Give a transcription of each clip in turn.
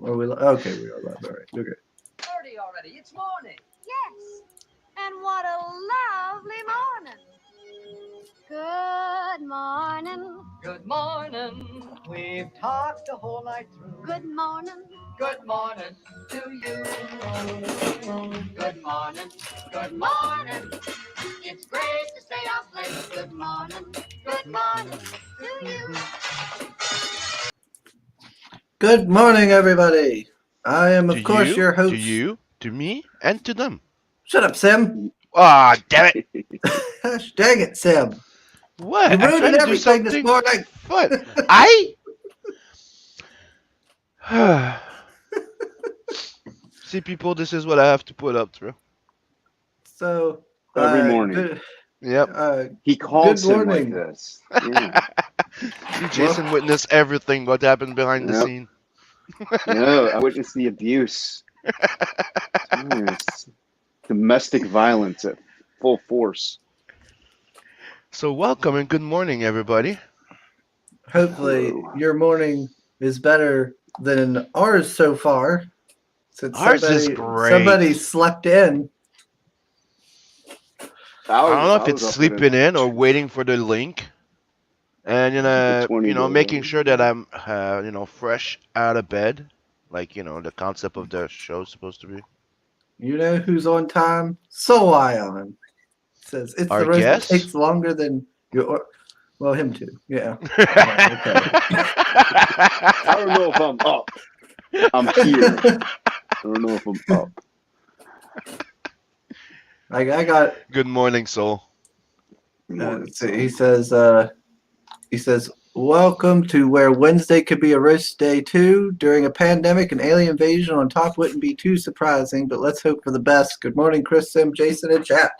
Okay, we are live. All right. Okay. Early already. It's morning. Yes, and what a lovely morning. Good morning. Good morning. We've talked the whole night through. Good morning. Good morning to you. Good morning. Good morning. It's great to stay up late. Good morning. Good morning to you. Good morning, everybody. I am, To of course, your to host. you, to me, and to them. Shut up, Sim. Ah, damn it! Gosh, dang it, Sim. What? You're I tried ruining to do everything this something. morning. What? I? See, people, this is what I have to put up through. So, Every morning. good, Yep. He good calls him like morning. this. Yeah. See, Jason witnessed everything what happened behind the Yep. scene. No, I witnessed the abuse. Yes. Domestic violence at full force. So, welcome and good morning, everybody. Hopefully, Hello. your morning is better than ours so far, since Ours is somebody great. slept in. I don't know if I it's was up at sleeping in or waiting for the link, and a 20 to making 11. sure that I'm, fresh out of bed, like the concept of the show's supposed to be. You know who's on time? Soul Ion says it's the Our roast that guest. takes longer than your. Well, him too. Yeah. Yeah, okay. I don't know if I'm up. I'm here. I don't know if I'm up. I got. Good morning, Soul. Morning, So he son. says, welcome to where Wednesday could be a roast day too. During a pandemic, an alien invasion on top wouldn't be too surprising, but let's hope for the best. Good morning, Chris, Sim, Jason, and chat.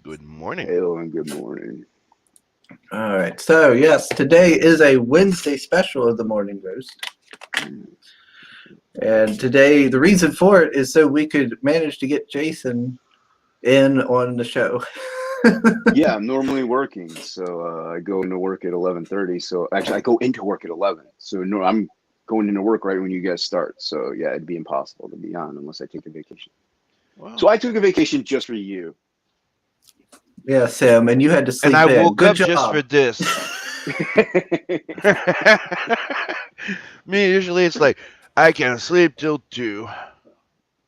Good morning. Hello and good morning. All right. So yes, today is a Wednesday special of the Morning Roast. And today, the reason for it is so we could manage to get Jason in on the show. Yeah, I'm normally working, so I go into work at 11:30. So actually, I go into work at 11. So no, I'm going into work right when you guys start. So yeah, it'd be impossible to be on unless I take a vacation. Wow. So I took a vacation just for you. Yeah, Sam, and you had to sleep And I in. woke Good up just for job. this. Me, usually it's like, I can sleep till 2.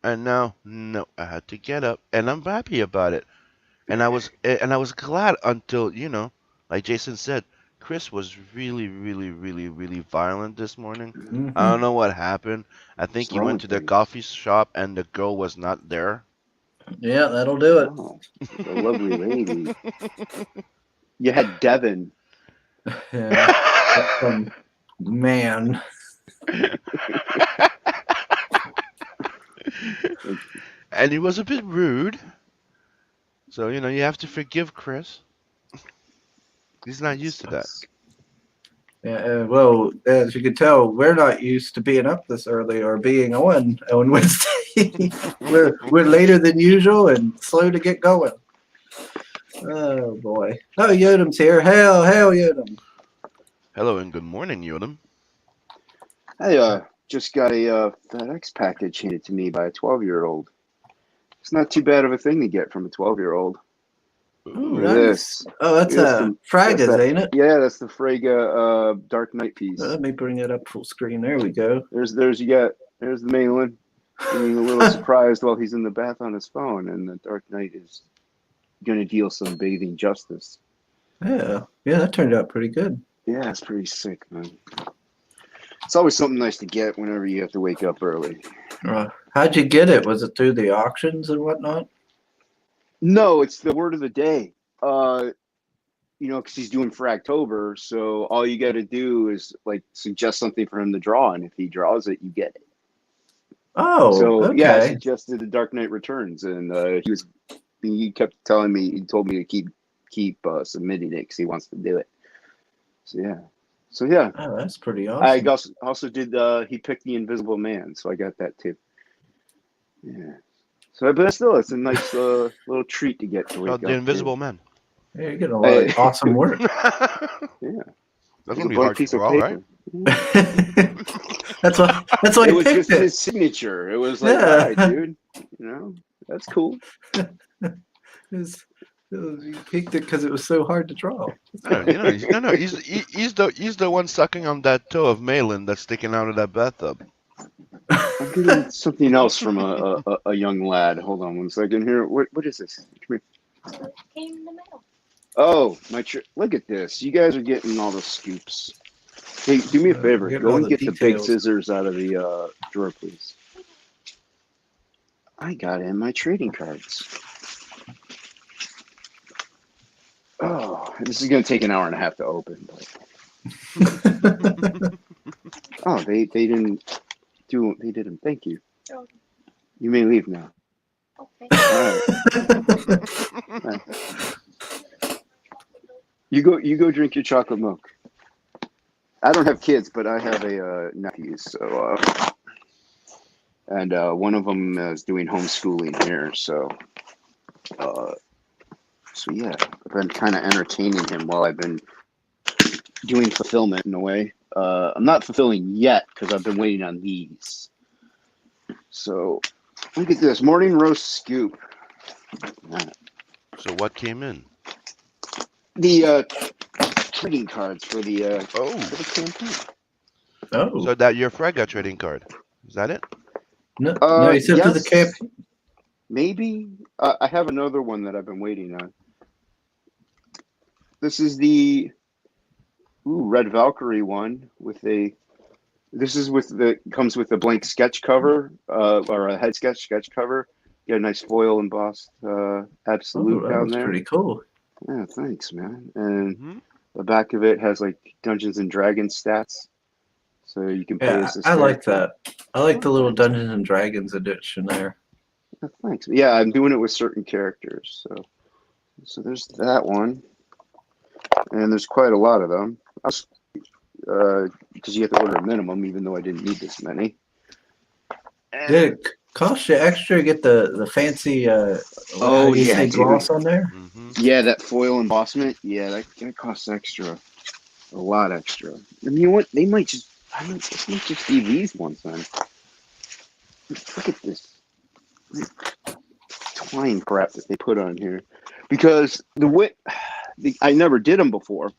And now, no, I had to get up. And I'm happy about it. And I was glad until, like Jason said, Chris was really, really, really, really violent this morning. I Hmm. don't know what happened. I think What's he wrong went with to the things? coffee shop and the girl was not there. Yeah, that'll do it. Oh, the lovely lady. You had Devin. Yeah, some man. And he was a bit rude. So, you have to forgive Chris. He's not used to that. Yeah, well, as you can tell, we're not used to being up this early or being on Wednesday. we're later than usual and slow to get going. Oh boy! Oh, Yodom's here. Hail, Yodam. Hello and good morning, Yodam. I just got a FedEx package handed to me by a 12-year-old. It's not too bad of a thing to get from a 12-year-old. Oh, Look at Ooh. nice. this. Oh, that's Look at this. That's Fraga's, that. ain't it? Yeah, that's the Frega Dark Knight piece. Let me bring it up full screen. There we go. There's there's the main one. Being a little surprised while he's in the bath on his phone, and the Dark Knight is going to deal some bathing justice. Yeah, that turned out pretty good. Yeah, it's pretty sick, man. It's always something nice to get whenever you have to wake up early. How'd you get it? Was it through the auctions and whatnot? No, it's the word of the day. Because he's doing Fragtober, so all you got to do is like suggest something for him to draw, and if he draws it, you get it. Oh, So yeah, I okay. suggested the Dark Knight Returns, and he kept telling me, he told me to keep submitting it because he wants to do it. So yeah, Oh, that's pretty I awesome. also did. He picked the Invisible Man, so I got that too. Yeah. So, but still, it's a nice little treat to get to Called wake the up Invisible to. Man. Yeah, you're getting a lot of awesome work. Yeah. That's It was gonna a be blank hard to piece of draw, right? paper. That's why. That's why It he was picked just it. his signature. It was like, all Yeah. right, dude, that's cool. He picked it because it was so hard to draw. No, no. He's the one sucking on that toe of Malin that's sticking out of that bathtub. I'm getting something else from a young lad. Hold on 1 second here. What is this? Come here. Came in the mail. Oh, look at this. You guys are getting all the scoops. Hey, do me a favor. Getting Go all and the get the big details. scissors out of the drawer, please. I got in my trading cards. Oh, this is going to take an hour and a half to open. But... oh, they didn't do. They didn't. Thank you. Oh, You may leave now. okay. All right. You go drink your chocolate milk. I don't have kids, but I have a nephew. So, and one of them is doing homeschooling here. So yeah, I've been kind of entertaining him while I've been doing fulfillment in a way. I'm not fulfilling yet because I've been waiting on these. So look at this morning roast scoop. So what came in? The trading cards for the Oh, campaign. Oh. so that your Frega trading card. Is that it? No, he said for the Yes. campaign. Maybe I have another one that I've been waiting on. This is the Red Valkyrie one with a. This is comes with a blank sketch cover or a head sketch cover. You got a nice foil embossed absolute Oh, that down was there. pretty cool. Yeah, thanks, man. And Mm-hmm. the back of it has like Dungeons and Dragons stats, so you can play Yeah, as this. I like character. that. I like Oh, the little thanks. Dungeons and Dragons edition there. Yeah, thanks. Yeah, I'm doing it with certain characters. So there's that one, and there's quite a lot of them. Because you have to order a minimum, even though I didn't need this many. And, Did it cost you extra to get the fancy oh yeah, dude. gloss on there? Mm-hmm. Yeah, that foil embossment. Yeah, that costs extra, a lot extra. And you know what? They might just. This might just be these ones then. Look at this twine crap that they put on here, because I never did them before,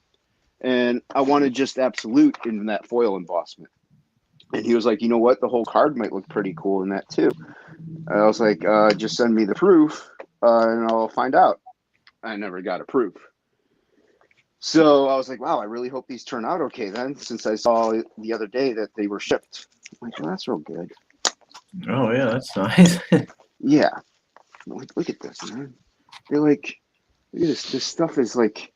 and I wanted just absolute in that foil embossment. And he was like, you know what? The whole card might look pretty cool in that too. I was like, just send me the proof, and I'll find out. I never got a proof. So I was like, wow, I really hope these turn out okay then, since I saw the other day that they were shipped. I'm like, well, that's real good. Oh yeah, that's nice. Yeah. Like, look at this, man. They're like, look at this. This stuff is like,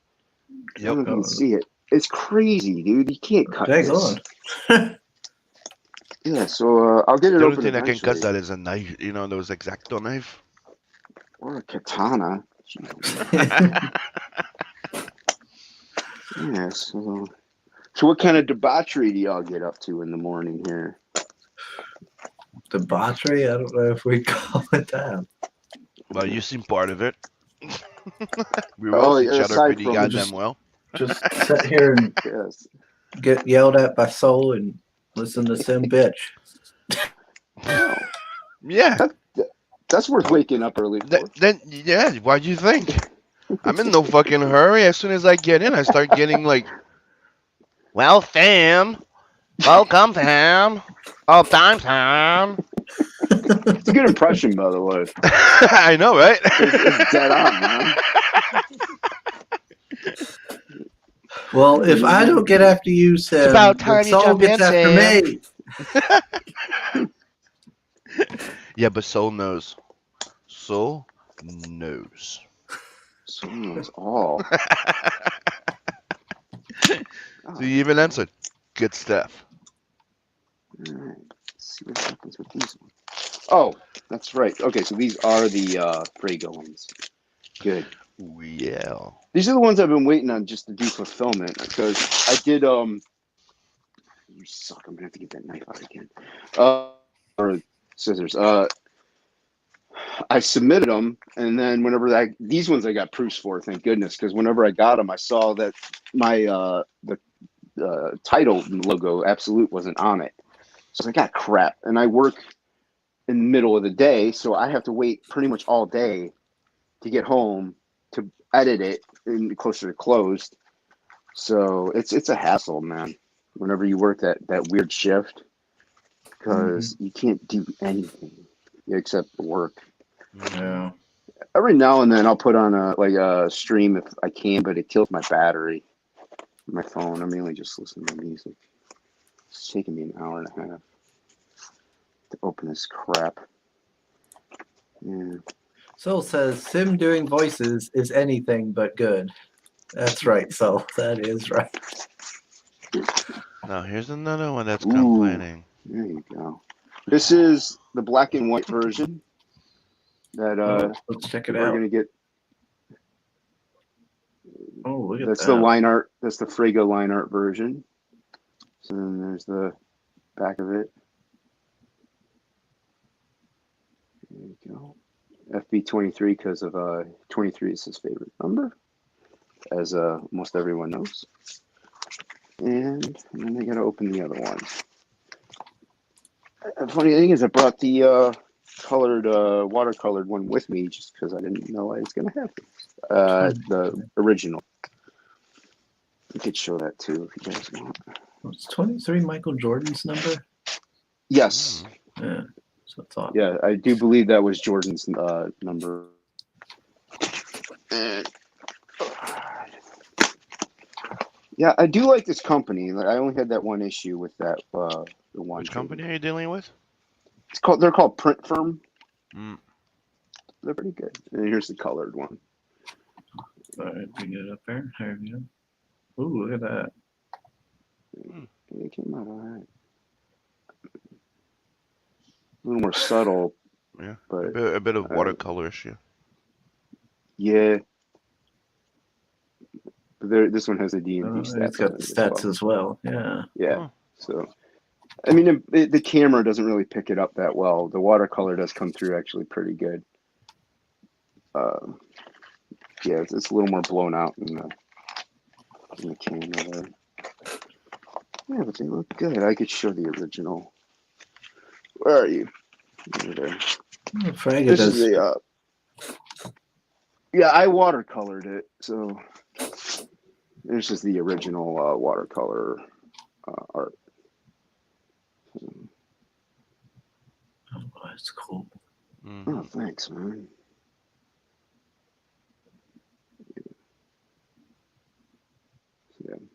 I don't know if you can see it. It's crazy, dude. You can't cut Dang this. on. Yeah, so I'll get it The only open thing that can cut eventually. that is a knife. You know, those X-Acto knife. Or a katana. Yeah, so what kind of debauchery do y'all get up to in the morning here? Debauchery? I don't know if we call it that. Well, you seem part of it. We roast each other aside pretty from goddamn just- well. Just sit here and yes. get yelled at by Soul and listen to some bitch. Oh, Yeah. that's worth waking up early for. Then yeah, what do you think? I'm in no fucking hurry. As soon as I get in, I start getting like, well, fam, welcome, fam. Oh, time. It's a good impression, by the way. I know, right? It's dead on, man. Well, if I don't get after you, Sam, about then time you Soul jump gets in, after Sam. me. Yeah, but Soul knows. Soul knows. So knows all. So you even answered. Good stuff. All right. Let's see what happens with these ones. Oh, that's right. Okay, so these are the Frego ones. Good. Yeah. These are the ones I've been waiting on just to do fulfillment, because I did you suck. I'm gonna have to get that knife out again. Or scissors. I submitted them, and then whenever these ones I got proofs for, thank goodness, because whenever I got them, I saw that my the title logo, Absolute, wasn't on it. So I was like, ah, crap. And I work in the middle of the day, so I have to wait pretty much all day to get home to edit it and closer to closed. So it's a hassle, man. Whenever you work that weird shift, because you can't do anything except work. Yeah. Every now and then I'll put on a stream if I can, but it kills my battery. My phone. I mainly just listen to music. It's taking me an hour and a half to open this crap. Yeah. Soul says Sim doing voices is anything but good. That's right, Soul. That is right. Now here's another one that's Ooh. complaining. There you go. This is the black and white version that Let's check it we're out. gonna get. Oh, look at That's that. the line art. That's the Frege line art version. So then there's the back of it. There you go. FB23 because of 23 is his favorite number, as most everyone knows. And then they gotta open the other one. The funny thing is, I brought the colored watercolored one with me just because I didn't know I was gonna have it. The original. I could show that too if you guys want. Was 23 Michael Jordan's number? Yes. Yeah, that's what I thought. Yeah, I do believe that was Jordan's number. And, yeah, I do like this company. Like, I only had that one issue with that. The one. Which company are you dealing with? They're called Print Firm. Mm. They're pretty good. And here's the colored one. All right, we get it up there. There we go. Ooh, look at that. It came out all right. A little more subtle. Yeah, but a bit of watercolor issue. Yeah. But this one has a D&D stats. It's got the stats as well. Yeah. Yeah. Oh. So, I mean, the camera doesn't really pick it up that well. The watercolor does come through actually pretty good. Yeah, it's a little more blown out in the camera there. Yeah, but they look good. I could show the original. Where are you? Over there. Frege This does. is the yeah, I watercolored it, so this is the original watercolor art. Oh, that's cool. Oh, thanks, man.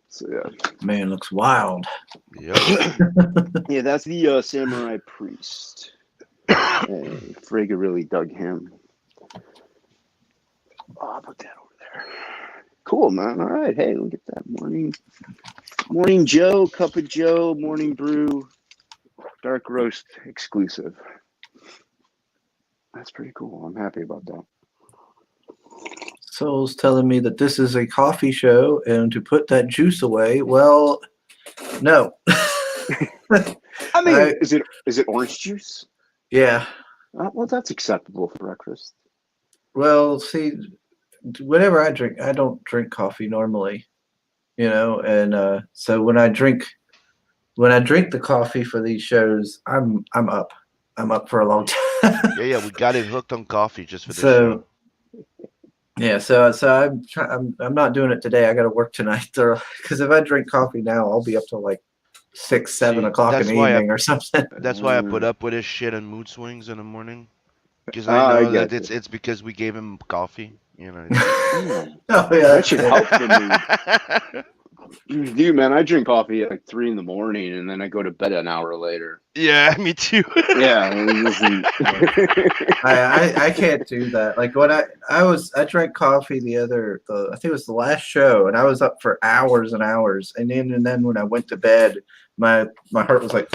So yeah. Man, looks wild. Yep. Yeah, that's the Samurai Priest. And Frege really dug him. Oh, I'll put that over there. Cool, man. All right. Hey, look at that. Morning Joe, Cup of Joe, Morning Brew, Dark Roast exclusive. That's pretty cool. I'm happy about that. Soul's telling me that this is a coffee show and to put that juice away. Well, no. I mean, is it orange juice? Yeah. Well, that's acceptable for breakfast. Well, see, whenever I drink, I don't drink coffee normally, and so when I drink the coffee for these shows, I'm up. I'm up for a long time. Yeah, we got it hooked on coffee just for this So, show. yeah, so I'm not doing it today. I got to work tonight, because if I drink coffee now, I'll be up till like 6, 7 o'clock in the evening or something. That's why I put up with his shit and mood swings in the morning. Because Oh, I I know that get it's because we gave him coffee. Oh yeah, That should help the mood. Dude, man, I drink coffee at like 3 a.m, and then I go to bed an hour later. Yeah, me too. Yeah, I can't do that. Like when I drank coffee I think it was the last show, and I was up for hours and hours, and then when I went to bed, my heart was like,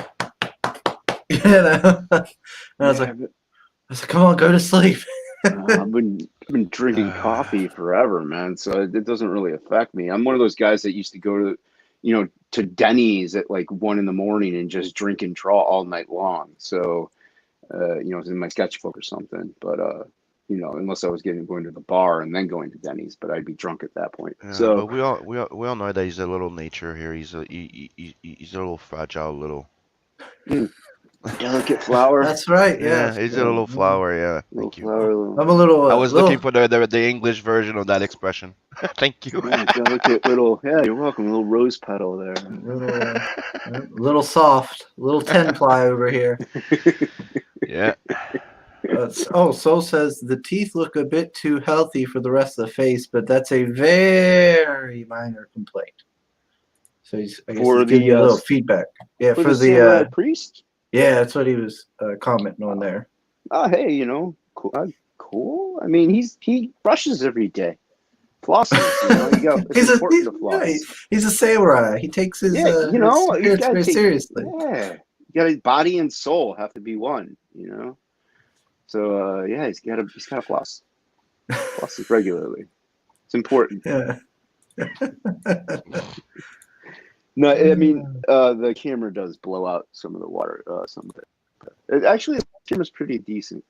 and I was like, come on, go to sleep. I've been drinking coffee forever, man. So it doesn't really affect me. I'm one of those guys that used to go to Denny's at like 1 a.m. and just drink and draw all night long. So, it's in my sketchbook or something. But unless I was going to the bar and then going to Denny's, but I'd be drunk at that point. Yeah, So but we all know that he's a little nature here. He's a little fragile, little. delicate flower, That's right. Yeah, Yes. he's a Yeah. little flower. Yeah, little thank you. flower, little, I'm a little. I was little, looking for the English version of that expression. Thank you. yeah, delicate little. Yeah, you're welcome. Little rose petal there. little soft, little 10-ply over here. Yeah. Soul says the teeth look a bit too healthy for the rest of the face, but that's a very minor complaint. So I guess For he's giving the, you a little feedback. Yeah, for for the the samurai priest. yeah, that's what he was commenting on there. Oh, hey, cool. Cool. I mean, he brushes every day, flosses. It's important to floss. He's a samurai. He takes his Yeah, his you spirits gotta very take. seriously. Yeah, you gotta body and soul have to be one. So yeah, he's gotta floss. Flosses regularly. It's important. Yeah. No, I mean the camera does blow out some of the water. Some of it. Actually, the camera's pretty decent.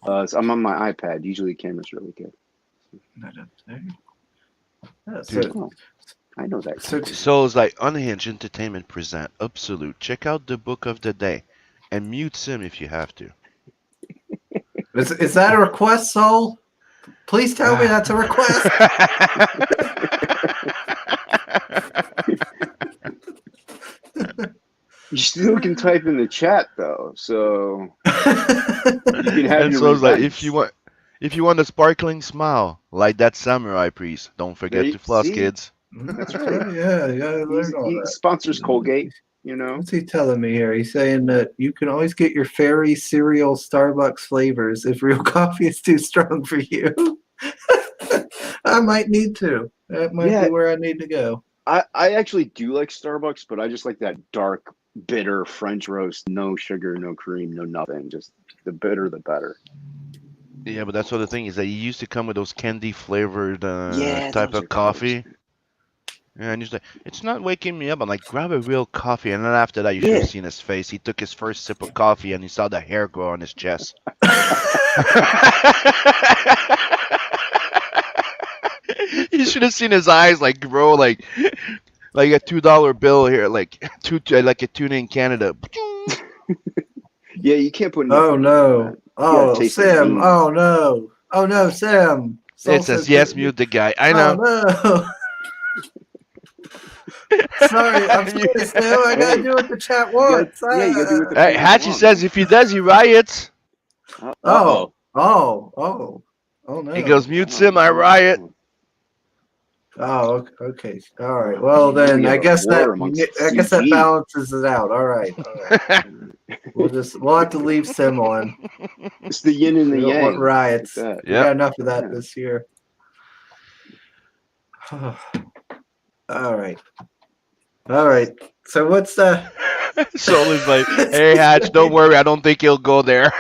So I'm on my iPad. Usually, the camera's really good. Yeah, Oh, I know that. So it's like Unhinged Entertainment present Absolute. Check out the book of the day, and mute Sim if you have to. is that a request, Soul? Please tell me that's a request. You still can type in the chat though, so you can have And your so it's like revenge. if you want a sparkling smile like that samurai priest, don't forget to floss, See? kids. That's right. Yeah, you gotta learn all He that. sponsors Colgate. What's he telling me here? He's saying that you can always get your fairy cereal Starbucks flavors if real coffee is too strong for you. I might need to. That might be where I need to go. I actually do like Starbucks, but I just like that dark, bitter French roast. No sugar, no cream, no nothing. Just the bitter, the better. Yeah, but that's what the thing is that he used to come with those candy flavored type those of are coffee. gross. Yeah, and he's like, it's not waking me up. I'm like, grab a real coffee. And then after that, you should have seen his face. He took his first sip of coffee and he saw the hair grow on his chest. You should have seen his eyes like grow like a $2 bill here, like a tuna in Canada. Yeah, you can't put. Oh no! Oh taste the Sam! beans. Oh no! Oh no, Sam! It says yes, mute the guy. I know. Oh no! Sorry, I'm sorry, Sam. I gotta do what the chat wants. You gotta do what the Hey, fans Hatchie want. says if he does, he riots. Oh no! He goes, mute Sim, I riot. Oh, okay. All right. Well, then We have I a guess war that amongst that CG. balances it out. All right. We'll have to leave Sim on. It's the yin and the We don't yang. want riots. Like that. We got enough of that Yeah. this year. All right. All right. So what's the? Soul is like, hey Hatch, don't worry, I don't think he'll go there.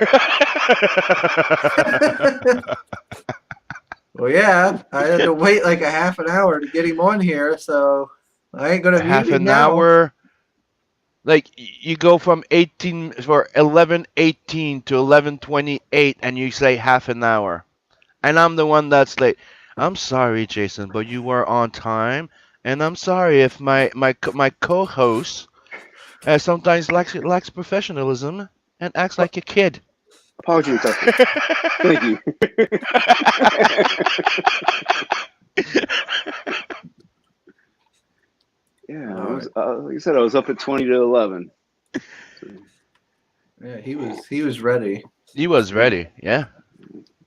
Well, yeah, I had to wait like a half an hour to get him on here, so I ain't gonna Half mute him an now. hour. Like you go from 11:18 to 11:28, and you say half an hour, and I'm the one that's late. I'm sorry, Jason, but you were on time, and I'm sorry if my co-host sometimes lacks professionalism and acts like a kid. Apology accepted. Thank you. Yeah, like I said, I was up at 20 to 11. So. Yeah, he was ready. He was ready. Yeah.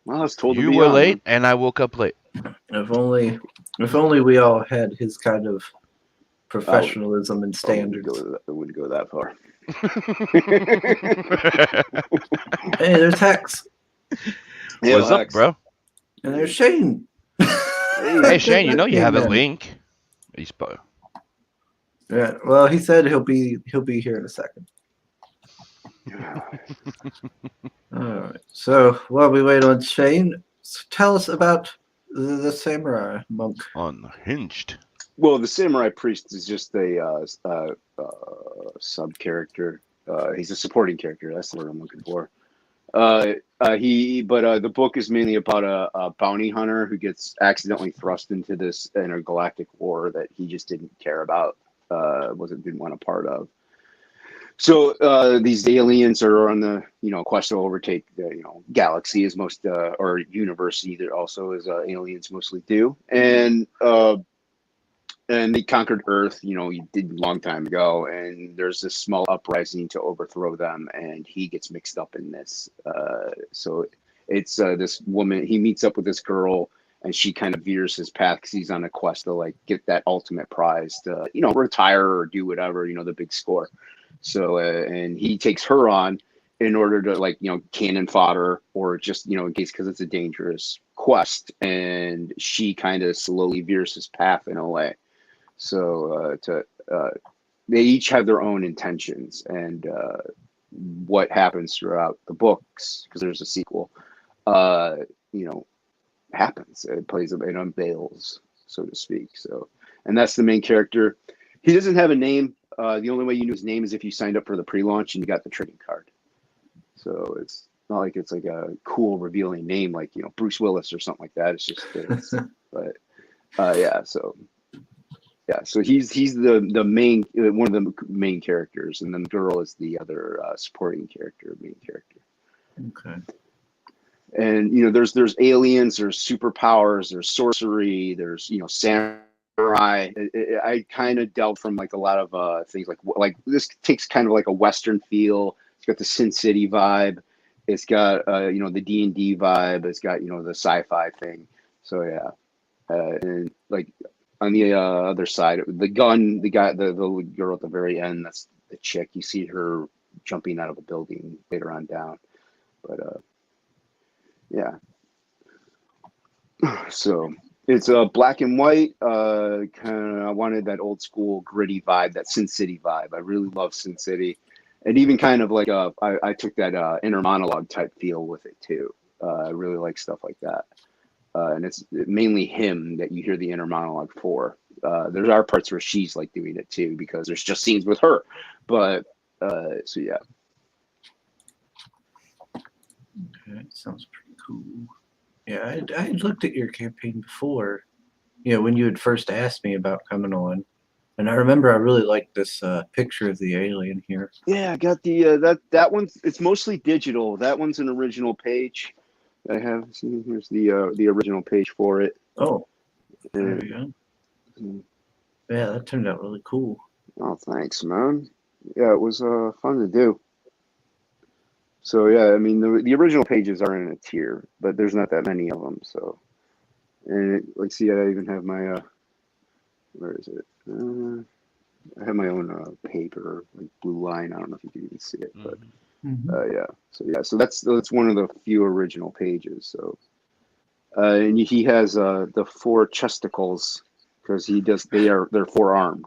Well, I was told you to be were on, late, and I woke up late. If only we all had his kind of professionalism and standards. I wouldn't go that far. Hey, there's Hex. Hey, What's up, bro? And there's Shane. Hey, Shane, you know you have a link. Yeah, well, he said he'll be here in a second. All right. So while we wait on Shane, tell us about the samurai monk. Unhinged. Well, the samurai priest is just a sub character. He's a supporting character. That's the word I'm looking for. The book is mainly about a bounty hunter who gets accidentally thrust into this intergalactic war that he just didn't care about, didn't want a part of. So these aliens are on the quest to overtake the galaxy, as most or universe either also as aliens mostly do, and they conquered Earth, you did a long time ago, and there's this small uprising to overthrow them, and he gets mixed up in this. So it's this woman, he meets up with this girl, and she kind of veers his path because he's on a quest to like get that ultimate prize to, retire or do whatever, the big score. So, and he takes her on in order to like, cannon fodder or just, in case, because it's a dangerous quest, and she kind of slowly veers his path in a way. So they each have their own intentions, and what happens throughout the books, because there's a sequel, happens. It unveils, so to speak. So, and that's the main character. He doesn't have a name. The only way you knew his name is if you signed up for the pre-launch and you got the trading card. So it's not like it's like a cool revealing name like Bruce Willis or something like that. It's just but yeah. So he's the main one of the main characters, and then the girl is the other supporting main character. Okay. And there's aliens, there's superpowers, there's sorcery, there's samurai. I kind of dealt from like a lot of things like this takes kind of like a Western feel. It's got the Sin City vibe. It's got the D&D vibe. It's got the sci-fi thing. So yeah, and like. On the other side, the girl at the very end, that's the chick. You see her jumping out of a building later on down. But yeah. So it's black and white. Kind of, I wanted that old school gritty vibe, that Sin City vibe. I really love Sin City. And even kind of like I took that inner monologue type feel with it too. I really like stuff like that. And it's mainly him that you hear the inner monologue for. There are parts where she's like doing it too, because there's just scenes with her. But so yeah. Okay, sounds pretty cool. Yeah, I looked at your campaign before, when you had first asked me about coming on, and I remember I really liked this picture of the alien here. Yeah, I got the that one's. It's mostly digital. That one's an original page. I have seen. Here's the original page for it. Oh, there we go. Yeah, that turned out really cool. Oh, thanks, man. Yeah, it was fun to do. So yeah, I mean the original pages are in a tier, but there's not that many of them. So, and see, I even have my where is it? I have my own paper, like blue line. I don't know if you can even see it, but yeah. So that's one of the few original pages. So, and he has the 4 chesticles because they're 4-armed.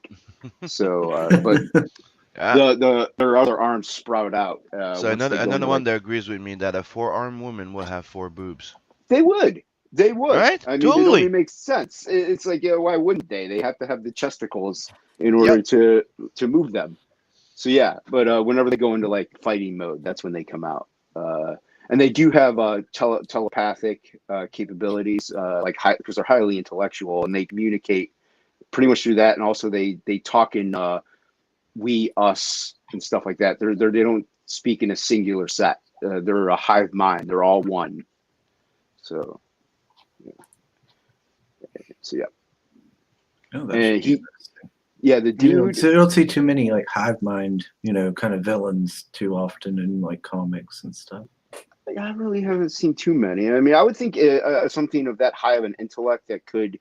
So, but their other arms sprout out. So another one that agrees with me that a 4-armed woman will have 4 boobs. They would. Right? I mean, Totally. it only makes sense. It's like, why wouldn't they? They have to have the chesticles in order to move them. So yeah, but whenever they go into like fighting mode, that's when they come out. And they do have telepathic capabilities, because they're highly intellectual and they communicate pretty much through that. And also they talk in we, us, and stuff like that. They don't speak in a singular set. They're a hive mind. They're all one. So. So yeah. Oh, that's interesting. The dude. So you don't see too many like hive mind, kind of villains too often in like comics and stuff. I really haven't seen too many. I mean, I would think something of that high of an intellect that could,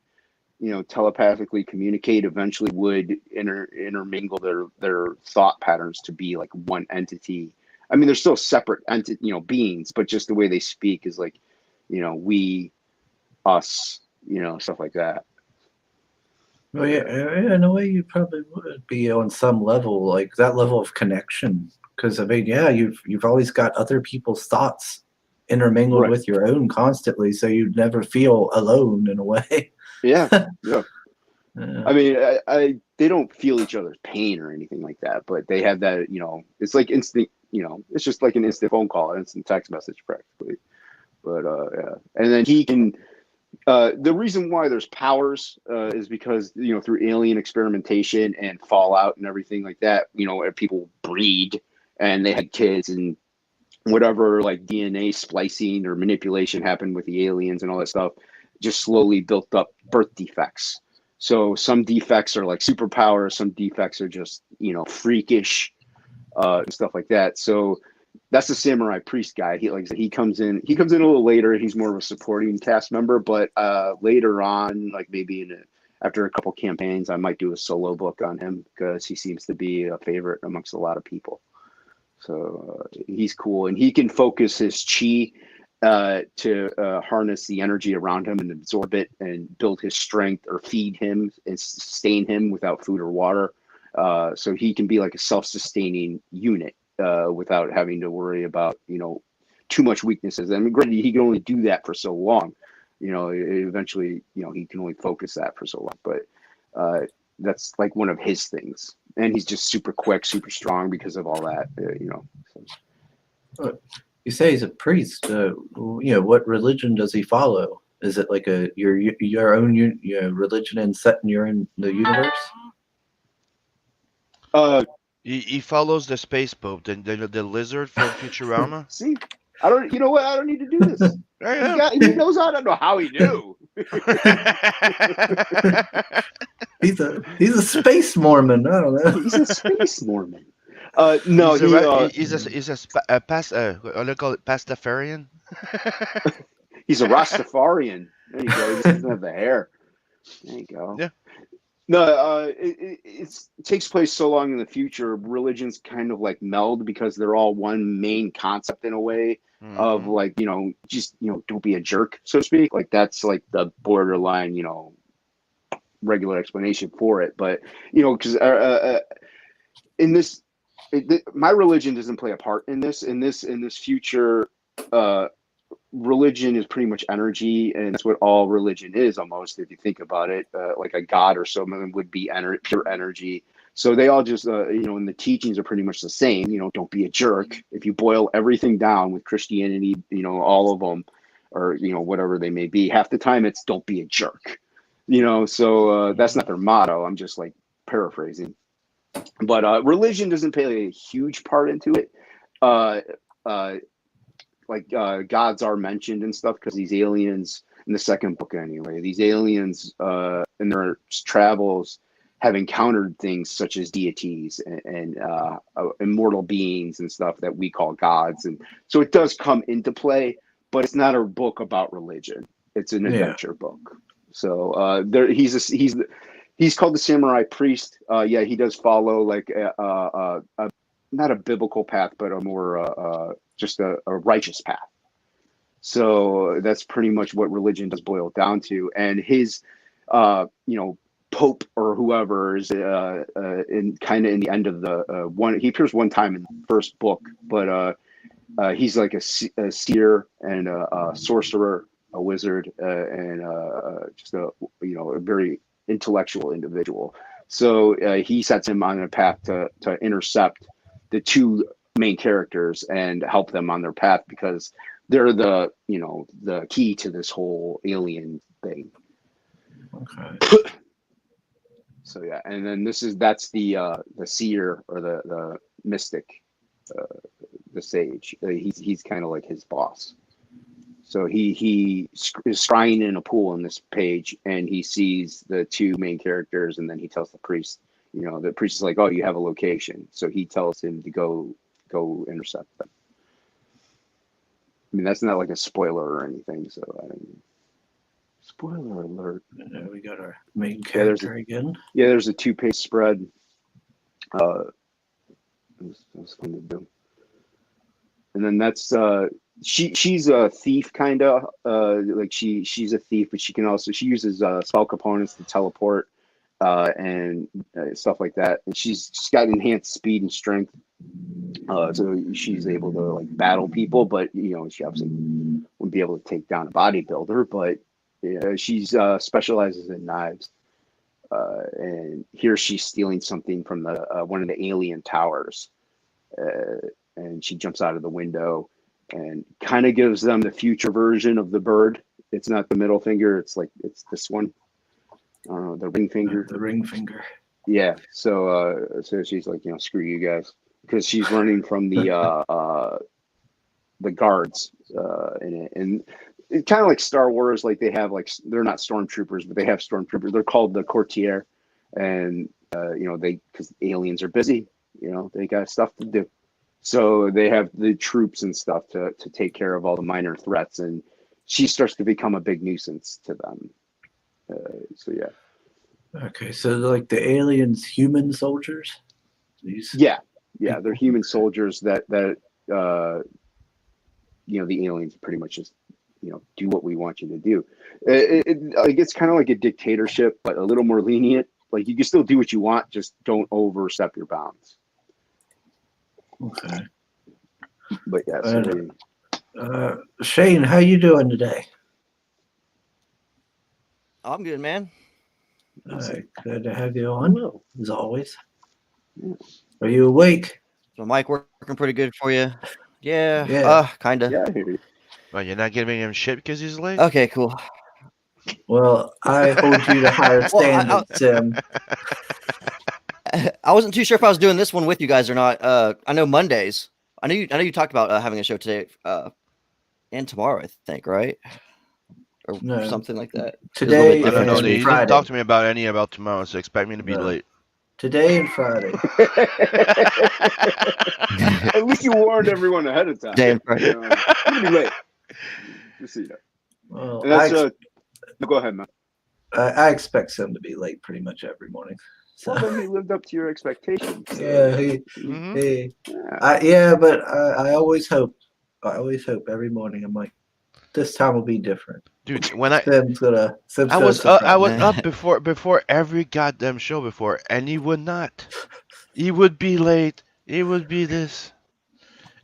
telepathically communicate eventually would intermingle their thought patterns to be like one entity. I mean, they're still separate beings, but just the way they speak is like, we, us, stuff like that. Well, yeah, in a way, you probably would be on some level, like that level of connection. Because I mean, yeah, you've always got other people's thoughts intermingled with your own constantly, so you never feel alone in a way. Yeah, yeah. I mean, they don't feel each other's pain or anything like that, but they have that, it's like instant, it's just like an instant phone call, instant text message practically. But yeah, and then he can. The reason why there's powers is because through alien experimentation and fallout and everything like that, people breed and they had kids and whatever like DNA splicing or manipulation happened with the aliens and all that stuff, just slowly built up birth defects. So some defects are like superpowers, some defects are just freakish and stuff like that. So that's the samurai priest guy. He like I said, he comes in a little later. He's more of a supporting cast member, but later on, like maybe after a couple campaigns, I might do a solo book on him because he seems to be a favorite amongst a lot of people. So he's cool, and he can focus his chi to harness the energy around him and absorb it and build his strength or feed him and sustain him without food or water. So he can be like a self-sustaining unit without having to worry about too much weaknesses. I mean, granted, he can only do that for so long. Eventually, he can only focus that for so long. But that's like one of his things, and he's just super quick, super strong because of all that. So. You say he's a priest. What religion does he follow? Is it like your own religion and set in the universe? He follows the space pope, the lizard from Futurama. See, I don't. You know what? I don't need to do this. He knows. I don't know how he knew. He's a space Mormon. I don't know. He's a space Mormon. No, he's a what do you call it, pastafarian? He's a Rastafarian. There you go. He just doesn't have the hair. There you go. Yeah. No, it takes place so long in the future. Religions kind of like meld because they're all one main concept in a way of like just don't be a jerk, so to speak. Like that's like the borderline regular explanation for it. But because in this. My religion doesn't play a part in this. In this future, religion is pretty much energy, and that's what all religion is almost. If you think about it, like a god or someone would be pure energy. So they all just, and the teachings are pretty much the same. Don't be a jerk. If you boil everything down with Christianity, all of them, or whatever they may be, half the time it's don't be a jerk. So that's not their motto. I'm just like paraphrasing. But religion doesn't play a huge part into it. Gods are mentioned and stuff because these aliens in the second book anyway, these aliens in their travels have encountered things such as deities and immortal beings and stuff that we call gods. And so it does come into play, but it's not a book about religion. It's an adventure book. So he's called the samurai priest. He does follow like not a biblical path, but a more just a righteous path. So that's pretty much what religion does boil down to. And his, Pope or whoever is in the end of the one. He appears one time in the first book, but he's like a seer and a sorcerer, a wizard, and just a very intellectual individual. So he sets him on a path to intercept the two main characters and help them on their path because they're the key to this whole alien thing. Okay. So yeah, and then that's the seer or the mystic, the sage. He's kind of like his boss. So he is scrying in a pool in this page, and he sees the two main characters, and then he tells the priest. The priest is like, "Oh, you have a location," so he tells him to go intercept them. I mean, that's not like a spoiler or anything. So spoiler alert. We got our main character again. Yeah, there's a 2-page spread. It was fun to do. And then that's she's a thief kind of like she's a thief, but she uses spell components to teleport and stuff like that. And she's got enhanced speed and strength, so she's able to like battle people. But she obviously wouldn't be able to take down a bodybuilder. But she's specializes in knives. and here she's stealing something from the one of the alien towers, and she jumps out of the window and kind of gives them the future version of the bird. It's not the middle finger. It's this one. I don't know, the ring finger. The ring finger. Yeah. So she's like, screw you guys, because she's learning from the guards in it, and it's kind of like Star Wars. Like they have they're not stormtroopers, but they have stormtroopers. They're called the courtier, and because aliens are busy, they got stuff to do. So they have the troops and stuff to take care of all the minor threats, and she starts to become a big nuisance to them. So yeah. Okay, so like the aliens, human soldiers. Yeah, they're human soldiers that the aliens pretty much just do what we want you to do. It's kind of like a dictatorship, but a little more lenient. Like you can still do what you want, just don't overstep your bounds. Okay. But yeah, so Shane, how you doing today? I'm good, man. Good to have you on, Hello. as always. Yeah. Are you awake? So mic working pretty good for you? Yeah. Yeah. Kinda. Yeah, I hear you. Well, you're not giving him shit because he's late? Okay, cool. Well, I hold you to higher Well, standards, Tim. I wasn't too sure if I was doing this one with you guys or not. I know Mondays. I know you talked about having a show today, and tomorrow, I think, right? Or No. something like that. Today It's I a don't little know. bit He different. didn't talk to me about tomorrow, so expect me to be No. late. Today and Friday. At least you warned everyone ahead of time. Day and Friday. I'm gonna be late. Just so you know. Well, And that's go ahead, man. I expect Tim to be late pretty much every morning. So Well, then he lived up to your expectations. So, yeah, Mhm. but I always hope. I always hope every morning. I'm like, this time will be different. Dude, when I Tim's gonna I surprise was me. up before every goddamn show before, and he would not. He would be late. He would be this,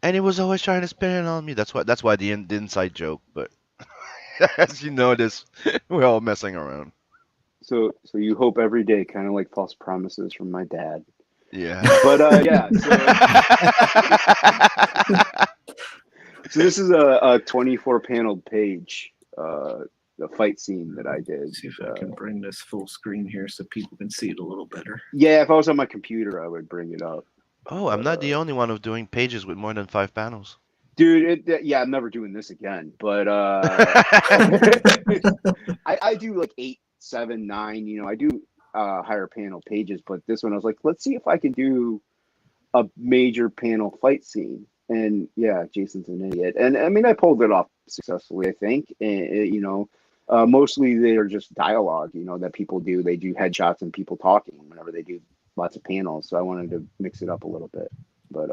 and he was always trying to spin it on me. That's why the inside joke. But as you notice, we're all messing around. so you hope every day, kind of like false promises from my dad. Yeah. But yeah, so this is a 24 paneled page, the fight scene that I did. See if I can bring this full screen here so people can see it a little better. Yeah, if I was on my computer, I would bring it up. Oh, I'm not the only one of doing pages with more than 5 panels. Dude, yeah, I'm never doing this again. But I do like 8, 7, 9. I do higher panel pages, but this one I was like, let's see if I can do a major panel fight scene. And yeah, Jason's an idiot. And I mean, I pulled it off successfully, I think. And mostly they are just dialogue, that people do. They do headshots and people talking whenever they do lots of panels. So I wanted to mix it up a little bit. But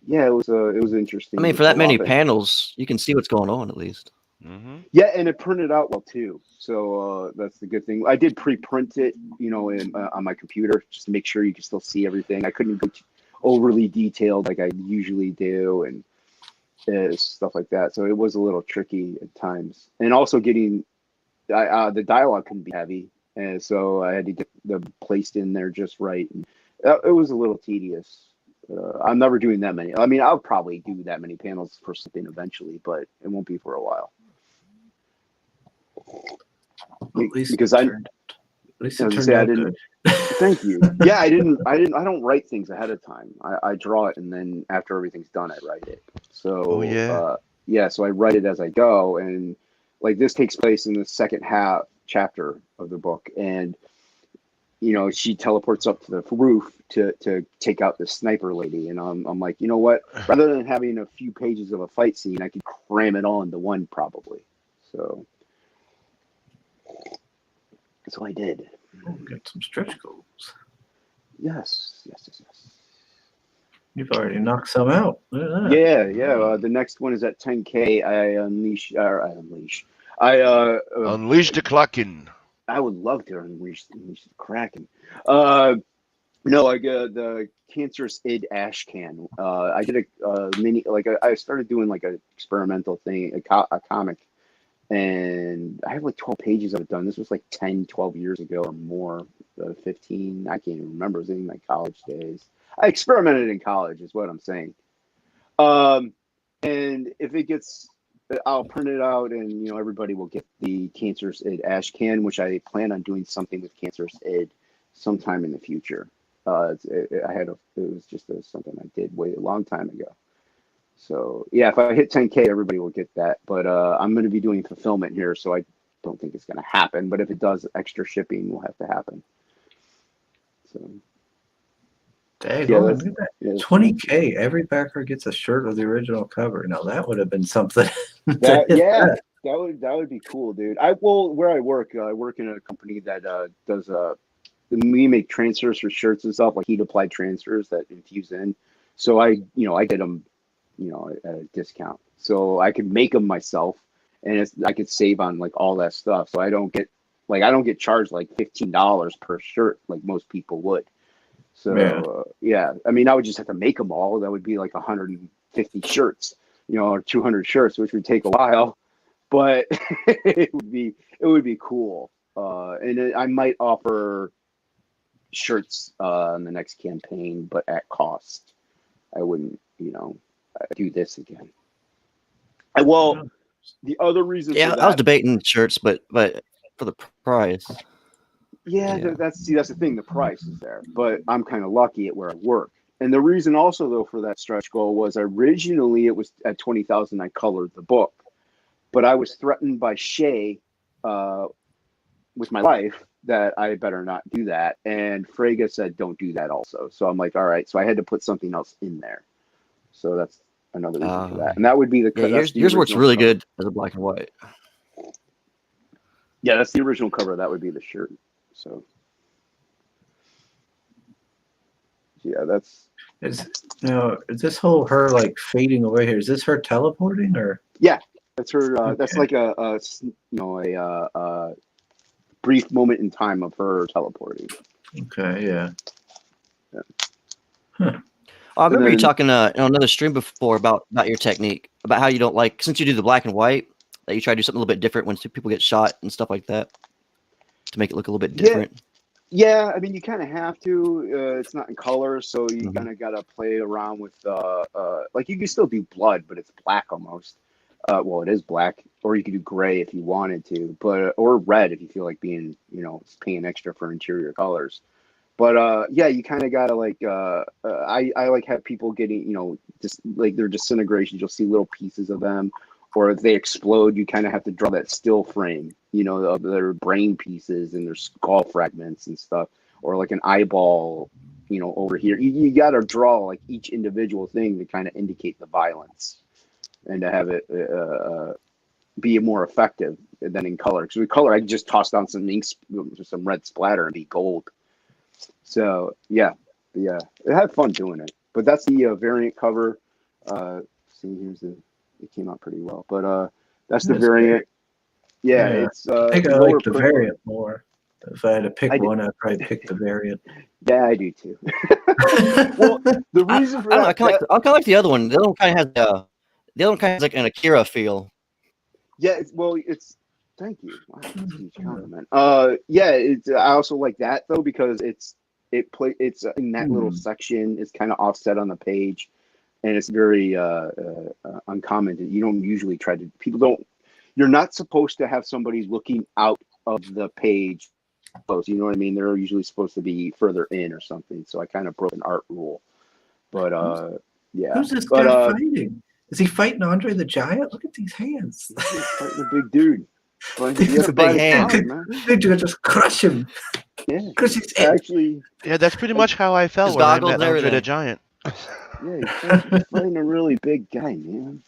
yeah, it was interesting. I mean, to for that pull many off it. panels, you can see what's going on at least. Mm-hmm. Yeah, and it printed out well too. So that's the good thing. I did pre-print it, on my computer just to make sure you can still see everything. I couldn't go overly detailed like I usually do, and stuff like that. So it was a little tricky at times. And also getting the dialogue couldn't be heavy, and so I had to get them placed in there just right. And it was a little tedious. I'm never doing that many. I mean, I'll probably do that many panels for something eventually, but it won't be for a while. At least Because it turned I out didn't. good. Thank you. Yeah, I don't write things ahead of time. I draw it, and then after everything's done, I write it. So Oh, yeah. yeah, so I write it as I go, and like this takes place in the second half chapter of the book, and she teleports up to the roof to take out the sniper lady, and I'm like, you know what? Rather than having a few pages of a fight scene, I could cram it all into one probably. So that's what I did. Oh, get some stretch goals. Yes. You've already knocked some out. Look at that. Yeah. The next one is at 10K. I unleash. Unleash the Kraken. I would love to unleash the Kraken. No, I got the cancerous id ash can. I did a mini, like I started doing like an experimental thing, a comic and I have like 12 pages of it done. This was like 10, 12 years ago or more, 15. I can't even remember. It was in my college days. I experimented in college, is what I'm saying. And if it gets, I'll print it out, and everybody will get the Cancerous Id ash can, which I plan on doing something with Cancerous Id sometime in the future. It was just something I did way a long time ago. So yeah, if I hit 10K, everybody will get that. But I'm going to be doing fulfillment here, so I don't think it's going to happen. But if it does, extra shipping will have to happen. So Dang, yeah, look at that. yeah, 20K. Every backer gets a shirt with the original cover. Now that would have been something. that yeah, that would be cool, dude. Where I work in a company that does we make transfers for shirts and stuff, like heat applied transfers that infuse in. So I get them, at a discount. So I could make them myself, and I could save on like all that stuff. So I don't get charged like $15 per shirt like most people would. So yeah, I mean, I would just have to make them all. That would be like 150 shirts, or 200 shirts, which would take a while, but it would be cool. I might offer shirts in the next campaign, but at cost. I wouldn't, do this again. The other reason Yeah, for that, I was debating shirts, but for the price. yeah, that's the thing. The price is there, but I'm kind of lucky at where I work. And the reason also though for that stretch goal was originally it was at 20,000. I colored the book, but I was threatened by Shay with my life that I better not do that. And Frege said, don't do that also. So I'm like, all right. So I had to put something else in there. So that's another reason for that. And that would be yours works really good as a black and white. Yeah, that's the original cover. That would be the shirt. So yeah, is this whole her like fading away here? Is this her teleporting or? Yeah, that's her. Okay. That's like a brief moment in time of her teleporting. Okay, yeah. Huh. I remember you talking on another stream before about your technique, about how you don't like, since you do the black and white, that you try to do something a little bit different when people get shot and stuff like that to make it look a little bit different. Yeah, I mean, you kind of have to. It's not in color, so you kind of got to play around with, like, you can still do blood, but it's black almost. Well, it is black, or you could do gray if you wanted to, or red if you feel like being, paying extra for interior colors. But yeah, you kind of gotta like. I like have people getting, just like their disintegrations. You'll see little pieces of them, or if they explode, you kind of have to draw that still frame, of their brain pieces and their skull fragments and stuff, or like an eyeball, over here. You got to draw like each individual thing to kind of indicate the violence, and to have it be more effective than in color. Because with color, I can just toss down some ink, some red splatter, and be gold. So yeah, I had fun doing it. But that's the variant cover. It came out pretty well. But that's the variant. Great. Yeah, it's. I think I like the variant more. If I had to pick one, I'd probably pick the variant. Yeah, I do too. Well, the reason for that, I kind of like the other one. The other one kind of has like an Akira feel. Yeah, thank you. Wow, that's a huge compliment. Yeah, I also like that though because it's in that little section. It's kind of offset on the page, and it's very uncommon. You don't usually you're not supposed to have somebody looking out of the page close. You know what I mean? They're usually supposed to be further in or something. So I kind of broke an art rule. But yeah. Who's this guy fighting? Is he fighting Andre the Giant? Look at these hands. He's fighting a big dude. He's a big hand. Dude, you just crush him. Yeah. Crush his head. Actually. Yeah, that's pretty much how I felt when I met Andre the Giant. Yeah, he's fighting a really big guy, man.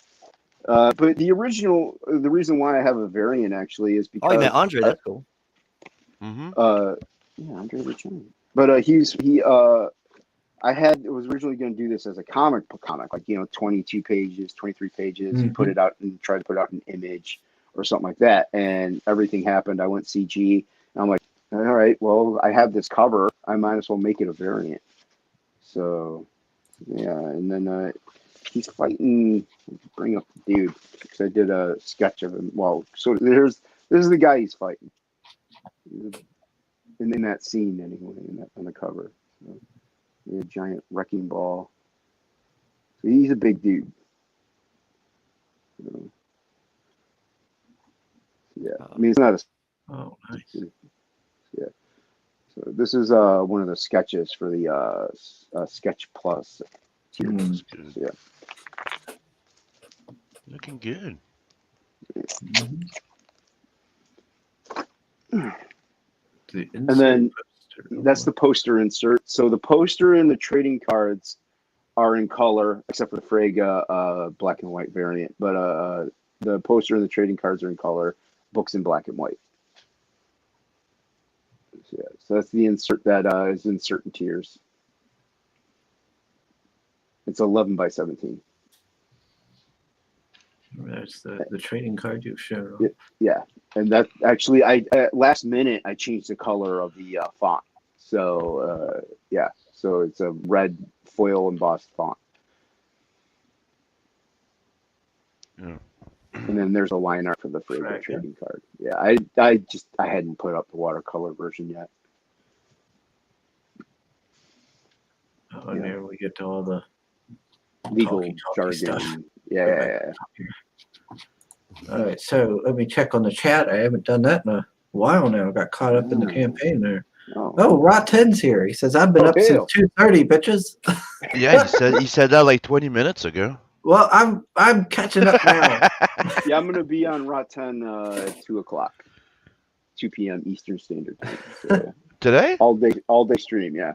But the reason why I have a variant actually is because. Oh, you met Andre. That's cool. Yeah, Andre the Giant. But I was originally going to do this as a comic, like 22 pages, 23 pages. Mm-hmm. You put it out and try to put out an image or something like that, and everything happened. I went CG, and I'm like, all right, well, I have this cover. I might as well make it a variant. So, yeah, and then He's fighting. Bring up the dude. So I did a sketch of him. Well, so this is the guy he's fighting. In that scene, anyway, on the cover. So, a giant wrecking ball. So he's a big dude. So, yeah, I mean, it's not a. Oh, nice. Yeah. So this is one of the sketches for the Sketch Plus. That's good. Yeah. Looking good. Mhm. The And then poster. that's the poster insert. So the poster and the trading cards are in color, except for the Frega black and white variant. But the poster and the trading cards are in color. Books in black and white. So, yeah, so that's the insert that is in certain tiers. It's 11 by 17. There's the trading card you showed. Yeah, yeah. And that actually, I last minute I changed the color of the font. So yeah, so it's a red foil embossed font. Yeah. And then there's a line art for the Frega Right, yeah. trading card. Yeah, I hadn't put up the watercolor version yet. Oh, and Yeah. there we get to all the Legal talky jargon. stuff. Yeah. All right, so let me check on the chat. I haven't done that in a while now. I got caught up in the Oh. campaign there. Oh, Oh, Rot 10's here. He says, I've been up hail. since 2:30, bitches. Yeah, he said that like 20 minutes ago. Well, I'm catching up now. Yeah, I'm gonna be on Rot 10 at 2:00, 2 p.m. Eastern Standard Time. So, Today? all day stream. Yeah.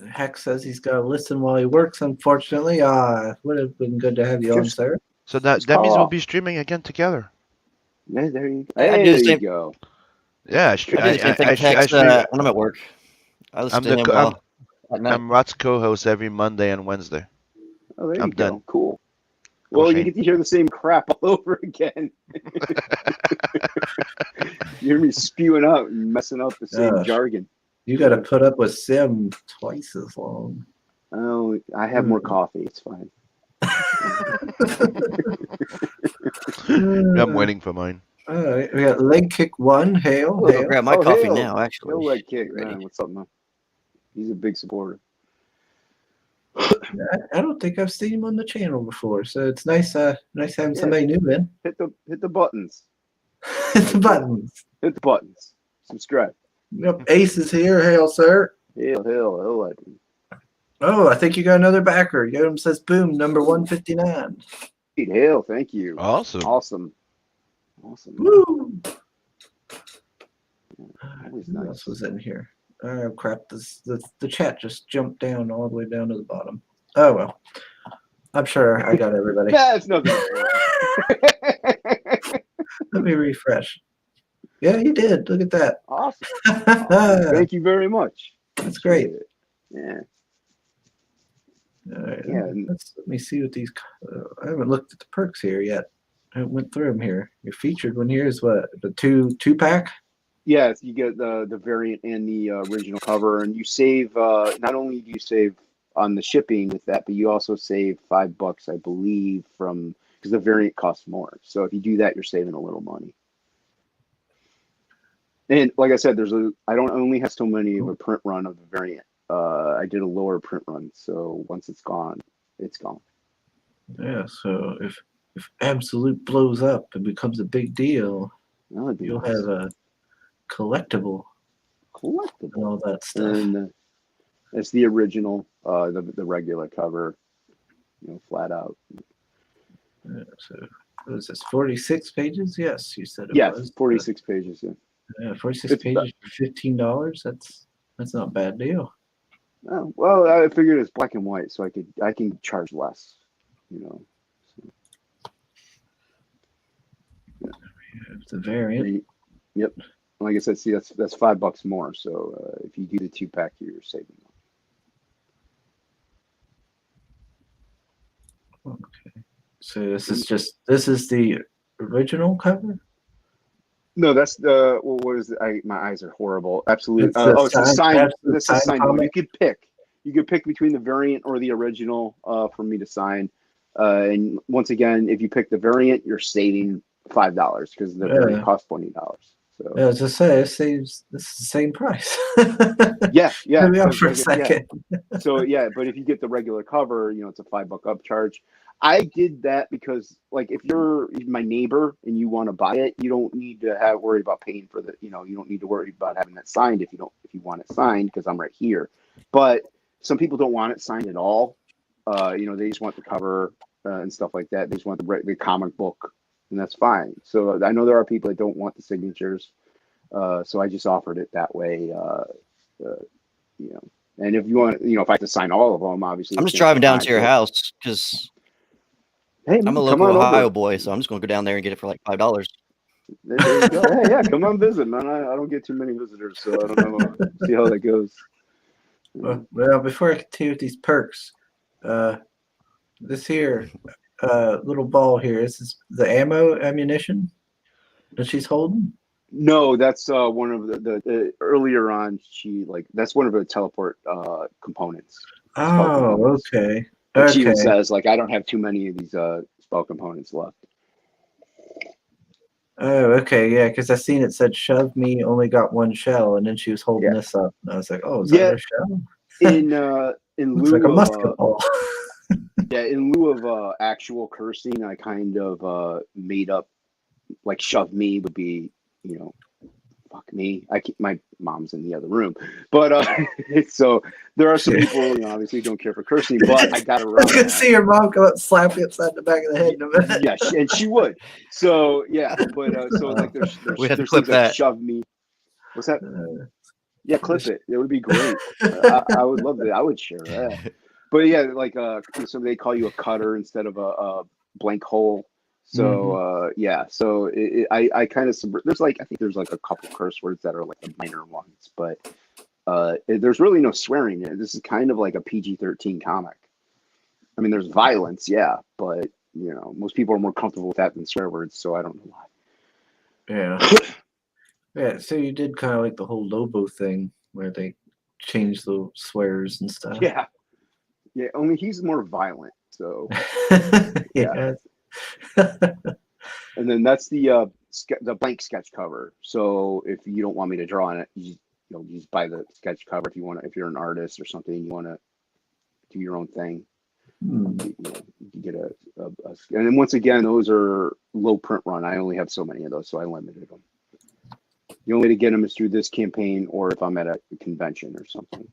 Heck says he's got to listen while he works, unfortunately. Would have been good to have you on, Just- sir. So that Just means call we'll off. be streaming again together. Yeah, there you go. I do the There you same- go. Yeah, I do the same thing. Text when I'm at work. I listen I'm to the him co- while at night. I'm Rot's co-host every Monday and Wednesday. Oh, there I'm you go. done. Cool. Go Well, you Shane. get to hear the same crap all over again. You hear me spewing out and messing up the same Gosh. jargon. You got to put up with Sim twice as long. Oh, I have more coffee. It's fine. I'm waiting for mine. All right, we got leg kick 1. Hail, I'm gonna go hail. grab my Oh, coffee hail. now. Actually, He'll leg kick, Ready. man. What's up, man? He's a big supporter. I don't think I've seen him on the channel before, so it's nice having Yeah. somebody new in. Hit the buttons. Hit the buttons. Hit the buttons. Subscribe. Yep, Ace is here. Hail, sir. He'll let me. Oh, I think you got another backer. Yodam says, boom, number 159. Hail, thank you. Awesome. Awesome. Woo! Always Who nice. else was in here? Oh, crap. The chat just jumped down all the way down to the bottom. Oh, well. I'm sure I got everybody. Nah, it's nothing. Let me refresh. Yeah, you did. Look at that. Awesome. That's Thank you very much. great. Yeah. All right, Yeah. let me see what these. I haven't looked at the perks here yet. I went through them here. Your featured one here is what, the two pack? Yeah, you get the variant and the original cover, and you save. Not only do you save on the shipping with that, but you also save $5, I believe, from because the variant costs more. So if you do that, you're saving a little money. And like I said, I don't only have so many of a print run of the variant. I did a lower print run, so once it's gone, it's gone. Yeah. So if Absolute blows up and becomes a big deal, That would be you'll nice. have a collectible and Collectible. all that stuff. And it's the original, the regular cover, flat out. Yeah, so what is this? 46 pages? Yes, you said it Yeah, was. 46 pages. Yeah. Yeah, 46 It's pages for $15. That's not a bad deal. Oh, well, I figured it's black and white, so I can charge less. So. It's a variant. Yep. Like I said, see, that's $5 more. So if you do the 2-pack, you're saving money. Okay. So this is the original cover? No, that's the what is it? My eyes are horrible. Absolutely. It's the It's a signed- sign. that's the This is signed signed one. comic? You You could pick between the variant or the original for me to sign. And once again, if you pick the variant, you're saving $5 because the variant costs $20. So Yeah, as I say, it saves this is the same price. yeah. Let me off for a Like, second. So yeah, but if you get the regular cover, it's a $5 upcharge. I did that because, like, if you're my neighbor and you want to buy it, you don't need to worry about paying for the, you don't need to worry about having that signed if you want it signed because I'm right here. But some people don't want it signed at all. They just want the cover and stuff like that. They just want the comic book, and that's fine. So I know there are people that don't want the signatures. So I just offered it that way. And if you want, if I have to sign all of them, obviously I'm just driving down to your house because hey, I'm a come local on Ohio over. boy, so I'm just going to go down there and get it for like $5. There you go. Hey, yeah, come on visit, man. I don't get too many visitors, so I don't know. See how that goes. Well, before I continue with these perks, this here little ball here, is this the ammunition that she's holding? No, that's one of the earlier on. That's one of the teleport components. Spell Oh, components. okay. And she even Okay. says, like, I don't have too many of these spell components left. Oh, okay, yeah, because I seen it said shove me only got one shell, and then she was holding this up, and I was like, oh, is that a shell? In Looks like a lieu musket of ball. in lieu of actual cursing, I kind of made up, like, shove me would be, fuck me. My mom's in the other room, but so there are some people, obviously don't care for cursing, but I got around. I could see your mom come up and slap you upside the back of the head in a minute. Yeah, and she would. So yeah, but so like there's We have to there's clip things like that. shove me. What's that? Yeah, clip it. It would be great. I would love that. I would share that. But yeah, like so they call you a cutter instead of a blank hole. So yeah, so I kind of there's like I think there's like a couple curse words that are like the minor ones, but there's really no swearing in it. This is kind of like a PG-13 comic. I mean, there's violence, yeah, but most people are more comfortable with that than swear words, so I don't know why. Yeah. Yeah, so you did kind of like the whole Lobo thing where they changed the swears and stuff. Yeah, only he's more violent, so yeah. And then that's the blank sketch cover. So if you don't want me to draw on it, you just buy the sketch cover. If you're an artist or something, you want to do your own thing. You get and then once again, those are low print run. I only have so many of those, so I limited them. The only way to get them is through this campaign, or if I'm at a convention or something.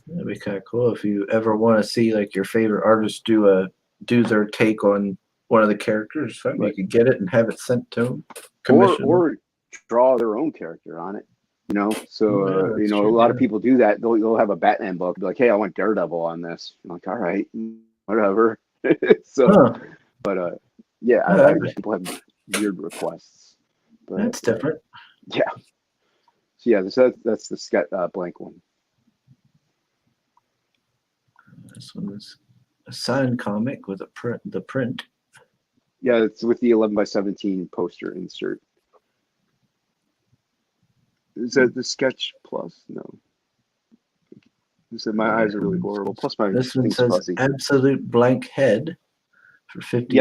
That'd be kind of cool if you ever want to see like your favorite artist do their take on one of the characters. Right? You could get it and have it sent to them, or draw their own character on it. So a lot of people do that. They'll have a Batman book, be like, "Hey, I want Daredevil on this." I'm like, "All right, whatever." So, but yeah, people have weird requests. But, that's different. Yeah. So yeah, that's the sketch blank one. This one is a signed comic with the print. Yeah, it's with the 11x17 poster insert. Is that the sketch plus? No. You said my eyes are really horrible. Plus my this one thing's says fuzzy. absolute blank head for $50.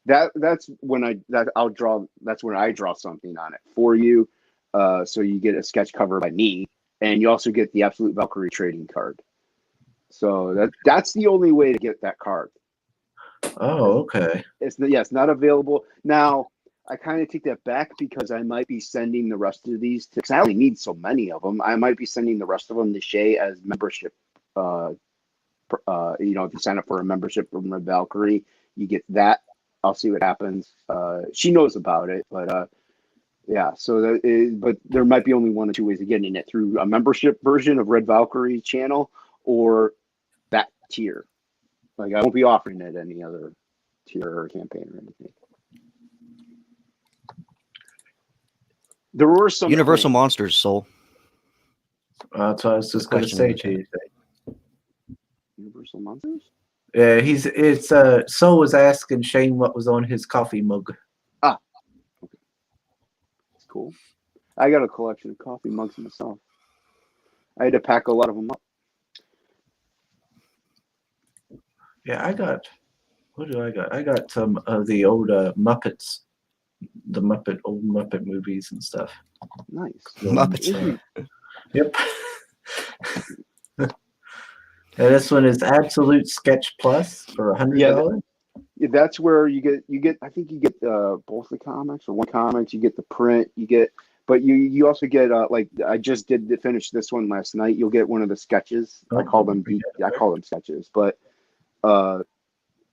Yeah, that's when I'll draw. That's when I draw something on it for you. So you get a sketch cover by me, and you also get the Absolute Valkyrie trading card. So that's the only way to get that card. Oh, okay. It's not available now. I kind of take that back because I might be sending the rest of these because I only need so many of them. I might be sending the rest of them to Shay as membership. If you sign up for a membership from Red Valkyrie, you get that. I'll see what happens. She knows about it, but yeah. So but there might be only one or two ways of getting it through a membership version of Red Valkyrie channel or that tier. Like I won't be offering it any other tier or campaign or anything. There were some Universal Monsters, Soul. That's what I was just going to say to you. Universal Monsters? Yeah, Soul was asking Shane what was on his coffee mug. Ah, okay. That's cool. I got a collection of coffee mugs myself. I had to pack a lot of them up. Yeah, I got. What do I got? I got some of the old Muppets, the old Muppet movies and stuff. Nice. Muppets. Yep. And this one is Absolute Sketch Plus for $100. Yeah, that's where you get. I think you get both the comics or one comics. You get the print. But you also get like I just did finish this one last night. You'll get one of the sketches. I call them sketches, but of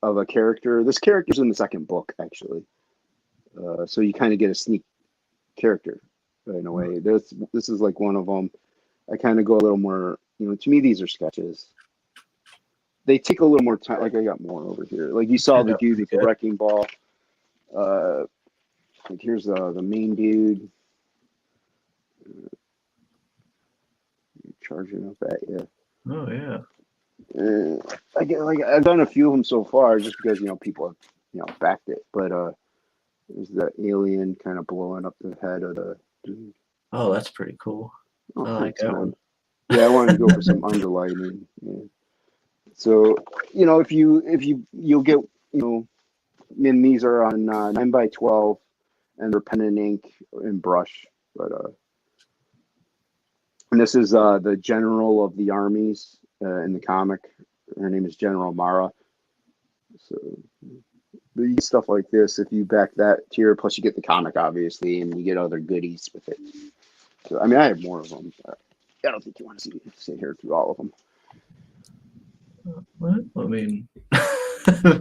a character. This character's in the second book actually. So you kind of get a sneak character in a way. This is like one of them. I kind of go a little more. To me, these are sketches. They take a little more time. Like I got more over here. Like you saw the dude with the wrecking ball. Like here's the main dude. Charging up at you. Oh yeah. I've done a few of them so far, just because people have backed it. But there's the alien kind of blowing up the head of the dude. Oh, that's pretty cool. Oh, I like that one. Yeah, I wanted to go for some underlighting. Yeah. So if you'll get and these are on 9x12, and they're pen and ink and brush. But and this is the general of the armies in the comic. Her name is General Mara. So you get stuff like this if you back that tier. Plus you get the comic obviously, and you get other goodies with it. So I mean, I have more of them. I don't think you want to sit here through all of them. What? I mean,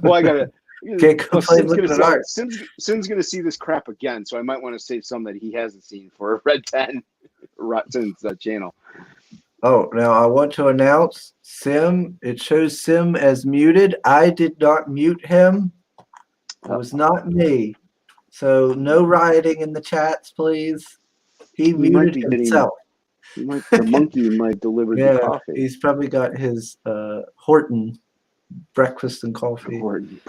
well, I gotta. Can't complain with the art. Sim's gonna see this crap again, so I might want to save some that he hasn't seen for Red 10 Sim's channel. Oh, now I want to announce Sim. It shows Sim as muted. I did not mute him. It was not me. So no rioting in the chats, please. He muted himself. The monkey might deliver the coffee. He's probably got his Horton breakfast and coffee. Horton.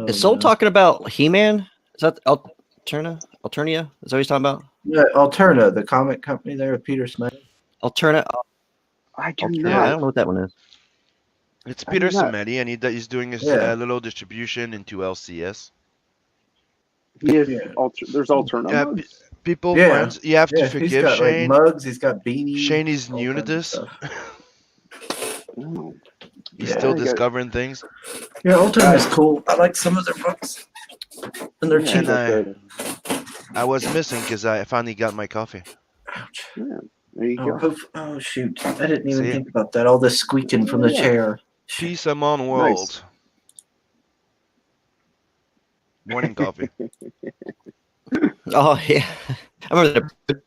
Is Soul talking about He-Man? Is that Alternia? Is that what he's talking about? Yeah, Alterna, the comic company there with Peter Smith. Alterna. I do Yeah, not. I don't know what that one is. It's Peter Samedi, and he's doing his little distribution into LCS. There's Alterna. Friends, you have to forgive he's got, Shane. Like, mugs, he's got beanies. Shane is new to this. He's still discovering things. Yeah, Alterna is cool. I like some of their books. And they're cheap. And I was missing because I finally got my coffee. Ouch. Yeah, there you go. Oh, shoot. I didn't even think about that. All this squeaking from the chair. Peace among worlds. Nice. Morning coffee. Oh, yeah. I remember that.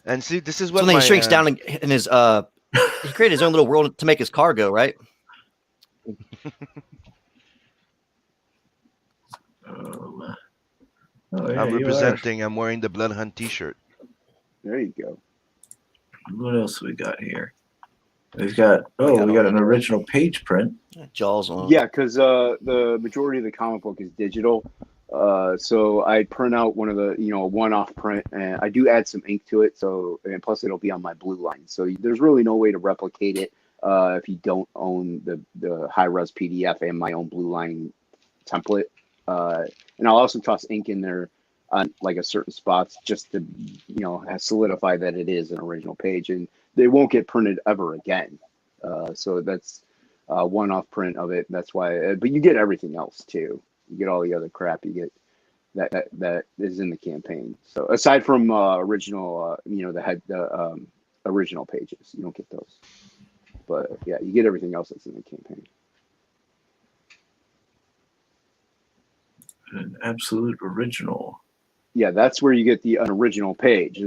And see, this is what he shrinks down in his he created his own little world to make his cargo, right? I'm representing. I'm wearing the Blood Hunt T-shirt. There you go. What else we got here? We've got we got an original page print. Jaws on. Yeah, because the majority of the comic book is digital. So I print out one of the one-off print, and I do add some ink to it. So and plus it'll be on my blue line. So there's really no way to replicate it if you don't own the high-res PDF and my own blue line template. And I'll also toss ink in there on like a certain spots just to solidify that it is an original page, and they won't get printed ever again. So that's a one-off print of it. That's why. But you get everything else too. You get all the other crap. You get that is in the campaign. So aside from original, the original pages, you don't get those. But yeah, you get everything else that's in the campaign. An absolute original. Yeah, that's where you get an original page. I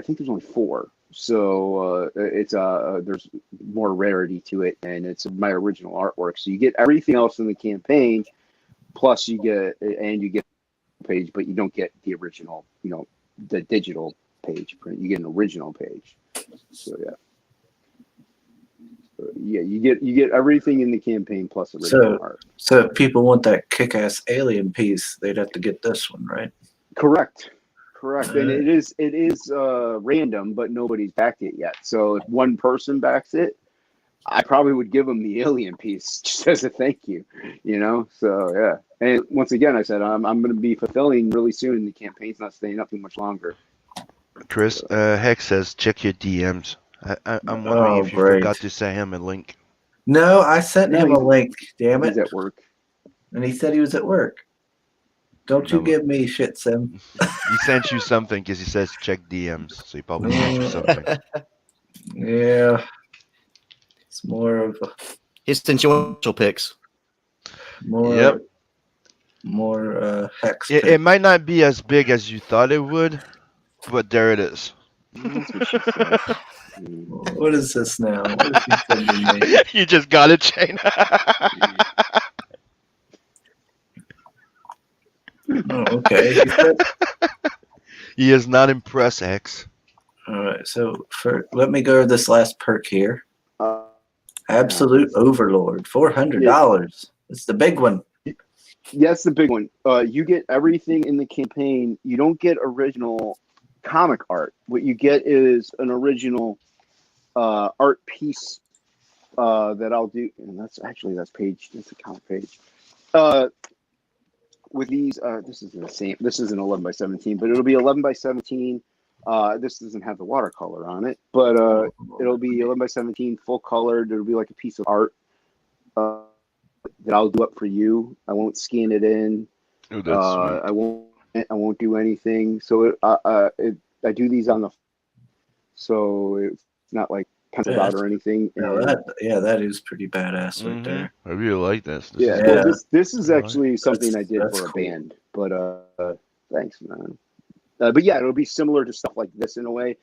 think there's only 4. So there's more rarity to it, and it's my original artwork. So you get everything else in the campaign, plus you get a page, but you don't get the original, the digital page print. You get an original page. So yeah, you get everything in the campaign plus original art. So if people want that kick-ass alien piece, they'd have to get this one, right? Correct. And it is random, but nobody's backed it yet. So if one person backs it, I probably would give him the alien piece just as a thank you, you know? So, yeah. And once again, I said, I'm going to be fulfilling really soon. The campaign's not staying up too much longer. Chris, Hex says check your DMs. I'm wondering Oh, if you great. forgot to send him a link. No, I sent No, him a link. Damn He's it! at work. And he said he was at work. Don't you No, give me shit, Sim. he sent you something because he says check DMs, so he probably sent you something. Yeah, it's more of a, He sent you initial pics. more Yep. Hex. It pick. might not be as big as you thought it would, but there it is. That's what she said. Mm. What is this now? What is he sending me? You just got it, Shane. Oh, okay. He said, He is not impressed, X. all right, so let me go to this last perk here. Absolute Overlord, $400. It's the big one. Yeah, that's the big one. You get everything in the campaign. You don't get original comic art. What you get is an original art piece that I'll do, and that's a comic page. With these, this is the same. This is an 11 by 17, but it'll be 11 by 17. This doesn't have the watercolor on it, but it'll be 11 by 17, full colored. It'll be like a piece of art that I'll do up for you. I won't scan it in. Oh, that's sweet. I won't do anything. So I do these on the, so it's not like penciled out or anything. No, that is pretty badass right there. I really like this. Yeah, Yeah. this is actually something That's- I did that's for a cool. band, but thanks, man. But yeah, it'll be similar to stuff like this in a way.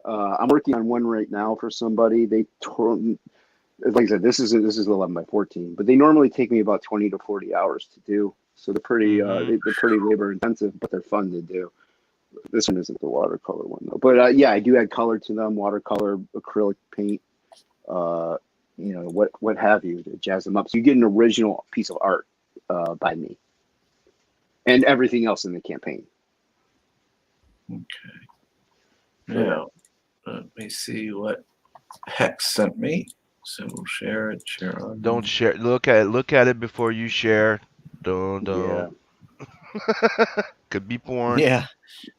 I'm working on one right now for somebody. Like I said, this is 11 by 14, but they normally take me about 20 to 40 hours to do. So they're pretty they're pretty labor intensive, but they're fun to do. This one isn't the watercolor one though, but yeah, I do add color to them, watercolor, acrylic paint, what have you, to jazz them up. So you get an original piece of art by me, and everything else in the campaign. Okay. Now, let me see what Hex sent me. So we'll share it. Share on. Don't share. Look at it before you share. Don't. Yeah. Could be porn. Yeah.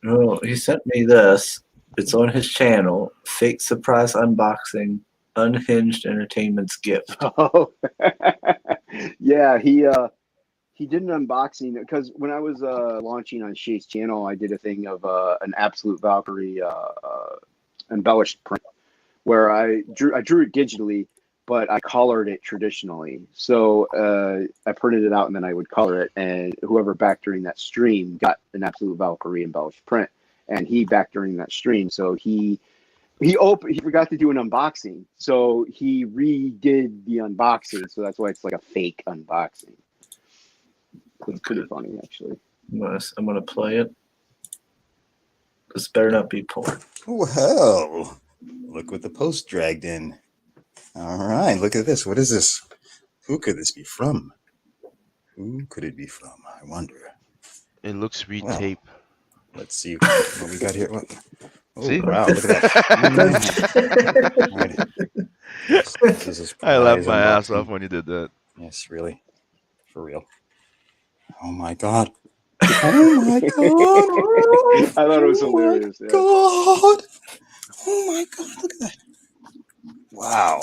Oh, he sent me this. It's on his channel. Fake surprise unboxing. Unhinged Entertainment's gift. Oh, yeah. He did an unboxing because when I was launching on Shay's channel, I did a thing of an Absolute Valkyrie embellished print where I drew it digitally, but I colored it traditionally. So I printed it out and then I would color it, and whoever backed during that stream got an Absolute Valkyrie embellished print, and he backed during that stream. So he forgot to do an unboxing, so he redid the unboxing. So that's why it's like a fake unboxing. It's pretty funny, actually. I'm gonna play it. This better not be porn. Well, look what the post dragged in. All right, look at this. What is this? Who could this be from? Who could it be from? I wonder. It looks Wow. retape. Let's see what we got here. What? Oh, See? wow, look at that. All right. This is a I laughed surprise my ass unboxing. off when you did that. Yes, really. For real. Oh my god. Oh my god. I thought it was Oh hilarious. my Yeah. god. Oh my god, look at that. Wow.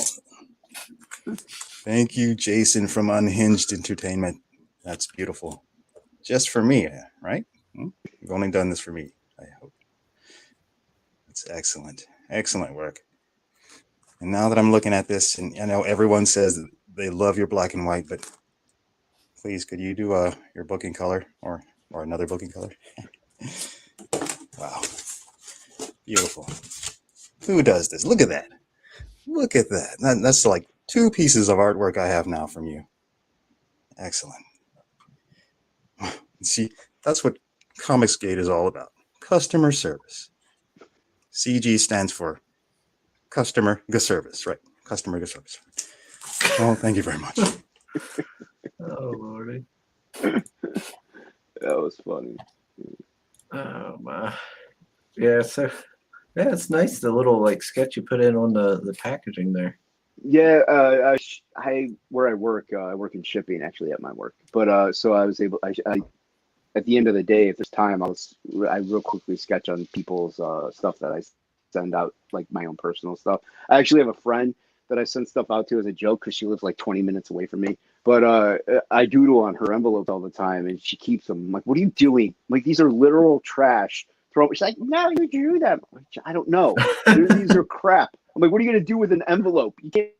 Thank you, Jason from Unhinged Entertainment. That's beautiful. Just for me, right? You've only done this for me, I hope. That's excellent. Excellent work. And now that I'm looking at this, and I know everyone says that they love your black and white, but please, could you do your book in color or another book in color? Wow. Beautiful. Who does this? Look at that. Look at that. That's like 2 pieces of artwork I have now from you. Excellent. See, that's what Comicsgate is all about. Customer service. CG stands for customer service, right? Customer service. Oh, thank you very much. Oh lordy. That was funny. Oh my. Yeah. So yeah, it's nice the little like sketch you put in on the packaging there. Yeah, I where I work in shipping actually at my work. But so I was able, I at the end of the day, if there's time, I real quickly sketch on people's stuff that I send out, like my own personal stuff. I actually have a friend that I send stuff out to as a joke because she lives like 20 minutes away from me. But I doodle on her envelopes all the time, and she keeps them. I'm like, what are you doing? Like these are literal trash. She's like, no, you drew them. I'm like, I don't know. These are crap. I'm like, what are you gonna do with an envelope? You can't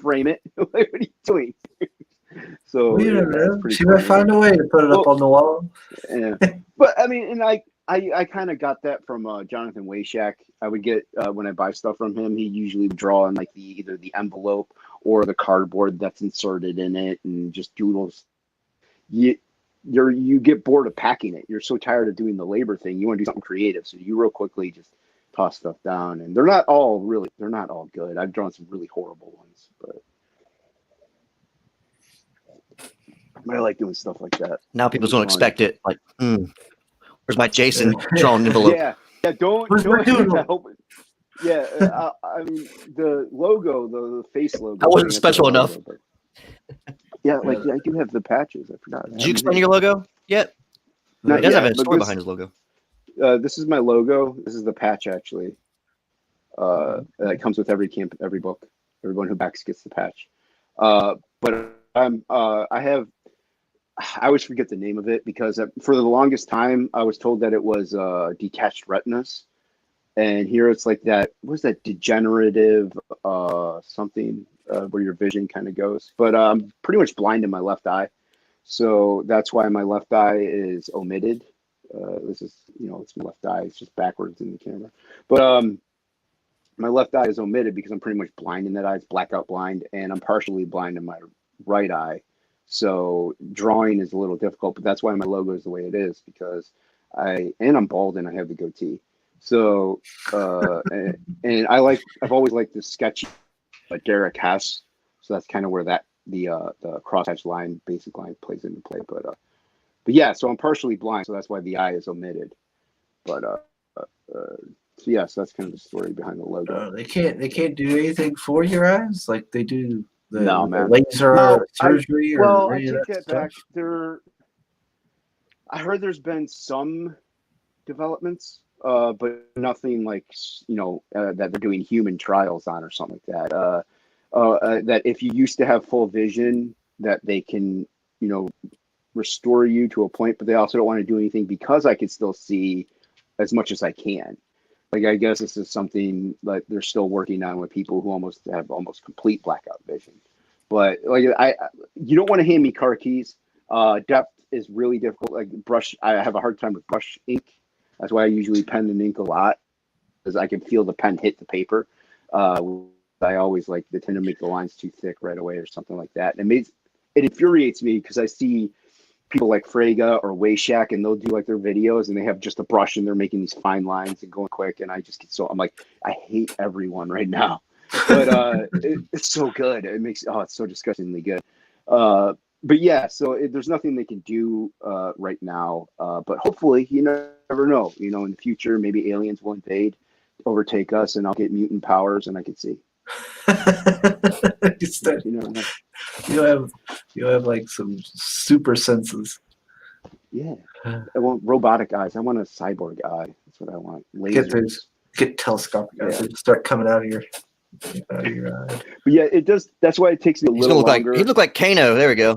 frame it. Like, what are you doing? So Well, you yeah, don't it's know. pretty She might funny. find a way to put it up Well, on the wall. yeah. But I mean, and I kind of got that from Jonathan Wayshak. I would get when I buy stuff from him, he usually would draw on like either the envelope or the cardboard that's inserted in it, and just doodles. You get bored of packing it. You're so tired of doing the labor thing. You want to do something creative, so you real quickly just toss stuff down. And they're not all good. I've drawn some really horrible ones, but I like doing stuff like that. Now I think people's it's gonna fun. expect it. Like, where's my Jason drawn envelope? Yeah. Don't Where's my don't. doodle? Yeah, I mean the logo, the face logo. That wasn't That's not a special enough. logo, but yeah, like I do have the patches. I forgot. I Did have you them explain here. your logo yet? He Not does have yet, a but story behind his logo. this is my logo. This is the patch actually. It comes with every book. Everyone who backs gets the patch. But I always forget the name of it because for the longest time I was told that it was detached retinas, and here it's like that. What's that degenerative something where your vision kind of goes? But I'm pretty much blind in my left eye, so that's why my left eye is omitted. This is it's my left eye. It's just backwards in the camera, but my left eye is omitted because I'm pretty much blind in that eye. It's blackout blind, and I'm partially blind in my right eye. So drawing is a little difficult, but that's why my logo is the way it is because I'm bald and I have the goatee. So and I've always liked the sketchy Derek Hess. So that's kind of where the crosshatch line, basic line plays into play. But yeah, so I'm partially blind, so that's why the eye is omitted. But so yes, that's kind of the story behind the logo. They can't do anything for your eyes like they do No, the man. laser No, surgery or I any of take that that stuff. back. I heard there's been some developments, but nothing like that they're doing human trials on or something like that. That if you used to have full vision, that they can restore you to a point, but they also don't want to do anything because I could still see as much as I can. Like I guess this is something that they're still working on with people who have almost complete blackout vision. But like you don't want to hand me car keys. Depth is really difficult. Like brush, I have a hard time with brush ink. That's why I usually pen and ink a lot because I can feel the pen hit the paper. I always like they tend to make the lines too thick right away or something like that. It infuriates me because I see people like Frega or Wayshak, and they'll do like their videos and they have just a brush and they're making these fine lines and going quick. And I just get I'm like, I hate everyone right now. But it's so good. It's so disgustingly good. But yeah, so there's nothing they can do right now. But hopefully, you never know. In the future, maybe aliens will invade, overtake us, and I'll get mutant powers and I can see. You'll have like some super senses. Yeah. I want robotic eyes. I want a cyborg eye. That's what I want. Lasers. Get telescopic eyes. They just start coming out of your eye. But yeah, it does. That's why it takes me a little longer. He'd look like Kano. There we go. I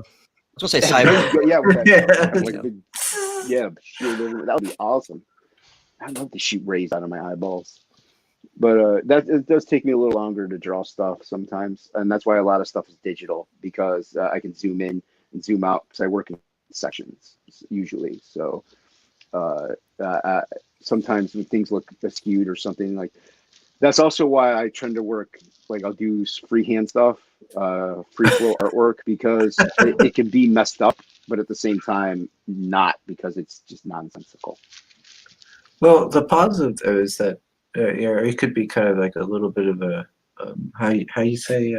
was gonna say cyborg. Yeah, with that, Yeah. that would be awesome. I'd love to shoot rays out of my eyeballs. But it does take me a little longer to draw stuff sometimes, and that's why a lot of stuff is digital because I can zoom in and zoom out because I work in sessions usually. So sometimes when things look skewed or something like that's also why I tend to work like I'll do freehand stuff, free flow artwork because it can be messed up, but at the same time not because it's just nonsensical. Well, the positive though is that it could be kind of like a little bit of a how you say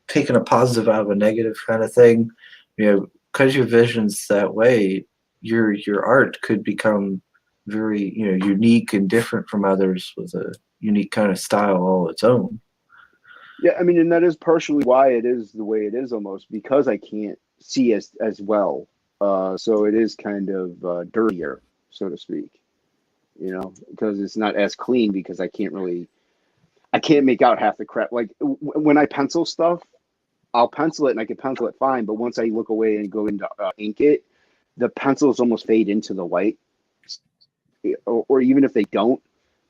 taking a positive out of a negative kind of thing. Because your vision's that way, your art could become very unique and different from others with a unique kind of style all its own. Yeah, I mean, and that is partially why it is the way it is, almost because I can't see as well. So it is kind of dirtier, so to speak. Because it's not as clean because I can't make out half the crap. Like when I pencil stuff, I'll pencil it and I can pencil it fine, but once I look away and go into ink it, the pencils almost fade into the white, or even if they don't,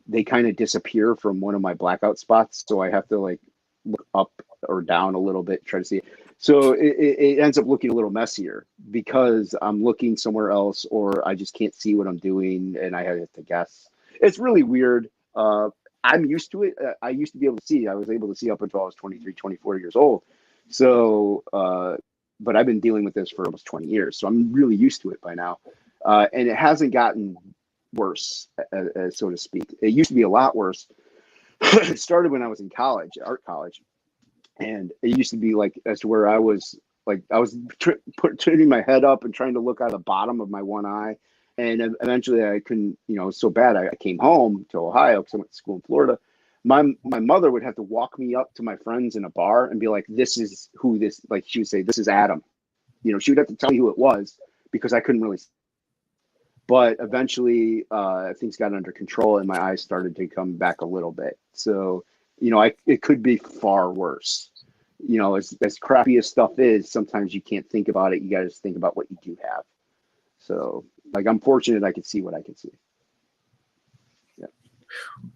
they kind of disappear from one of my blackout spots. So I have to like look up or down a little bit, try to see it. So it ends up looking a little messier because I'm looking somewhere else, or I just can't see what I'm doing and I have to guess. It's really weird. I'm used to it. I used to be able to see. I was able to see up until I was 23, 24 years old. So, but I've been dealing with this for almost 20 years. So I'm really used to it by now. And it hasn't gotten worse, so to speak. It used to be a lot worse. It started when I was in college, art college. And it used to be like, as to where I was turning my head up and trying to look out the bottom of my one eye. And eventually I couldn't, it was so bad. I came home to Ohio because I went to school in Florida. My mother would have to walk me up to my friends in a bar and be like, this is who this, like she would say, this is Adam. She would have to tell me who it was because I couldn't really. But eventually things got under control and my eyes started to come back a little bit. So, it could be far worse. As crappy as stuff is, sometimes you can't think about it. You got to just think about what you do have. So, like, I'm fortunate I could see what I could see. Yeah.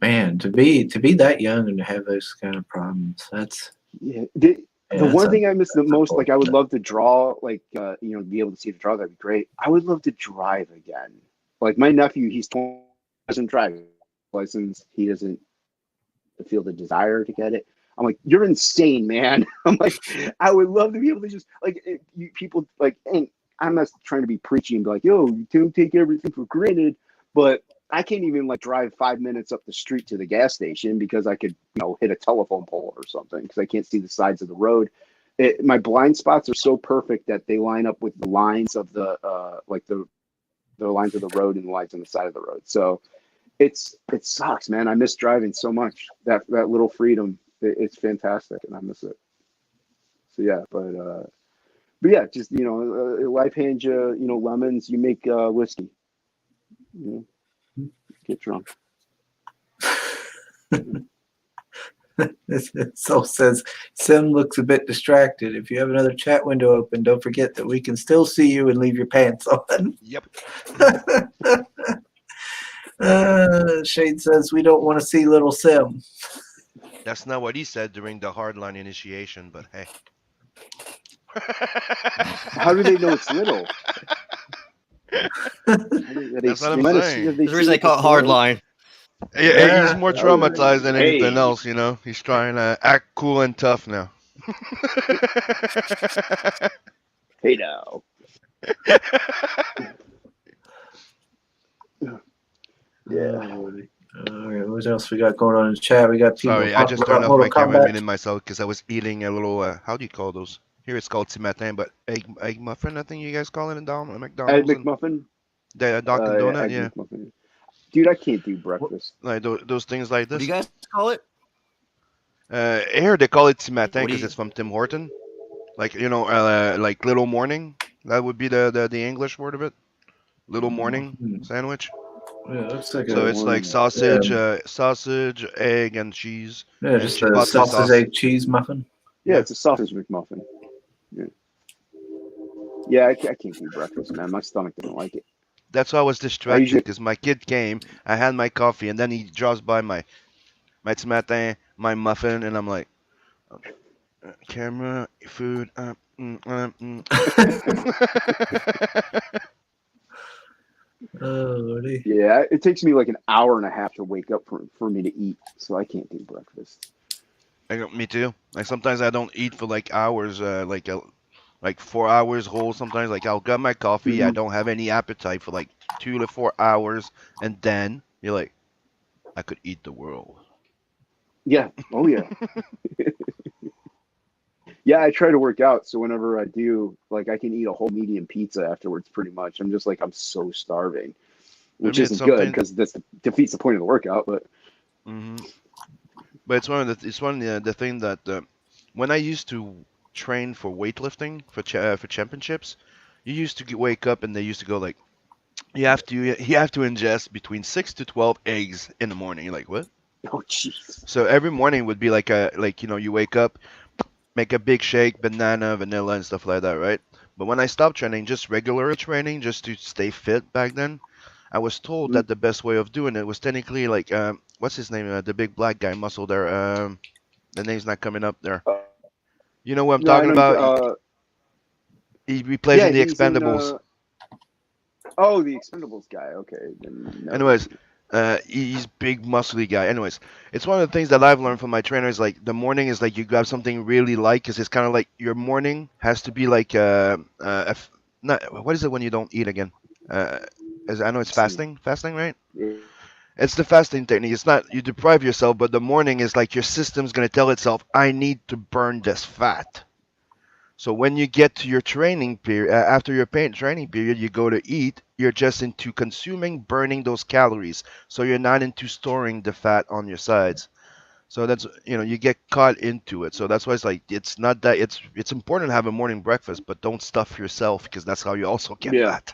Man, to be that young and to have those kind of problems, that's The that's one thing I miss the most, like, I would unfortunate. love to draw, like, be able to see the draw. That'd be great. I would love to drive again. Like my nephew, he's 20, doesn't drive license. He doesn't feel the desire to get it. I'm like, you're insane, man. I'm like, I would love to be able to just like people like, and I'm not trying to be preachy and be like, yo, you don't take everything for granted, but I can't even like drive 5 minutes up the street to the gas station because I could, hit a telephone pole or something because I can't see the sides of the road. My blind spots are so perfect that they line up with the lines of the the lines of the road and the lines on the side of the road. So it sucks, man. I miss driving so much. That little freedom, it's fantastic, and I miss it. So yeah, but yeah, just life hands you lemons. You make whiskey. Get drunk. So says Sim looks a bit distracted. If you have another chat window open, don't forget that we can still see you and leave your pants on. Yep. Shade says we don't want to see little Sim. That's not what he said during the hardline initiation, but hey. How do they know it's little? That's what I'm saying. There's a reason they call it hardline. Yeah, he's more Yeah. traumatized than anything Hey. else, He's trying to act cool and tough now. Hey now. Yeah. All right, what else we got going on in the chat? We got people Sorry, I talking just turned about off my Mortal camera and Kombat. muted myself because I was eating a little, how do you call those? Here it's called Timatin, but egg muffin, I think you guys call it in Egg McDonald's and McMuffin. the Dunkin' Donut, Egg yeah. McMuffin. Dude, I can't do breakfast. Like those things like What do this. you guys call it? Here they call it Timatin What do because you- it's from Tim Horton. Like, like Little Morning. That would be the English word of it. Little Morning sandwich. Yeah, looks like So a it's like sausage, egg, and cheese. And just a chipotle sausage sauce. egg cheese muffin. Yeah, Yeah. it's a sausage McMuffin. Yeah, I can't do breakfast, man. My stomach doesn't like it. That's why I was I distracted usually because my kid came. I had my coffee, and then he drops by my timatin, my muffin, and I'm like, camera, food. Oh, Lordy. Yeah, it takes me like an hour and a half to wake up for me to eat, so I can't do breakfast. Me too. Like sometimes I don't eat for like hours, like 4 hours whole. Sometimes like I'll get my coffee. I don't have any appetite for like 2 to 4 hours, and then you're like, I could eat the world. Yeah. Oh yeah. Yeah, I try to work out, so whenever I do, like I can eat a whole medium pizza afterwards. Pretty much, I'm just like I'm so starving, I which mean, it's isn't good something. because this defeats the point of the workout. But hmm But it's one of the thing that when I used to train for weightlifting for championships, you used to wake up and they used to go like you have to ingest between 6 to 12 eggs in the morning. You're like, what? Oh, jeez. So every morning would be like you wake up, make a big shake, banana, vanilla, and stuff like that, right? But when I stopped training, just regular training, just to stay fit back then, I was told Mm. that the best way of doing it was technically like what's his name, the big black guy, muscle there. The name's not coming up there. Uh, You know what I'm no, I talking know. about? He plays Yeah, in the he's in. Expendables. Oh, the Expendables guy. Okay, then no. Anyways, he's big, muscly guy. Anyways, it's one of the things that I've learned from my trainers. Like the morning is like you grab something really light because it's kind of like your morning has to be like not what is it when you don't eat again? Uh, I know it's fasting, right? Yeah. It's the fasting technique. It's not you deprive yourself, but the morning is like your system's gonna tell itself, I need to burn this fat. So when you get to your training period, after your training period, you go to eat. You're just into consuming, burning those calories. So you're not into storing the fat on your sides. So that's you get caught into it. So that's why it's like it's not that it's important to have a morning breakfast, but don't stuff yourself because that's how you also get Yeah. fat.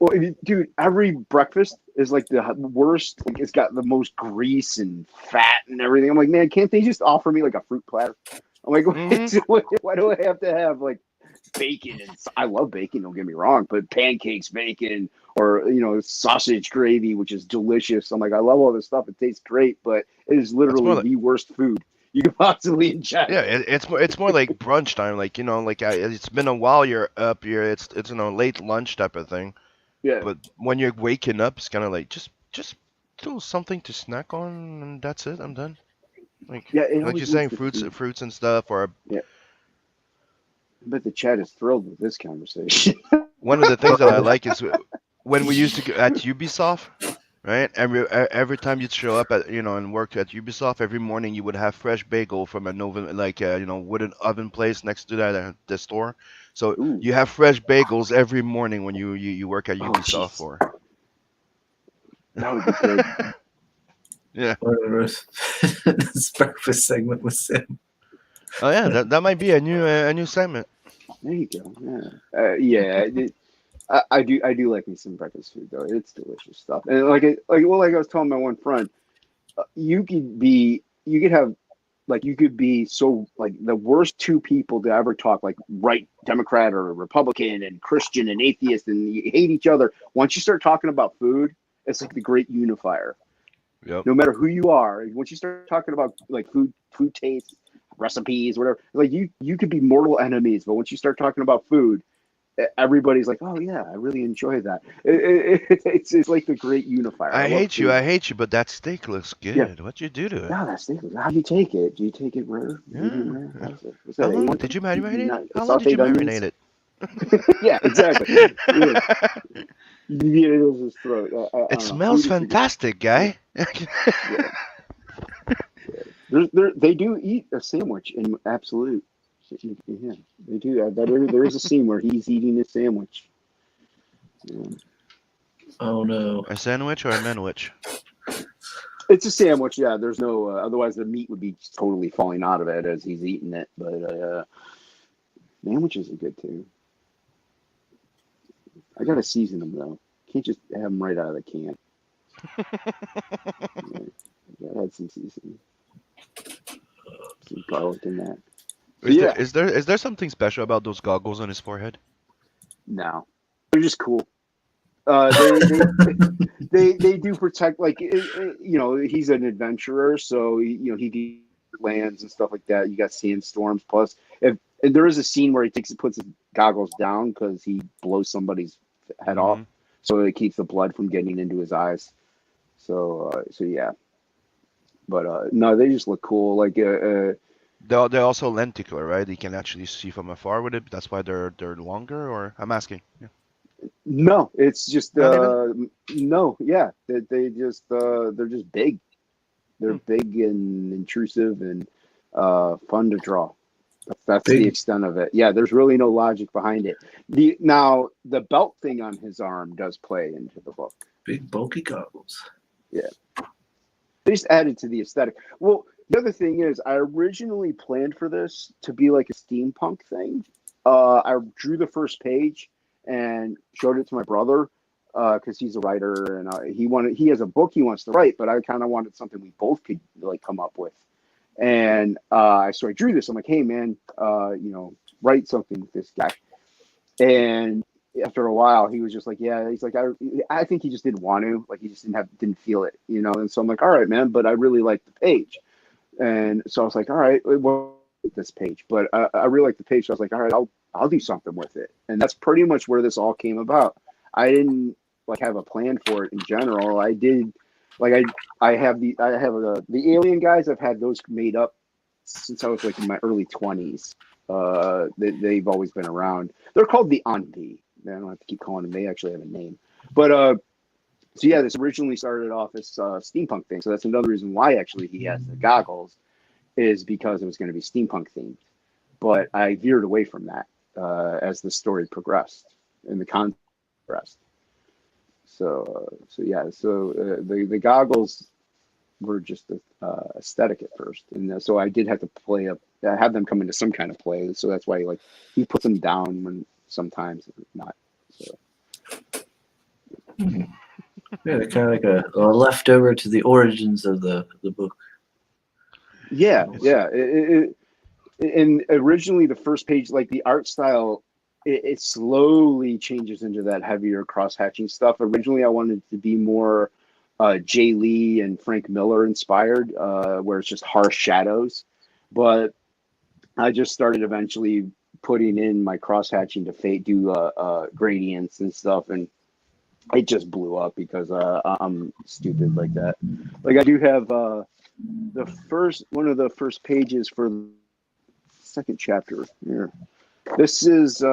Well, dude, every breakfast is like the worst. Like, it's got the most grease and fat and everything. I'm like, man, can't they just offer me like a fruit platter? I'm like, Mhm. why do I have to have like bacon? And I love bacon. Don't get me wrong, but pancakes, bacon, or sausage gravy, which is delicious. I'm like, I love all this stuff. It tastes great, but it is That's more literally like the worst food you can possibly yeah, ingest. it's more like brunch time. Like like it's been a while. You're up. It's late lunch type of thing. Yeah, But when you're waking up, it's kind of like just do something to snack on, and that's it. I'm done. Like yeah. It like you're always is saying, the fruits food. fruits and stuff. Or Yeah, I bet the chat is thrilled with this conversation. one of the things that I like is when we used to go at Ubisoft, right? Every time you'd show up at and work at Ubisoft, every morning you would have fresh bagel from an oven, like wooden oven place next to the store. So Ooh, you have fresh bagels every morning when you work at oh, Ubisoft, jeez, or that would be good. yeah. Whatever. This breakfast segment with Sim. Oh yeah, that might be a new segment. There you go. Yeah, I do like me some breakfast food though. It's delicious stuff. And like I was telling my one friend, you could be so like the worst two people to ever talk, like right Democrat or Republican and Christian and atheist, and you hate each other. Once you start talking about food, it's like the great unifier. Yep. No matter who you are, once you start talking about like food tastes, recipes, whatever, like you could be mortal enemies, but once you start talking about food, everybody's like, oh yeah, I really enjoy that. It's like the great unifier. I I love hate you. food. I hate you, but that steak looks Yeah, good. What'd you do to it? no, that's the How do you take it? Do you take it rare, medium Yeah. rare? How's it? What's How that? long A1? did you marinate it? Not How long did you sauteed marinate onions? it? Yeah, exactly. Yeah, you get it in his throat. I It don't know. smells Food is the good. fantastic, Yeah, guy. yeah. They do eat a sandwich in Absolute. Yeah, they do. There is a scene where he's eating a sandwich. Yeah. Oh no. A sandwich or a manwich? It's a sandwich. Yeah, there's no. Otherwise, the meat would be totally falling out of it as he's eating it. But sandwiches are good too. I gotta season them though. Can't just have them right out of the can. Yeah, gotta add some seasoning, some garlic in that. But Is there yeah, is there is there something special about those goggles on his forehead? no, they're just cool. They do protect he's an adventurer, so he lands and stuff like that. You got sandstorms. Plus, if and there is a scene where he puts his goggles down because he blows somebody's head off, Mm-hmm. so it keeps the blood from getting into his eyes. So yeah, but no, they just look cool. Like They're also lenticular, right? You can actually see from afar with it. That's why they're longer. Or I'm asking. Yeah. no, it's just Not even. no, yeah, they're just big. They're Hmm. big and intrusive and fun to draw. That's the Big extent of it. Yeah, there's really no logic behind it. The belt thing on his arm does play into the book. big bulky goggles. Yeah, they just added to the aesthetic. Well, The other thing is, I originally planned for this to be like a steampunk thing. I drew the first page and showed it to my brother because he's a writer and he has a book he wants to write, but I kind of wanted something we both could like come up with. And so I drew this. I'm like, hey man, write something with this guy. And after a while, he was just like, yeah. He's like, I think he just didn't want to, like he just didn't feel it, And so I'm like, all right, man, but I really like the page. And so I was like, all right, well, this page, but I really like the page. So I was like, all right, I'll do something with it. And that's pretty much where this all came about. I didn't like have a plan for it in general. I did like I have the alien guys. I've had those made up since I was like in my early 20s. They've always been around. They're called the Anvi. I don't have to keep calling them. They actually have a name. But so yeah, this originally started off as steampunk thing. So that's another reason why actually he has the goggles, is because it was going to be steampunk themed. But I veered away from that as the story progressed and the content progressed. So the goggles were just aesthetic at first, and so I did have to have them come into some kind of play. So that's why he puts them down when sometimes not. So. Yeah, they're kind of like a leftover to the origins of the book. Yeah. And originally the first page, like the art style, it slowly changes into that heavier cross-hatching stuff. Originally, I wanted it to be more Jay Lee and Frank Miller inspired, where it's just harsh shadows. But I just started eventually putting in my cross-hatching to do gradients and stuff, and it just blew up because I'm stupid like that. Like I do have one of the first pages for the second chapter here. This is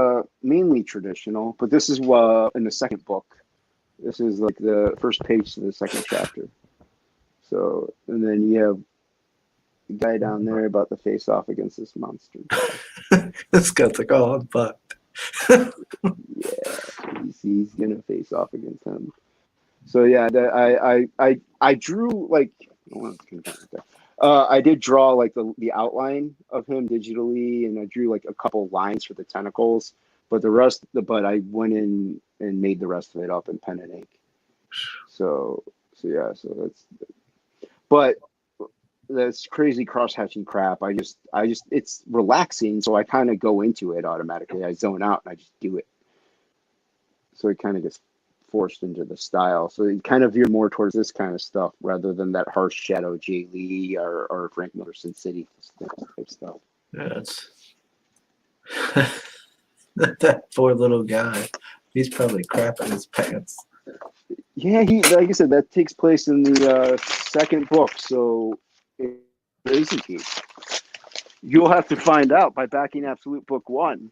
mainly traditional, but this is in the second book. This is like the first page to the second chapter. So, and then you have the guy down there about to face off against this monster. This guy's like, oh, I'm fucked. Yeah, he's gonna face off against him. So yeah, I drew like I did draw like the outline of him digitally, and I drew like a couple lines for the tentacles, but I went in and made the rest of it up in pen and ink. So that's crazy cross-hatching crap. I just it's relaxing, so I kind of go into it automatically. I zone out and I just do it. So it kind of gets forced into the style. So it kind of veer more towards this kind of stuff rather than that harsh shadow Jay Lee or Frank Miller Sin City type stuff. Yeah, that's that poor little guy. He's probably crapping his pants. Yeah, like I said, that takes place in the second book. So isn't he? You'll have to find out by backing Absolute Book 1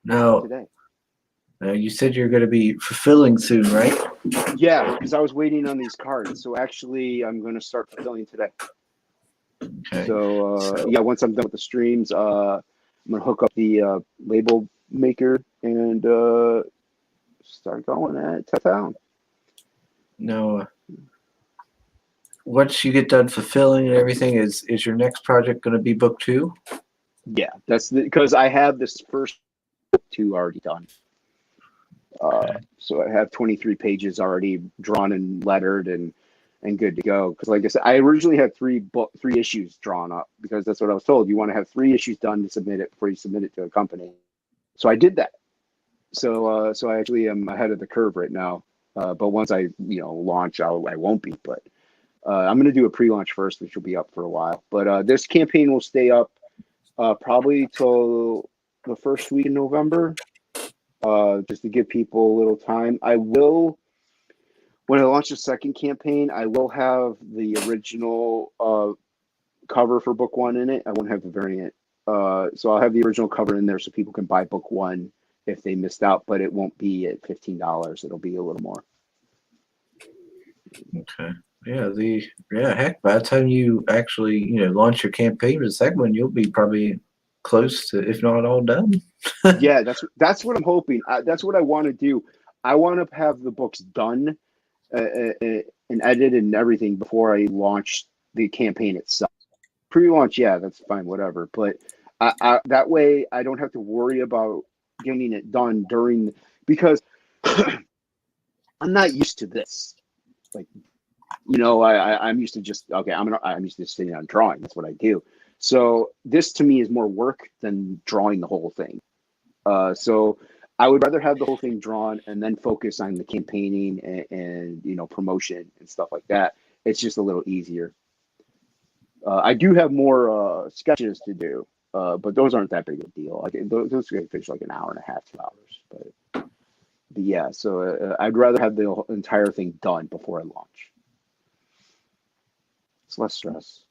No. today. You said you're going to be fulfilling soon, right? Yeah, because I was waiting on these cards. So actually, I'm going to start fulfilling today. Okay. So yeah, once I'm done with the streams, I'm going to hook up the label maker and start going at town. No. Once you get done fulfilling and everything, is your next project going to be book 2? Yeah, that's because I have this first book 2 already done. So I have 23 pages already drawn and lettered and good to go. Because like I said, I originally had 3 issues drawn up because that's what I was told. You want to have 3 issues done to submit it before you submit it to a company. So I did that. So I actually am ahead of the curve right now. But once I launch, I won't be. But I'm going to do a pre-launch first, which will be up for a while. But this campaign will stay up probably till the first week in November. Just to give people a little time. I will, when I launch the second campaign, I will have the original cover for book 1 in it. I won't have the variant. So I'll have the original cover in there so people can buy book 1 if they missed out, but it won't be at $15. It'll be a little more. Okay. Yeah, heck, by the time you actually, launch your campaign for the second one, you'll be probably close to, if not all done. Yeah, that's what I'm hoping. That's what I want to do. I want to have the books done and edited and everything before I launch the campaign itself. Pre-launch, yeah, that's fine, whatever. But that way, I don't have to worry about getting it done because I'm not used to this. Like, I'm used to just okay. I'm used to just sitting down and drawing. That's what I do. So this to me is more work than drawing the whole thing. So I would rather have the whole thing drawn and then focus on the campaigning and promotion and stuff like that. It's just a little easier. I do have more sketches to do, but those aren't that big a deal. Like those finish like an hour and a half, 2 hours. But yeah, so I'd rather have the entire thing done before I launch. It's less stress.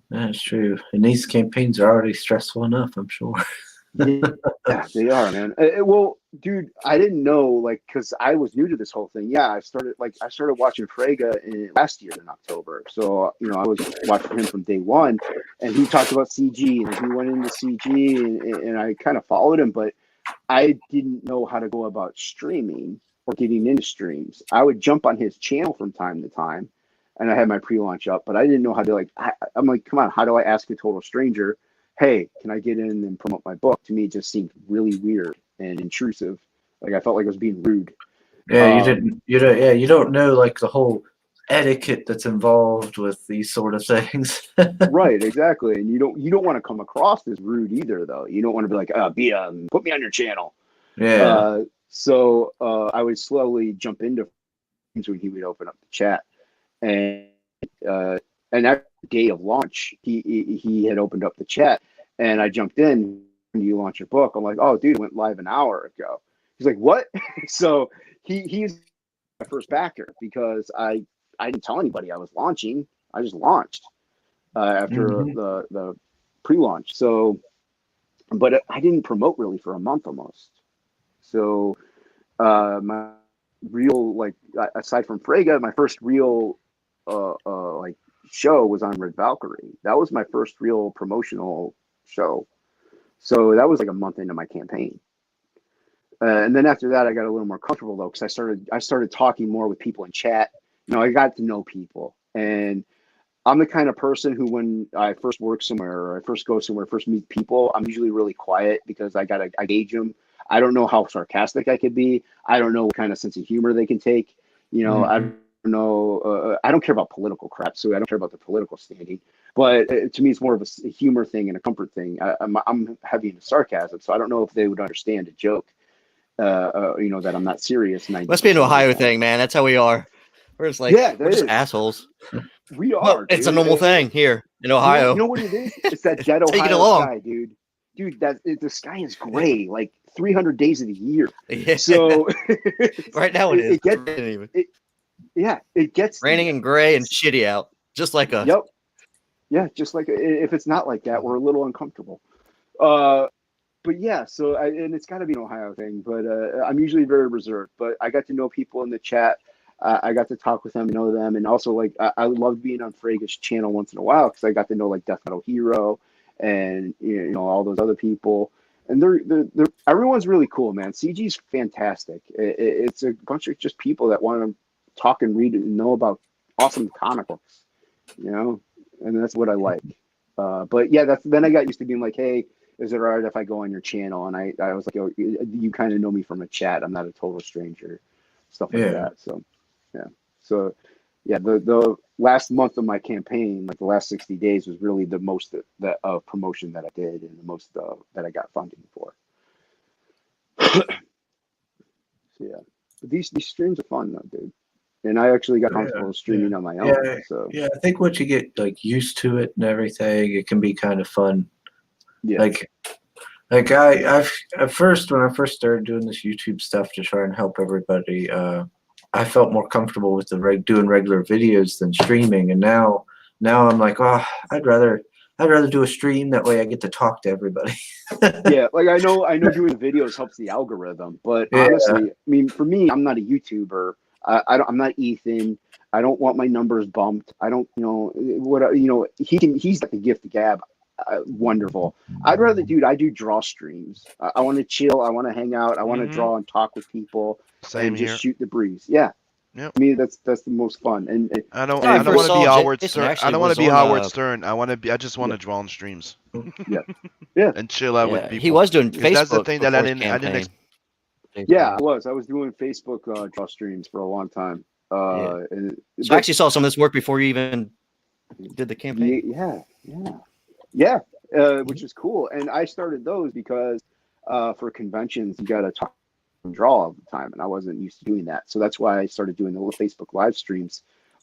That's true. And these campaigns are already stressful enough, I'm sure. Yeah, they are, man. Well, dude, I didn't know, because I was new to this whole thing. Yeah, I started watching Frege last year in October. So, I was watching him from day one, and he talked about CG, and he went into CG, and I kind of followed him, but I didn't know how to go about streaming or getting into streams. I would jump on his channel from time to time, and I had my pre-launch up, but I didn't know how to, I'm like, come on, how do I ask a total stranger, hey, can I get in and promote my book? To me, it just seemed really weird and intrusive. Like I felt like I was being rude. Yeah, you don't know the whole etiquette that's involved with these sort of things. Right, exactly. And you don't want to come across as rude either, though. You don't want to be like, put me on your channel. Yeah. So I would slowly jump into things when he would open up the chat, and that day of launch, he had opened up the chat, and I jumped in. When you launch your book, I'm like, oh, dude, it went live an hour ago. He's like, what? So he's my first backer because I didn't tell anybody I was launching. I just launched after the pre-launch. So, but I didn't promote really for a month almost. So my real aside from Frege, my first real show was on Red Valkyrie. That was my first real promotional show. So that was like a month into my campaign. And then after that, I got a little more comfortable though, because I started talking more with people in chat. I got to know people, and I'm the kind of person who, when I first work somewhere or I first go somewhere, first meet people, I'm usually really quiet because I gauge them. I don't know how sarcastic I could be. I don't know what kind of sense of humor they can take. I don't know. I don't care about political crap, so I don't care about the political standing. But to me, it's more of a humor thing and a comfort thing. I'm heavy into sarcasm, so I don't know if they would understand a joke. That I'm not serious. Must be an Ohio thing, man. That's how we are. We're just like, we're just assholes. We are. Well, it's a normal thing here in Ohio. You know what it is? It's that dead Take it Ohio along. sky, dude. Dude, the sky is gray, like 300 days of the year. Yeah. So right now it is. It gets raining and gray and shitty out, just like us. Yep. Yeah, just like if it's not like that, we're a little uncomfortable. But yeah, so and it's got to be an Ohio thing, but I'm usually very reserved. But I got to know people in the chat. I got to talk with them, know them, and also I loved being on Frege's channel once in a while because I got to know Death Metal Hero and all those other people. And they're everyone's really cool, man. CG's fantastic. It's a bunch of just people that want to talk and read and know about awesome comic books, and that's what I like. But yeah, then I got used to being like, hey, is it all right if I go on your channel? And I was like, oh, you kind of know me from a chat. I'm not a total stranger, stuff like that. So, yeah. So, yeah, the last month of my campaign, the last 60 days, was really the most that promotion that I did and the most that I got funding for. So, yeah. But these streams are fun, though, dude. And I actually got comfortable streaming on my own. Yeah, I think once you get used to it and everything, it can be kind of fun. Yeah. I at first, when I first started doing this YouTube stuff to try and help everybody, I felt more comfortable with doing regular videos than streaming. And now I'm like, oh, I'd rather do a stream. That way I get to talk to everybody. Yeah, I know doing videos helps the algorithm, but honestly, I mean, for me, I'm not a YouTuber. I'm not Ethan. I don't want my numbers bumped. I don't, he's got the gift of gab. Wonderful. I'd rather, dude, I do draw streams. I want to chill. I want to hang out. I want to draw and talk with people. Same and just here. shoot the breeze. Yeah. Yep. To me, that's the most fun. And I don't. When I I don't first want to be saw Howard Jason Stern. I actually don't want was to be on Howard Stern. I just want yeah, to draw on streams yeah, yeah, and chill out with yeah, he people. was doing Because that's the Facebook thing that before his I didn't. campaign. yeah. Facebook. I was doing Facebook draw streams for a long time. Yeah. So I But actually saw some of this work before you even did the campaign. yeah, which is cool. And I started those because for conventions you got to talk and draw all the time, and I wasn't used to doing that. So that's why I started doing the Facebook live streams,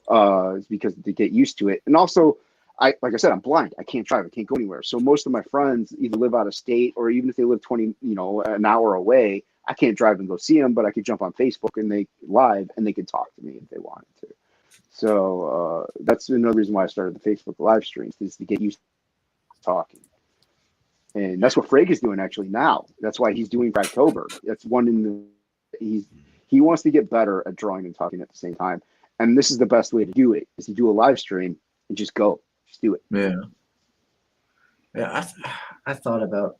is because to get used to it. And also, like I said, I'm blind. I can't drive. I can't go anywhere. So most of my friends either live out of state, or even if they live 20, an hour away, I can't drive and go see them, but I could jump on Facebook and they live and they could talk to me if they wanted to. So that's another reason why I started the Facebook live streams, is to get used to talking. And that's what Frag is doing actually now. That's why he's doing Fragtober. That's one in the he wants to get better at drawing and talking at the same time. And this is the best way to do it, is to do a live stream and just go. Just do it. Yeah. Yeah, I thought about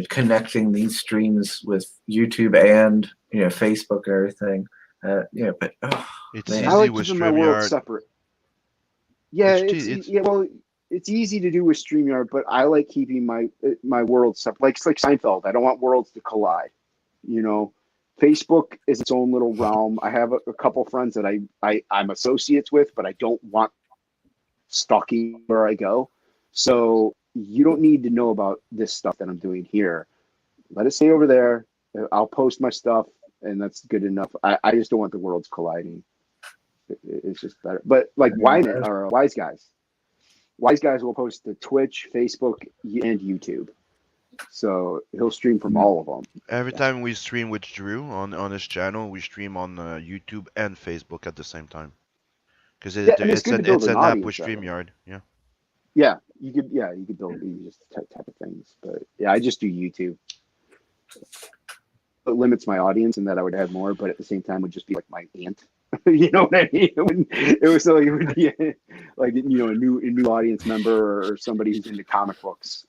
connecting these streams with YouTube and Facebook and everything. But It's man. I easy like with keeping my world StreamYard. separate. Yeah, it's easy to do with StreamYard, but I like keeping my world separate. Like, it's like Seinfeld. I don't want worlds to collide. Facebook is its own little realm. I have a couple friends that I'm associates with, but I don't want stalking where I go. So you don't need to know about this stuff that I'm doing here. Let it stay over there. I'll post my stuff, and that's good enough. I just don't want the worlds colliding. It's just better. But like Wyman or Wise Guys will post to Twitch, Facebook, and YouTube. So he'll stream from all of them. Every time we stream with Drew on his channel, we stream on YouTube and Facebook at the same time. Because Yeah, and it's good to build it's an an app with audience that way. StreamYard. Yeah. Yeah, you could build these type of things. But yeah, I just do YouTube. It limits my audience, and that I would have more, but at the same time would just be like my aunt. You know what I mean? It was so it would be like a new audience member or somebody who's into comic books.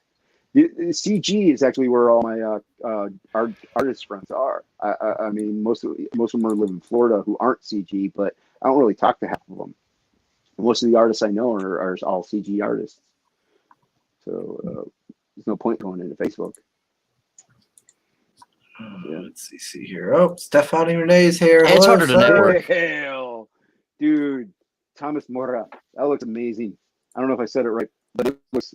The CG is actually where all my artist friends are. I mean, most of them live in Florida who aren't CG, but I don't really talk to half of them. Most of the artists I know are all CG artists. So there's no point going into Facebook. Yeah. Let's see here. Oh, Stephanie Renee's here. It's Hello, harder to sir. network. Hell, dude, Thomas Mora, that looks amazing. I don't know if I said it right, but it looks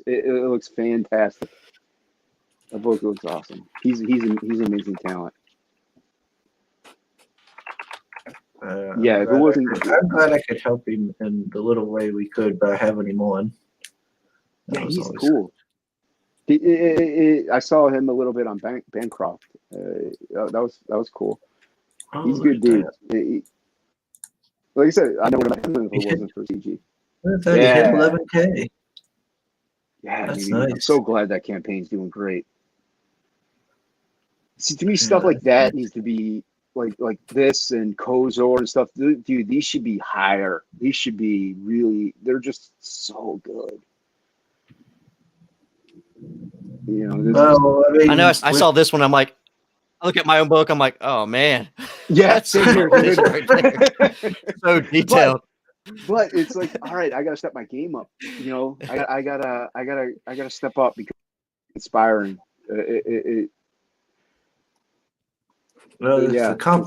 fantastic. The book looks awesome. He's an amazing talent. Yeah, if it wasn't, I'm glad I could help him in the little way we could by having him on. yeah, he's cool. I saw him a little bit on Bancroft. That was cool. He's a good dude. Like I said, I know what about him if it wasn't for CG. He hit 11K. Yeah, That's dude, nice. I'm so glad that campaign's doing great. See, to me, stuff like that needs to be like this and Kozor and stuff. Dude, these should be higher. These should be really. They're just so good. I know. I saw this one. I'm like, I look at my own book. I'm like, oh man. Yeah, That's so right there. So detailed. But it's like, all right, I gotta step my game up. I gotta step up because it's inspiring. It's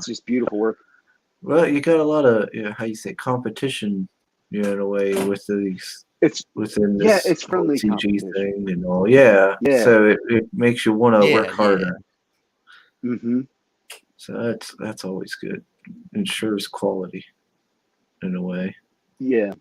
just beautiful work. Well, you got a lot of how you say competition, in a way with these. It's within this it's friendly CG thing and all. Yeah. So it makes you want to work harder. Mm-hmm. So that's always good. Ensures quality in a way. Yeah.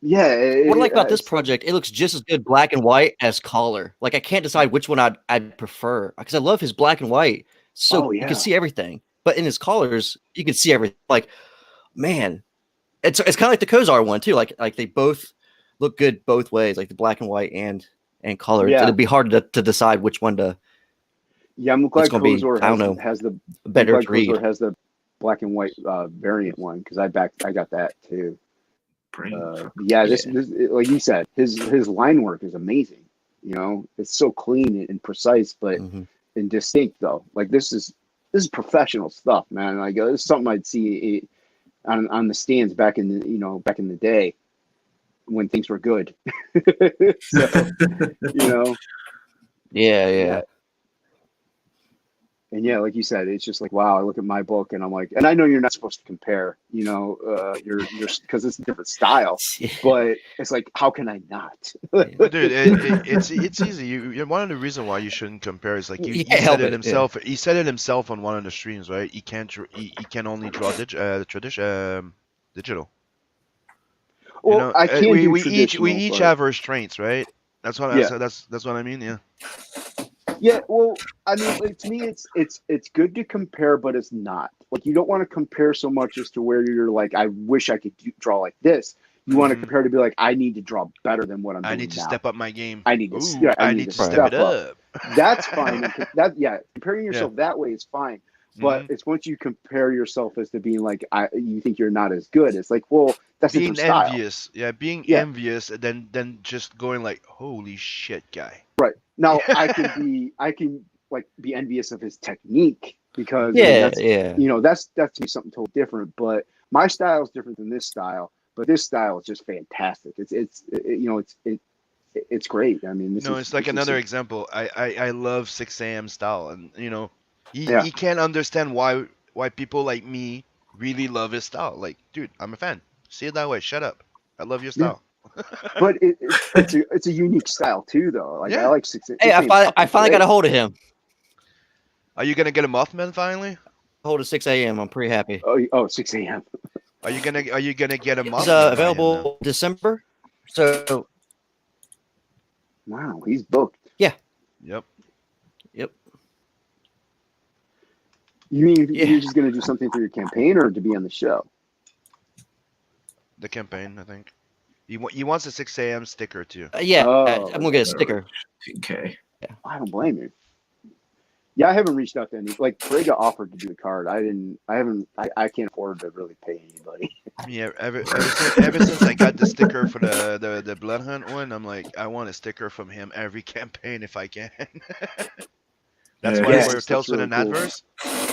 Yeah. What I like about this project, it looks just as good black and white as color. Like I can't decide which one I'd prefer because I love his black and white. So you can see everything, but in his colors, you can see everything. Like, man, it's kind of like the Kozar one too. Like they both look good both ways, like the black and white and color. Yeah. It'd be hard to decide which one to. Yeah, I'm glad Kozor has the better to read. Kozor has the black and white variant one because I got that too. This like you said, his line work is amazing. It's so clean and precise, but and distinct though. Like this is professional stuff, man. Like this is something I'd see on the stands back in the day when things were good. So Yeah, yeah. And yeah, like you said, it's just like, wow, I look at my book and I'm like, and I know you're not supposed to compare, you're because it's a different style, yeah. but it's like, how can I not? Dude, it's easy. One of the reasons why you shouldn't compare is like You he can't said help it it. himself. He said it himself on one of the streams, right? He can only draw digital. Well, I can We do we traditional, each but have our strengths, right? yeah. That's what I mean. Yeah. Yeah, well, I mean, like, to me, it's good to compare, but it's not. Like, you don't want to compare so much as to where you're like, I wish I could draw like this. You want to Mhm. compare to be like, I need to draw better than what I'm I doing need to now. step up my game. I need to, Ooh, yeah, I I need need to to step it step up. up. That's fine. And comparing Yeah. yourself that way is fine. But Mhm. it's once you compare yourself as to being like, you think you're not as good. It's like, well, that's a Being different style. envious, yeah, being Yeah, envious, and then just going like, holy shit, guy. right. Now I can like be envious of his technique because I mean Yeah, that's yeah. that's to me something totally different. But my style is different than this style. But this style is just fantastic. It's great. I mean, It's like another example. I love 6 a.m. style, and yeah, he can't understand why people like me really love his style. Like, dude, I'm a fan. See it that way. Shut up. I love your yeah. style. But it's a unique style too, though. Like I Yeah. like Hey, six a.m. I fucking finally got great. a hold of him. Are you gonna get a Mothman finally? Hold at 6 a.m. I'm pretty happy. Oh, 6 a.m. Are you gonna get a He's Mothman by him now? available December. So Wow, he's booked. yeah, Yep. yep, You mean yeah. he's going to do something for your campaign or to be on the show? The campaign, I think. He wants a 6 a.m. sticker too. Yeah. Oh, I'm gonna get a sticker. Okay. I don't blame you. Yeah, I haven't reached out to any. Like Frega offered to do a card. I didn't. I haven't. I can't afford to really pay anybody. Yeah, ever since I got the sticker for the Blood Hunt one, I'm like, I want a sticker from him every campaign if I can. That's why Yeah, for that's Tales with really an cool. Adverse,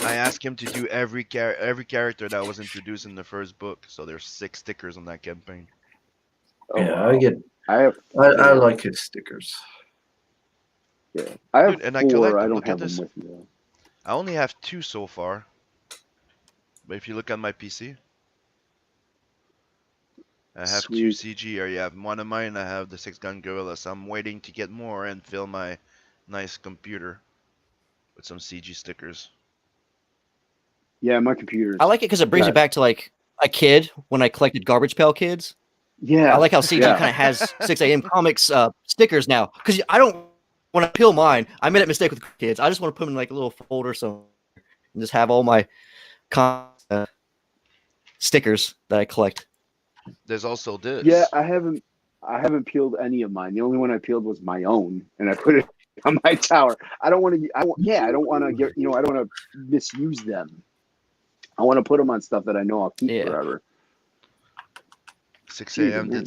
I asked him to do every character that was introduced in the first book. So there's 6 stickers on that campaign. Oh, Yeah, wow. I have. I like his stickers. Yeah, I have Dude, and I 4. collect I them. don't Look at have them this. with me though. I only have 2 so far. But if you look at my PC, I have 2 Sweet. CG. Or you have one of mine. I have the 6-gun gorilla. So I'm waiting to get more and fill my nice computer with some CG stickers. Yeah, my computer's. I like it because it brings got- me back to like a kid when I collected Garbage Pail Kids. Yeah, I like how CG yeah. kind of has 6 a.m. comics stickers now because I don't want to peel mine. I made that mistake with kids. I just want to put them in like a little folder somewhere and just have all my stickers that I collect. There's also this. Yeah, I haven't peeled any of mine. The only one I peeled was my own, and I put it on my tower. I don't want to. I don't want to get. I don't want to misuse them. I want to put them on stuff that I know I'll keep forever. 6 Jeez, a.m. man,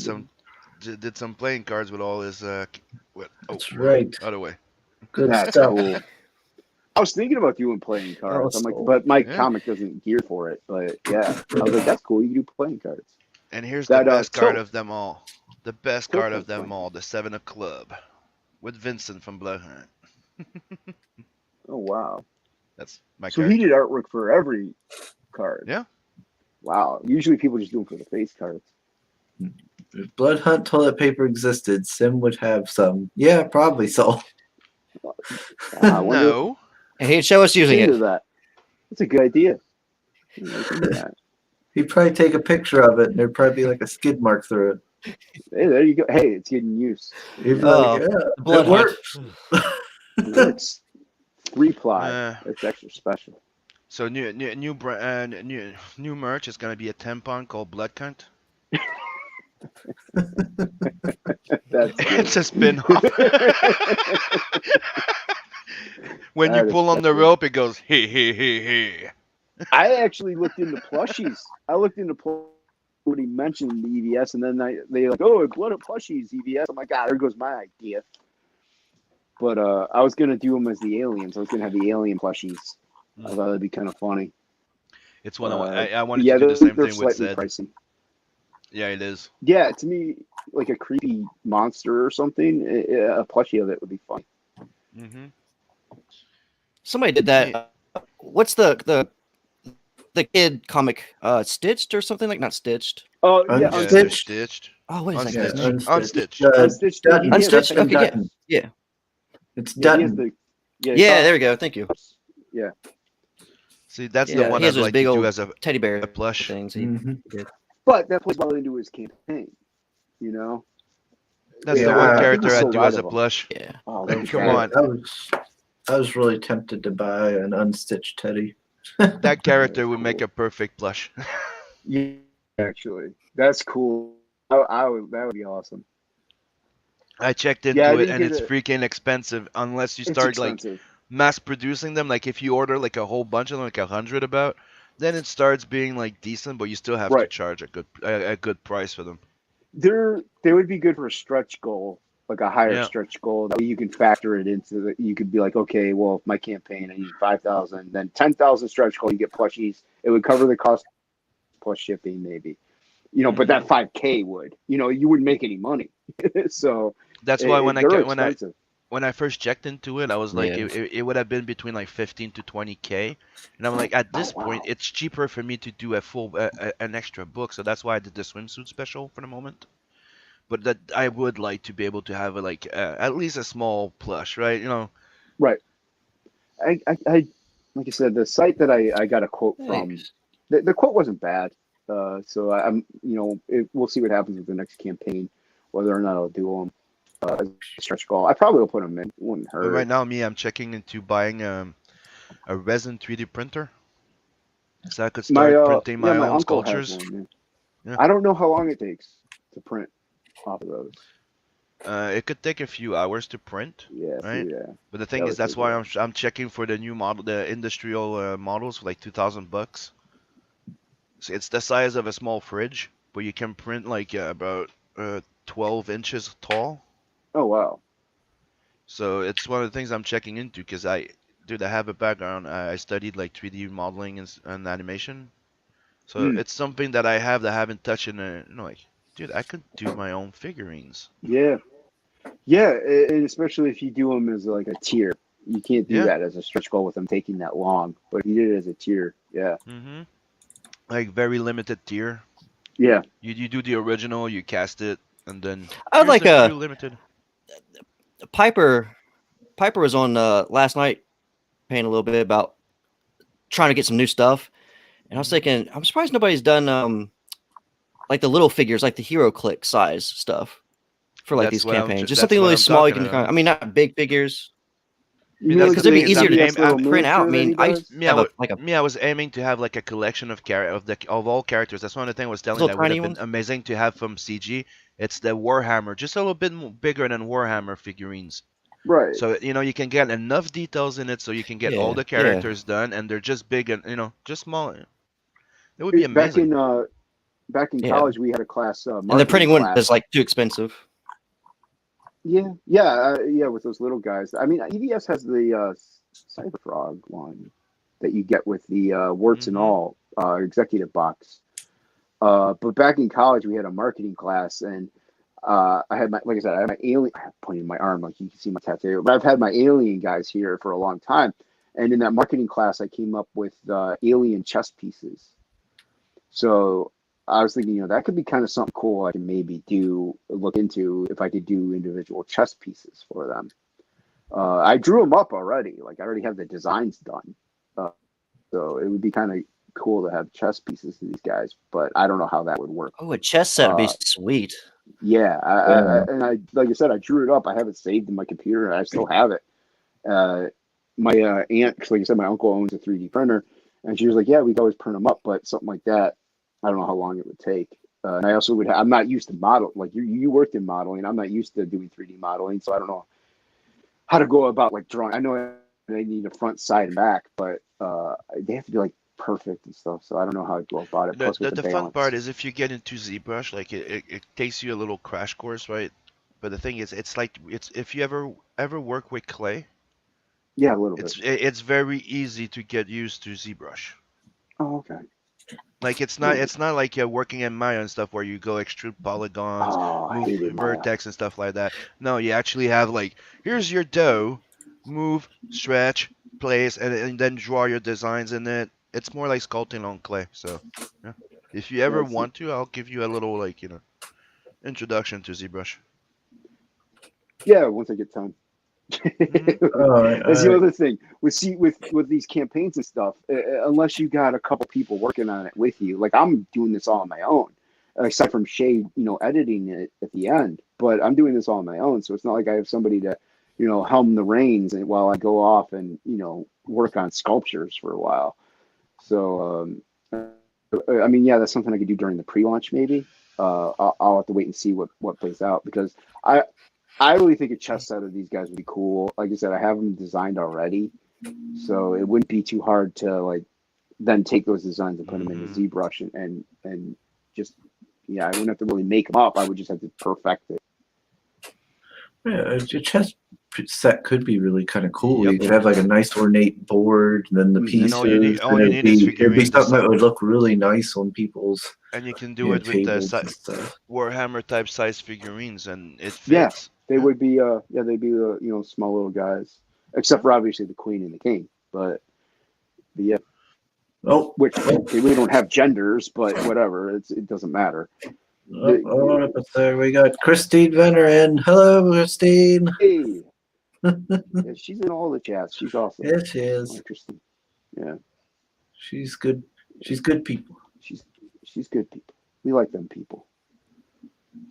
did some playing cards with all his That's right. Other way. Good That's stuff. cool. I was thinking about doing playing cards. I'm like, Also, but my Yeah. comic doesn't gear for it. But yeah, I was like, that's cool. You can do playing cards. And here's That, the best card Tilt. of them all. The best Tilt card was of them fun. all, the 7 of Club. With Vincent from Blood Hunt. Oh wow. That's my So character. he did artwork for every card. Yeah. Wow. Usually people just do them for the face cards. if Blood Hunt toilet paper existed, Sim would have some. Yeah, probably so. I wonder if No. And he'd show us using into it. that. That's a good idea. Look into that. He'd probably take a picture of it, and there'd probably be like a skid mark through it. Hey, there you go. Hey, it's getting use. He'd be Oh, like, "Yeah, Blood it Hunt. works." It works. 3-ply. Uh, It's extra special. So new merch is gonna be a tampon called Blood Cunt. That's It's a spin-off. When That you is pull on the special. rope, it goes hey hey hey hey. I actually looked into plushies. Somebody mentioned the EVS, and then they like, oh, Blood of Plushies EVS. I'm like, there goes my idea. But I was gonna do them as the aliens. I was gonna have the alien plushies. I thought that'd be kind of funny. It's one I But wanted yeah, to do the same they're thing with slightly Zed. pricey. Yeah, it is. Yeah, to me, like a creepy monster or something, a plushie of it would be fun. Mm-hmm. Somebody did See, that. What's the kid comic? Stitched or something like not Stitched. Oh yeah, yeah, they're Unstitched. stitched. Oh, what is that Yeah, guy's Unstitched. name? unstitched. Unstitched. Unstitched. Dutton. He has Unstitched. Justin Okay, yeah, Dutton. yeah, It's yeah, he has Dutton. the yeah. yeah. There we go. Thank you. Yeah, See, that's the Yeah, one he has I'd those like big to do old as teddy a bear plush. things. Hmm. Did. but that plays well into his campaign. You know, That's Yeah, the one I think he character I'd sold do out as a of them. plush. Yeah. Oh, that'd be Come bad. on. I was really tempted to buy an unstitched teddy. That character That's would make cool. a perfect plush. Yeah, actually, that's cool. I would. That would be awesome. I checked Yeah, I into it didn't and get it's it. freaking expensive unless you It's start like expensive. mass producing them. Like if you order like a whole bunch of them, like 100 about, then it starts being like decent, but you still have to Right. charge a good price for them. They would be good for a stretch goal, like a higher Yeah, stretch goal. That way you can factor it into the. You could be like, okay, well, my campaign, I need 5,000, then 10,000 stretch goal. You get plushies. It would cover the cost plus shipping, maybe. But hmm that 5K would. You wouldn't make any money. So that's why they're expensive. when I first checked into it, I was like, Yeah. it would have been between like 15 to 20K, and I'm like, at Oh this point, wow. it's cheaper for me to do an extra book, so that's why I did the swimsuit special for the moment. But that I would like to be able to have at least a small plush, right? Right. I like I said, the site that I got a quote from, Thanks. the quote wasn't bad. So I'm, we'll see what happens with the next campaign, whether or not I'll do them as a stretch goal. I probably will put them in. It wouldn't But right hurt. now, I'm checking into buying a resin 3D printer, so I could My start printing yeah, my my own uncle has sculptures. one. Yeah. Yeah. I don't know how long it takes to print off of those. It could take a few hours to print, Yeah, right? see, yeah, But the that thing is, would that's take a why while. I'm checking for the new model, the industrial models for like $2,000. So it's the size of a small fridge, but you can print like about 12 inches tall. Oh wow. So it's one of the things I'm checking into because dude, I have a background. I studied like 3D modeling and animation. So Hmm. it's something that I have that I haven't touched in like, dude, I could do my own figurines. Yeah, yeah, and especially if you do them as like a tier. You can't do Yeah. that as a stretch goal with them taking that long, but if you did it as a tier, yeah, Mm-hmm. Like very limited tier. yeah. You do the original, you cast it, and then I would here's like the few limited. Piper. Piper was on last night, paying a little bit about trying to get some new stuff, and I was Mhm. thinking, I'm surprised nobody's done like the little figures, like the Hero Click size stuff for like these campaigns. Just That's something what really I'm small. You talking can about. I mean, not big figures, I You mean, mean that's like the because it'd the be thing is easier to GBS little print out. I miniature that mean, he I used does? to have I was aiming to have like a collection of all characters. That's one of the things I was those telling little that would tiny have been ones. amazing to have from CG. It's the Warhammer, just a little bit bigger than Warhammer figurines. Right. So you can get enough details in it, so you can get all Yeah, the yeah. characters done, and they're just big and just small. It would be Back amazing. in back in Yeah. college, we had a class, And the marketing printing one is class. like too expensive. Yeah, with those little guys. I mean, EVS has the Cyber Frog one that you get with the warts and Hmm all executive box. But back in college, we had a marketing class, and I had like I said, I had my alien. I have pointing my arm, like you can see my tattoo. But I've had my alien guys here for a long time, and in that marketing class, I came up with alien chess pieces. So I was thinking, that could be kind of something cool I can maybe look into if I could do individual chess pieces for them. I drew them up already. Like I already have the designs done. Uh, so it would be kind of cool to have chess pieces to these guys, but I don't know how that would work. Oh, a chess set would be Uh, sweet. yeah, Yeah. and I like I said, I drew it up. I have it saved in my computer, and I still have it. Uh, my aunt, 'cause like I said, my uncle owns a 3D printer, and she was like, "Yeah, we could always print them up, but something like that, I don't know how long it would take." And I also I'm not used to model like you worked in modeling. I'm not used to doing 3D modeling, so I don't know how to go about like drawing. I know they need a front, side, and back, but they have to be like perfect and stuff. So I don't know how to go about it. The, Plus with the the the fun part balance. is if you get into ZBrush, like it takes you a little crash course, right? But the thing is, it's like it's if you ever work with clay, Yeah, a little bit. it's very easy to get used to ZBrush. Oh, okay. Like it's not like you're working in Maya and stuff where you go extrude polygons, Oh, I move hated Maya. vertex and stuff like that. No, you actually have like here's your dough, move, stretch, place, and then draw your designs in it. It's more like sculpting on clay. So yeah, if you ever That's it. want to, I'll give you a little like introduction to ZBrush. Yeah, once I get time. That's the other thing with these campaigns and stuff. Unless you got a couple people working on it with you, like I'm doing this all on my own, aside from Shay, editing it at the end. But I'm doing this all on my own, so it's not like I have somebody to, helm the reins and while I go off and work on sculptures for a while. So I mean, yeah, that's something I could do during the pre-launch maybe. I'll have to wait and see what plays out because I really think a chess set of these guys would be cool. Like I said, I have them designed already, so it wouldn't be too hard to like then take those designs and put them into ZBrush and just I wouldn't have to really make them up. I would just have to perfect it. Yeah, a chess set could be really kind of cool. You could have like a nice ornate board, and then the pieces. And all you need it'd is be figurines. something that would look really nice on people's. And you can do it with the Warhammer type size figurines, and it fits. Yeah, they would be. They'd be small little guys, except for obviously the queen and the king. But yeah. Oh, which we don't have genders, but whatever. It doesn't matter. But there we got Christine Venner in. Hello, Christine. Hey. Yeah, she's in all the chats. She's awesome. Yes, she is. Interesting. Yeah. She's good. She's good people. She's good people. We like them people.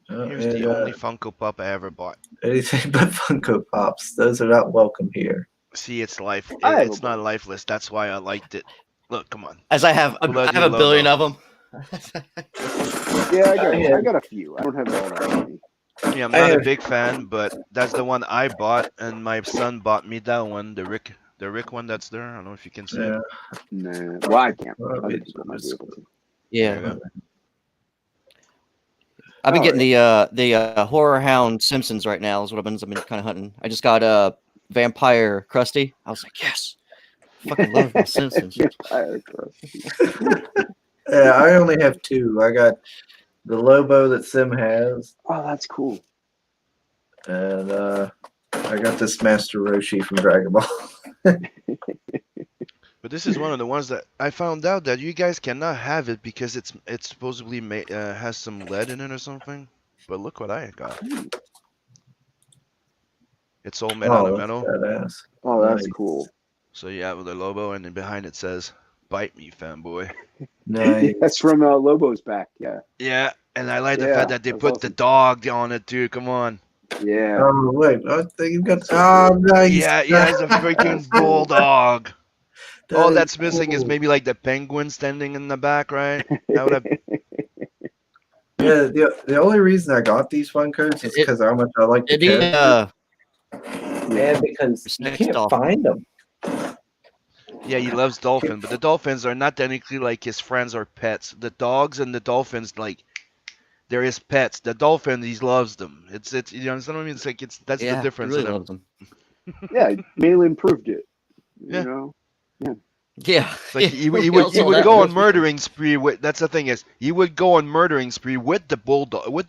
Here's the only Funko Pop I ever bought. Anything but Funko Pops. Those are not welcome here. See, it's it's not lifeless. That's why I liked it. Look, come on. As I have a billion of them. Yeah, I got a few. I don't have all that many. Yeah, I'm not a big fan, but that's the one I bought, and my son bought me that one, the Rick one that's there. I don't know if you can see it. Nah, well, I can't. Other people might be able to. Yeah. I've been getting the Horror Hound Simpsons right now. Is what I've been kind of hunting. I just got Vampire Krusty. I was like, yes. Fucking love the Simpsons. Yeah, I only have two. I got the Lobo that Sim has. Oh, that's cool. And I got this Master Roshi from Dragon Ball. But this is one of the ones that I found out that you guys cannot have it because it's supposedly has some lead in it or something. But look what I got. It's all made out of metal. Badass. Oh, that's cool. So you have the Lobo, and then behind it says, "Bite me, fanboy." Nice. That's from Lobo's back, yeah. Yeah, and I like the fact that they put the dog on it, too. Come on. Yeah. Oh, wait. You got... Oh, nice. Yeah, it's a freaking bulldog. All that's missing is maybe like the penguin standing in the back, right? That would have... Yeah, the only reason I got these Funkos is because how much I like the character. Yeah, because you can't find them. Yeah, he loves dolphins, but the dolphins are not technically like his friends or pets. The dogs and the dolphins, like, they're his pets. The dolphin, he loves them. It's you understand what I mean? It's like that's the difference. Really loves them. Yeah, mainly improved it. Yeah. You know? Yeah. Yeah. Like he would go on murdering spree with. That's the thing is he would go on murdering spree with the bulldog, with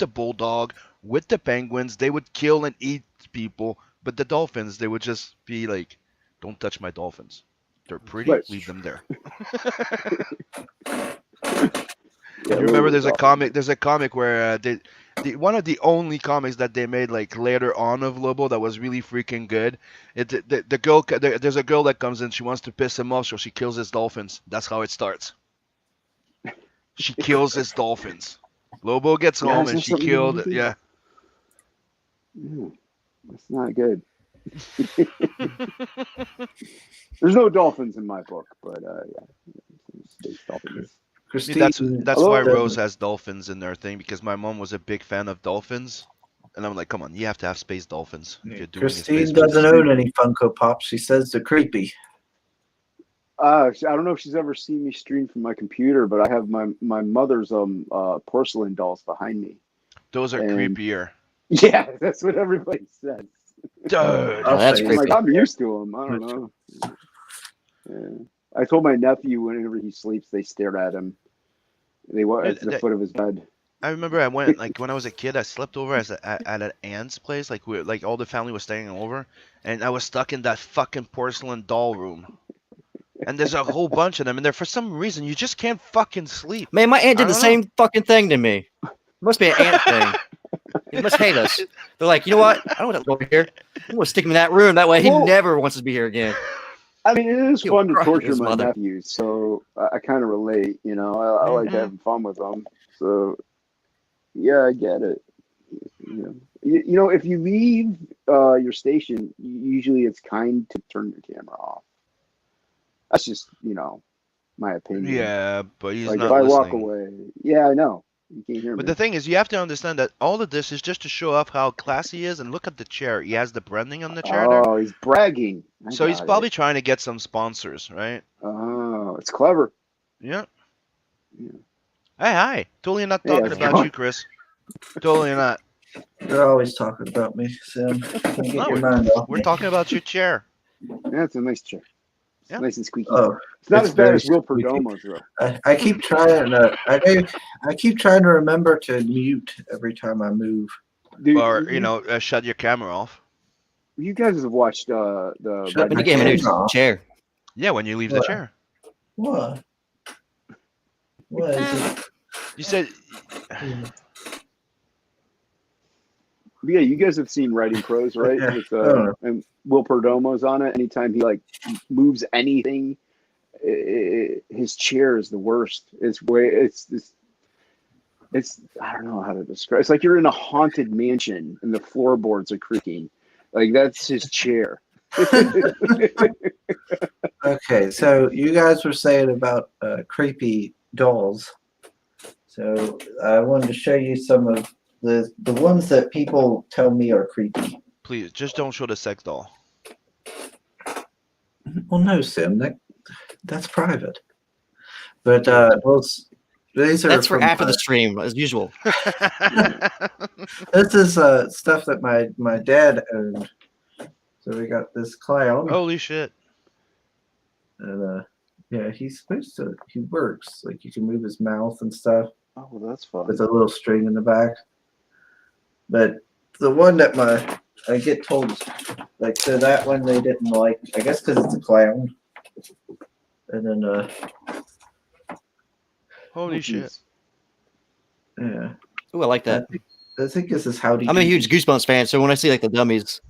the penguins. They would kill and eat people, but the dolphins, they would just be like, "Don't touch my dolphins. They're pretty. Leave them there." You remember there's a comic where one of the only comics that they made like later on of Lobo that was really freaking good. There's a girl that comes in, she wants to piss him off, so she kills his dolphins. That's how it starts. She kills his dolphins. Lobo gets home and she killed. Yeah. That's not good. There's no dolphins in my book, but yeah, dolphins. That's why Rose has dolphins in their thing, because my mom was a big fan of dolphins, and I'm like, come on, you have to have space dolphins. If you're doing Christine doesn't own any Funko Pops. She says they're creepy. I don't know if she's ever seen me stream from my computer, but I have my mother's porcelain dolls behind me. Those are creepier. Yeah, that's what everybody says. Dude, that's creepy. I'm used to them. I don't know. Yeah. I told my nephew whenever he sleeps, they stare at him. They walk at the foot of his bed. I remember I went like when I was a kid. I slept over at an aunt's place. Like all the family was staying over, and I was stuck in that fucking porcelain doll room. And there's a whole bunch of them, and there for some reason you just can't fucking sleep. Man, my aunt I did the don't know. same fucking thing to me. It must be an aunt thing. He must hate us. They're like, you know what? I don't want to go over here. I'm gonna stick him in that room. That way, he Well- never wants to be here again. I mean, it is He'll fun to cry torture his my mother. nephew, so I kind of relate. You know, I like Mhm. having fun with them. So, yeah, I get it. You know, if you leave your station, usually it's kind to turn your camera off. That's just, my opinion. Yeah, but he's Like not if I listening. walk away, yeah, I know. You can't hear But me. the thing is, you have to understand that all of this is just to show off how classy he is. And look at the chair. He has the branding on the chair there. Oh, he's bragging. I So he's got probably it. trying to get some sponsors, right? Oh, it's clever. Yeah. Yeah. Hey, hi. Totally not Hey, talking how's it about going? you, Chris. Totally not. You're always talking about me, Sam. Can't get No, your mind off We're me. talking about your chair. Yeah, it's a nice chair. It's Yeah. nice and squeaky. Oh, It's not it's as bad very as Will squeaky. Perdomo's though. I keep trying. I keep trying to remember to mute every time I move. Dude, Or, shut your camera off. you guys have watched the Shut When my you get him a new camera off. chair. Yeah, when you leave the What? chair. What? What is it? You said, Yeah, you guys have seen Writing Pros, right? Yeah. With Oh. and Will Perdomo's on it. Anytime he like moves anything, his chair is the worst. It's I don't know how to describe. It's like you're in a haunted mansion and the floorboards are creaking. Like that's his chair. Okay, so you guys were saying about creepy dolls. So I wanted to show you some of the ones that people tell me are creepy. please, just don't show the sex doll. Well, no, Sim, that's private. But these are That's for from, after the stream, as usual. This is stuff that my dad owned. So we got this clown, Holy shit. and yeah, he works, like you can move his mouth and stuff Oh, well, that's fun. with a little string in the back. But the one that I get told, like, so that one they didn't like, I guess because it's a clown. And then Holy Oh, shit. geez. yeah, Ooh, I like that. I think this is Howdy. I'm a Doody, huge Goosebumps fan, so when I see like the dummies,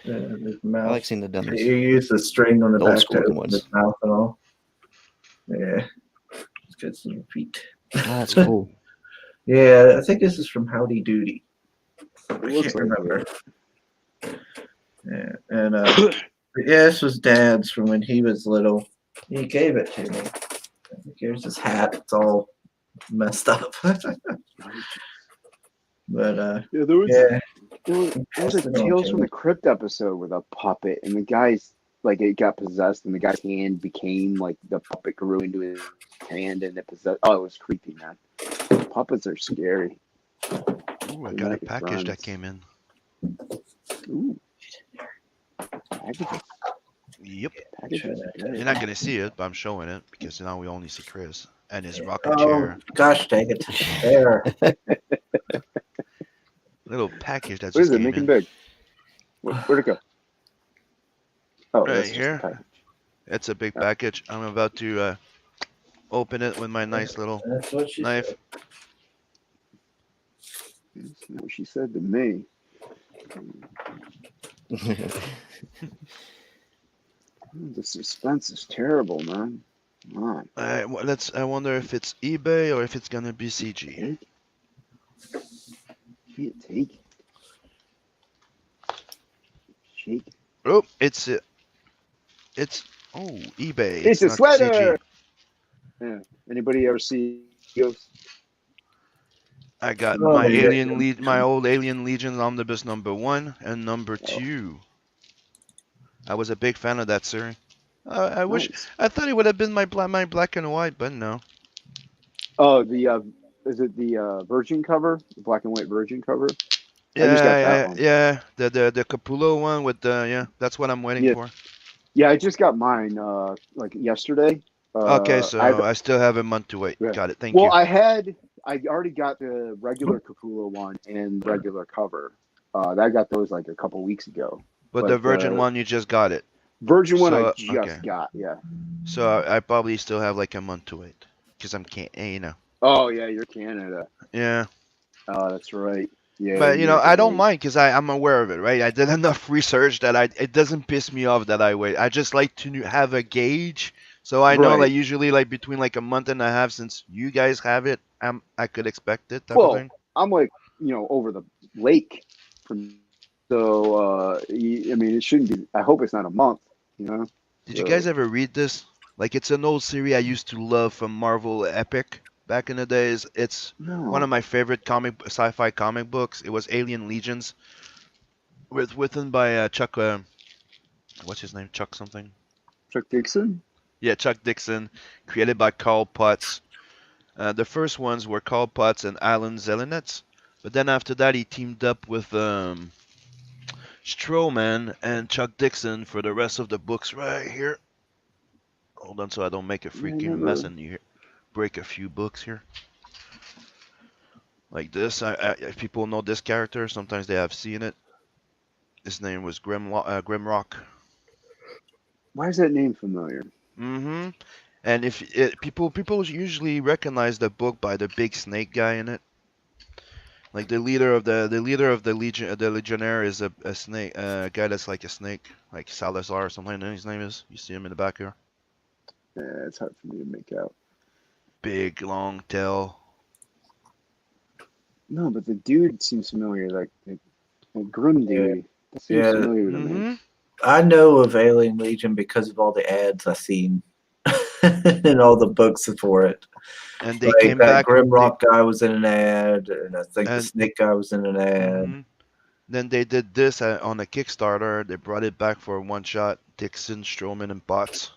his I mouth. like seeing the dummies. You use the string on the The old back school to open ones. his mouth and all. Yeah, it's got some feet. Oh, that's cool. Yeah, I think this is from Howdy Doody. I looks can't like remember. Yeah, and yeah, this was Dad's from when he was little. He gave it to me. I think here's his hat. It's all messed up. But Yeah, there was yeah, there was a Interesting Tales from okay. the Crypt episode with a puppet, and the guy's like it got possessed, and the guy's hand became like the puppet grew into his hand, and it possessed. Oh, it was creepy, man. Puppets are scary. Ooh, I got a package that came in. Ooh. Packages. Yep. Packages are good. You're not gonna see it, but I'm showing it because now we only see Chris and his rocking Oh chair. gosh, dang it! There. Little package that What is just it? came Make it in. big. Where'd it go? Oh, Right that's just a here. package. It's a big package. I'm about to open it with my nice little That's what she knife. said. That's not what she said to me. The suspense is terrible, man. Come on. I wonder if it's eBay or if it's gonna be CG. Can't take it. Shake it. Oh, it's eBay. It's a not sweater. CG. Yeah. Anybody ever see Ghost? I got Oh, my yeah. my old Alien Legion omnibus #1 and #2. I was a big fan of that series. I wish Nice. I thought it would have been my black and white, but no. Oh, the is it the Virgin cover, the black and white Virgin cover? Yeah, I just got that one. yeah. The Capullo one with the that's what I'm waiting Yeah. for. Yeah, I just got mine like yesterday. Okay, I've so I still have a month to wait. yeah. Got it. Thank Well, you. I already got the regular Capula one and regular cover. I got those like a couple weeks ago. But the But Virgin one, you just got it. Virgin one I So okay. just got. Yeah. So I probably still have like a month to wait because I'm can't. You know. Oh yeah, you're Canada. Yeah. Oh, that's right. Yeah, But you guys I gotta don't wait. mind because I'm aware of it, right? I did enough research that it doesn't piss me off that I wait. I just like to have a gauge, so I know Right. like usually like between like a month and a half since you guys have it, I could expect it type of Well, thing. I'm like, over the lake from so I mean it shouldn't be I hope it's not a month, you know. Did you guys So ever read this? Like it's an old series I used to love from Marvel Epic back in the days. It's one of no. my favorite sci-fi comic books. It was Alien Legions, written by Chuck. What's his name? Chuck something. Chuck Dixon? Yeah, Chuck Dixon, created by Carl Potts. The first ones were Carl Potts and Alan Zelenetz, but then after that he teamed up with Stroman and Chuck Dixon for the rest of the books right here. Hold on so I don't make a Yeah, I freaking mess never and you break a few books here. Like this, if people know this character, sometimes they have seen it. His name was Grimrock. why is that name familiar? Mm-hmm. And if people usually recognize the book by the big snake guy in it. Like the leader of the legionnaire is a snake, a guy that's like a snake, like Salazar or something. His name is. You see him in the back here. Yeah, it's hard for me to make out. Big long tail. No, but the dude seems familiar, like Grim dude. That seems Yeah. familiar to me. Mm-hmm. I know of Alien Legion because of all the ads I've seen and all the books for it. And they Like came that back. Grim Rock guy was in an ad, and I think the And Snake guy was in an ad. hmm then they did this on a Kickstarter. They brought it back for a one shot. Dixon, Strowman, and Bots.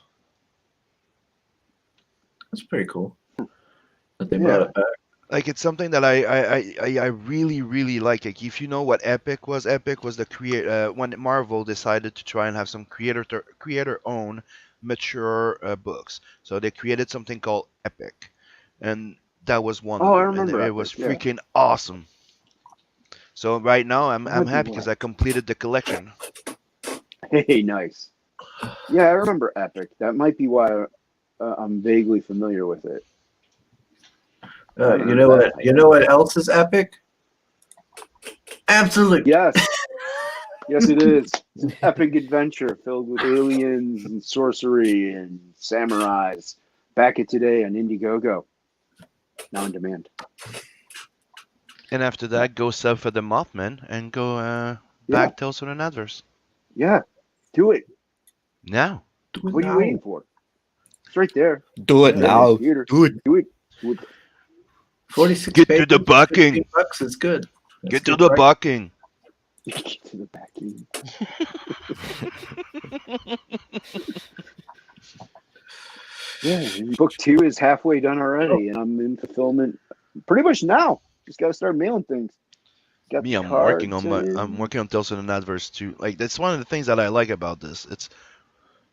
That's pretty cool that they brought Yeah. it back. Like it's something that I really really like. Like if you know what Epic was the create when Marvel decided to try and have some creator own mature books. So they created something called Epic, and that was one Oh, of I them, and remember it Epic. was Yeah. freaking awesome. So right now That I'm might be happy because why. I completed the collection. Hey, nice. Yeah, I remember Epic. That might be why I'm vaguely familiar with it. I You remember know that what? You title. know what else is epic? Absolute. Yes. Yes, it is. It's an epic adventure filled with aliens and sorcery and samurais. Back it today on Indiegogo. Now on demand. And after that, go sub for the Mothman and go Yeah. back Tales from the Adverse. Yeah. Do it. Now. What are you waiting for? It's right there. Do it Right in the now. theater. Do it. Do it. Do it. 46 Get to pages, the bucking. $15 is good. That's Get to good the price. bucking. Get to the backing. Yeah, and book 2 is halfway done already, and I'm in fulfillment pretty much now. Just got to start mailing things. Got Me, the I'm working cards on I'm in. working on Tales from the Adverse too. Like that's one of the things that I like about this. It's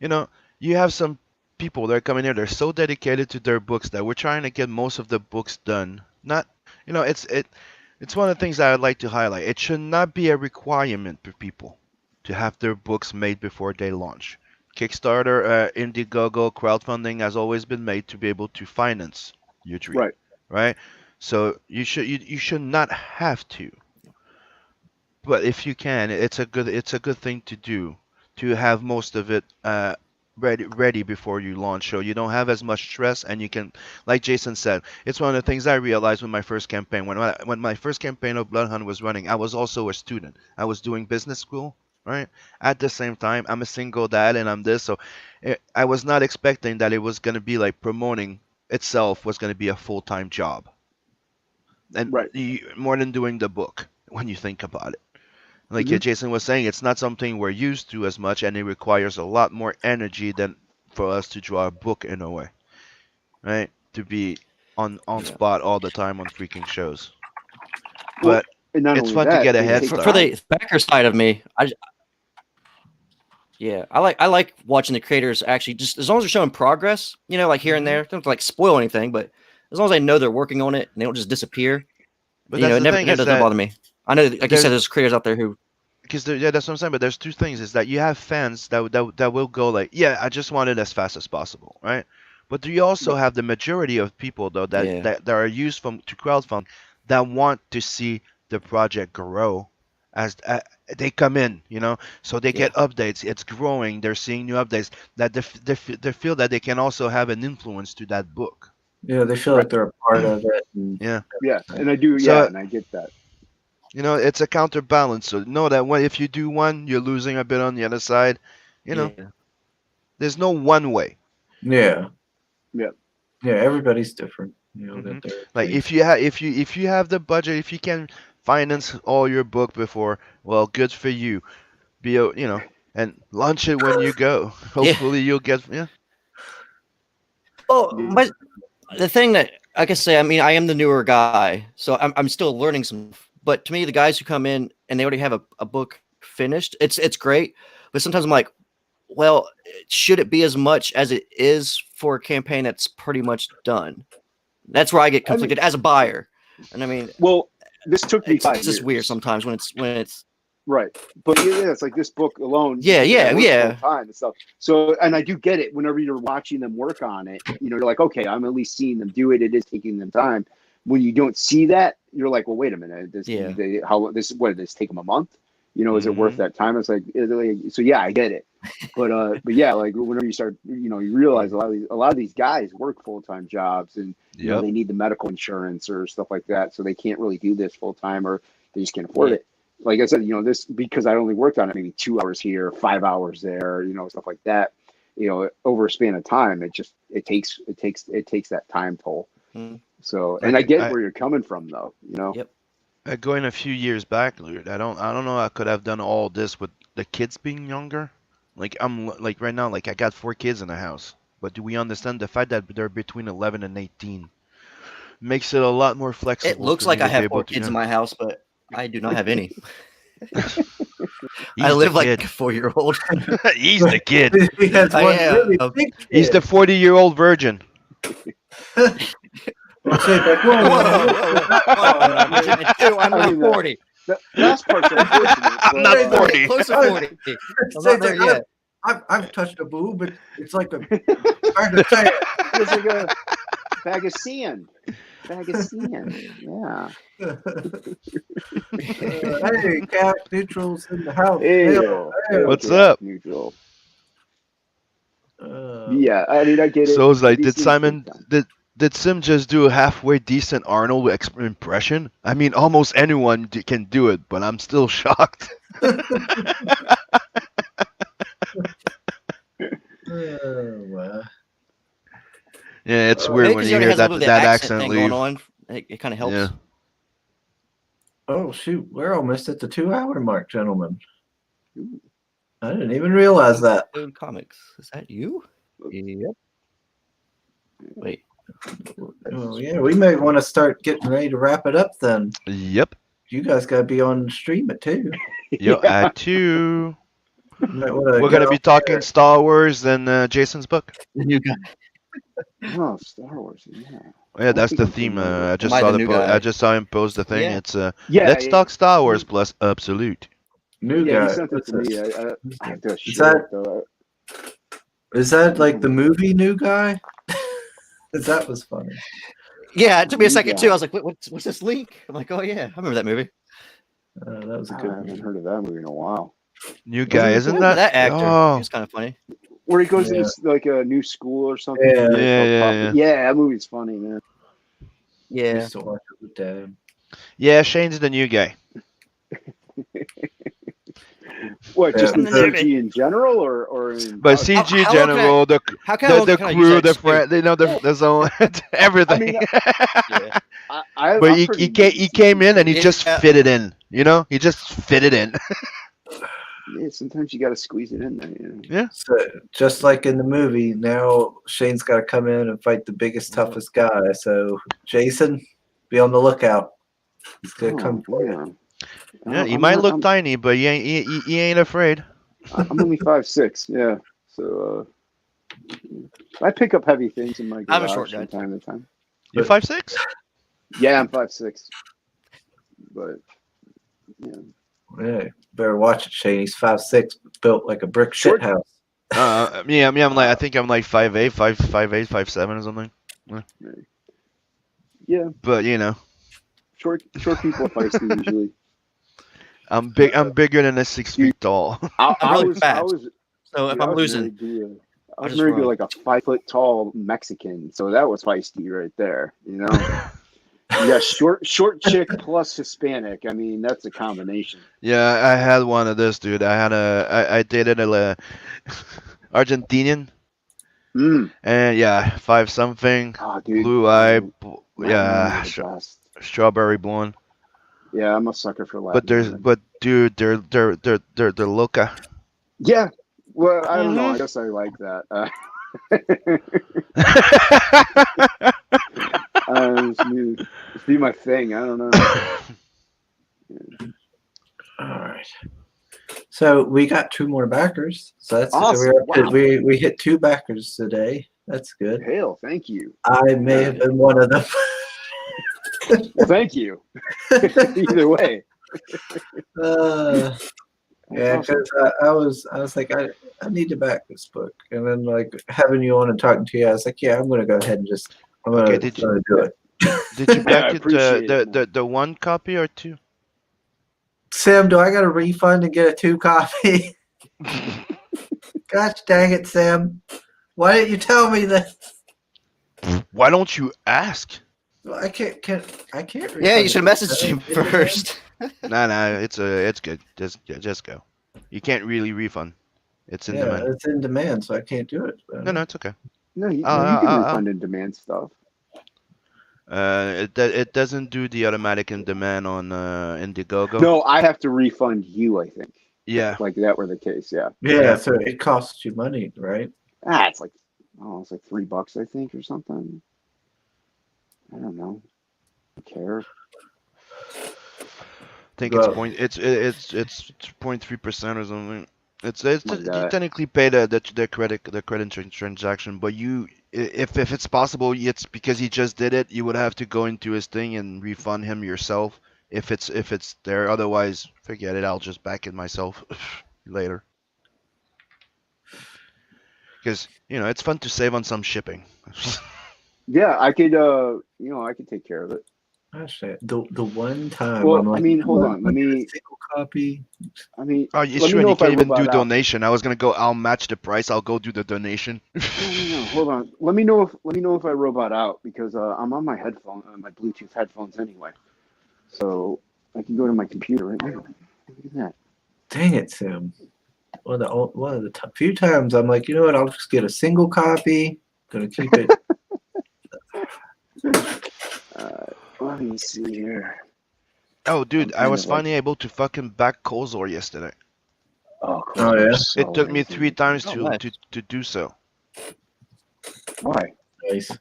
you have some people that are coming here. They're so dedicated to their books that we're trying to get most of the books done. Not it's one of the things that I'd like to highlight. It should not be a requirement for people to have their books made before they launch. Kickstarter, Indiegogo, crowdfunding has always been made to be able to finance your dream, Right. right? So you should not have to, but if you can, it's a good thing to do to have most of it ready before you launch, so you don't have as much stress and you can, like Jason said, it's one of the things I realized with my first campaign. When my first campaign of Bloodhunt was running, I was also a student. I was doing business school, right? At the same time, I'm a single dad and I'm this, so I was not expecting that it was going to be like promoting itself was going to be a full-time job, and Right. more than doing the book when you think about it. Like Mhm. Jason was saying, it's not something we're used to as much, and it requires a lot more energy than for us to draw a book in a way, right? To be on Yeah. spot all the time on freaking shows. Well, But and not it's only fun to that, get a they head take For start. the backer side of me, Yeah, I like watching the creators actually just as long as they're showing progress, like here and there. Don't have to, like spoil anything, but as long as I know they're working on it and they don't just disappear, But that's the thing it is doesn't that bother me. I know, like you said, there's there's creators out there who, because yeah, that's what I'm saying. But there's two things: is that you have fans that will go like, yeah, I just want it as fast as possible, right? But you also have the majority of people though Yeah. that are used to crowdfund that want to see the project grow as they come in, so they Yeah. get updates. It's growing. They're seeing new updates that they feel that they can also have an influence to that book. Yeah, they feel Right. like they're a part of it. And Yeah. Yeah, and I do. Yeah, So and I get that. it's a counterbalance. So know that if you do one, you're losing a bit on the other side. yeah, There's no one way. yeah, Yeah. yeah, everybody's different. Hmm. That their Like taste. if you have the budget, if you can finance all your book before, well, good for you. And launch it when you go. yeah. Hopefully you'll get yeah. Well, Yeah. but the thing that I can say, I mean, I am the newer guy, so I'm still learning some. But to me, the guys who come in and they already have a book finished, it's great. But sometimes I'm like, well, should it be as much as it is for a campaign that's pretty much done? That's where I get I mean, conflicted as a buyer. And I mean, well, this took me it's 5 just years. weird sometimes when it's Right. But yeah, it's like this book alone. Yeah, because I yeah, work yeah. full time and stuff. So, and I do get it. Whenever you're watching them work on it, you're like, okay, I'm at least seeing them do it. It is taking them time. When you don't see that, you're like, well, wait a minute. Yeah. What did this take them a month? Is it worth Mhm. that time? It's like, so yeah, I get it. But yeah, like whenever you start, you realize a lot of these guys work full time jobs, and Yep. they need the medical insurance or stuff like that, so they can't really do this full time, or they just can't afford Yeah. it. Like I said, this because I only worked on it maybe 2 hours here, 5 hours there, stuff like that. Over a span of time, it takes that time toll. Mm. So, and I Like get where you're coming from, though. Yep. going a few years back, I don't know I could have done all this with the kids being younger. Like like right now, like I got 4 kids in the house. But do we understand the fact that they're between 11 and 18 makes it a lot more It flexible looks for me like I to be have able 4 to kids in my house, but I do not have any. He's I the live like kid. a 4-year-old. He's the kid. He has I one am. really big He's the kid. 40-year-old virgin. Well, Shane's like, whoa, I'm I not mean, 40. The last part's unfortunate. I'm but, not Shane's 40. Close to I- 40. I'm Shane's not there like, yet. I've touched a boob, but it's like a hard to say it. It's like a bag of sand. Yeah. Hey, Cat Neutral's in the house. Hey, Hey, What's up? Neutral. uh, Yeah, I mean, I get it. So it's like, These did things Simon, take time. did Sim just do a halfway decent Arnold impression? I mean, almost anyone can do it, but I'm still shocked. well, Yeah, it's Maybe weird Maybe when because he you already hear has a little that bit of that accent accent thing leave. going on. It kind of helps. Yeah. oh shoot, we're almost at the 2 hour mark, gentlemen. I didn't even realize that. Food comics. Is that you? Yep. Wait. Oh yeah, we may want to start getting ready to wrap it up then. Yep. You guys gotta be on stream it too. Yo, at two. Might wanna We're get gonna be on talking there. Star Wars and Jason's book. The new guy. Oh, Star Wars. Yeah. Yeah, I that's think the I'm theme. familiar I with just Am I saw the the new I guy? just saw him post the thing. Yeah. It's Yeah, let's talk Star Wars plus Absolute. New Yeah, guy. he sent it What's to me. this? I have to Is share that it though. is that like the movie New Guy? Because that was funny. Yeah, it took me a New second guy. too. I was like, what's this link? I'm like, oh yeah, I remember that movie. That was a I good haven't movie. heard of that movie in a while. New guy, it isn't I remember that? that actor. He Oh, was kind of funny. Where he goes Yeah. into like a new school or something. Yeah. and it's all Yeah. tough. Yeah, that movie's funny, man. I Yeah. used to watch it with Dad. yeah. Shane's the new guy. What, just in Yeah. CG in general, or in But how- CG how long can I- general, How can I the can I use crew, that the excuse? friend, the zone, everything. Yeah. But I'm he pretty came new to came in and he Yeah. just fit it in. He just fit it in. Yeah, sometimes you got to squeeze it in there. So just like in the movie, now Shane's got to come in and fight the biggest, toughest guy. So Jason, be on the lookout. He's gonna come for you. yeah. Yeah, he I'm might not- look I'm- tiny, but he ain't afraid. I'm only 5'6". Yeah, so I pick up heavy things in my I'm a garage short from guy. time to time. You're 5'6"? Yeah, I'm 5'6". But yeah, Yeah, better watch it, Shane. He's 5'6", built like a brick shit Short- house. Me, I'm like, I think I'm like 5'8", 5'8", 5'7" or something. yeah, But you know, short people are feisty usually. I'm big. I'm bigger than a 6 You- feet tall. I I'm really was, fat. I was, So if dude, I I'm was losing, married to I I'll was just married to run. like a 5 foot tall Mexican, so that was feisty right there. You know, you got short chick plus Hispanic. I mean, that's a combination. Yeah, I had one of this, dude. I dated a Argentinian, Mm. and yeah, 5 something, Oh, dude, blue eye, Latin women yeah, are the best. strawberry blonde. Yeah, I'm a sucker for But Latin women. dude, they're loca. Yeah, well, I don't know. I Mhm. guess I like that. It's be my thing. I don't know. All right. So we got 2 more backers. So that's Awesome. Wow. we hit 2 backers today. That's good. Hail, thank you. I may have been one of them. Well, thank you. Either way. Yeah, That's awesome. because I was like, I need to back this book, and then like having you on and talking to you, I was like, yeah, I'm gonna go ahead and I'm Okay, gonna do it. did you back I it appreciate it, man. the 1 copy or 2? Sam, do I got a refund and get a 2 copy? Gosh dang it, Sam! Why didn't you tell me that? Why don't you ask? Well, I can't. Yeah, you refund should it. message him Is it first. Nah, it's good. Just go. You can't really refund. It's in Yeah, demand. it's in demand, so I can't do it. No, it's okay. No, you I'll, can I'll, refund in demand stuff. it doesn't do the automatic in demand on Indiegogo. No, I have to refund you, I think. Yeah. Like that were the case, yeah. Yeah, so it costs you money, right? It's like it's like $3, I think, or something. I don't know. Who cares? I think Well, it's 0.3% or something. It's Like you that. technically pay the credit transaction, but if it's possible, it's because he just did it. You would have to go into his thing and refund him yourself if it's there. Otherwise, forget it. I'll just back it myself later. Because it's fun to save on some shipping. Yeah, I could I could take care of it. gosh, the one time Well, I'm like, I mean, hold on. let me get a single copy. I mean, Oh, let you me sure? know You if I can't even robot do out. donation. I was gonna go. I'll match the price. I'll go do the donation. No, hold on. Let me know if I robot out because I'm on my my Bluetooth headphones anyway. So I can go to my computer right now. Look at that. Dang it, Sam. One of the few times I'm like, you know what? I'll just get a single copy. Gonna keep it. Let me see here. Oh, dude, I'm I was kind of like- finally able to fucking back Kozor yesterday. Oh, cool. Oh, yeah? So It took me easy. 3 times Oh, to, nice. to do so. Why? Nice.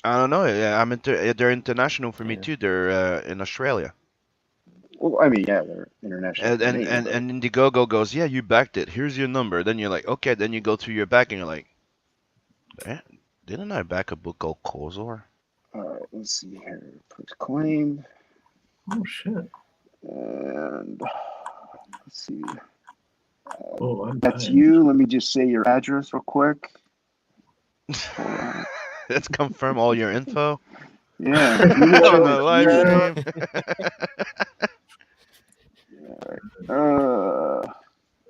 I don't know. Yeah, they're international for me too. They're in Australia. Well, I mean, yeah, they're international. And for and, me, and, but- and Indiegogo goes, yeah, you backed it. Here's your number. Then you're like, okay. Then you go through your back and you're like, didn't I back a book called Kozor? All right, let's see here. Put claim Oh shit. and let's see. Oh, I'm That's dying. you. Let me just say your address real quick. Hold on. Let's confirm all your info Yeah. on the live Yeah. stream.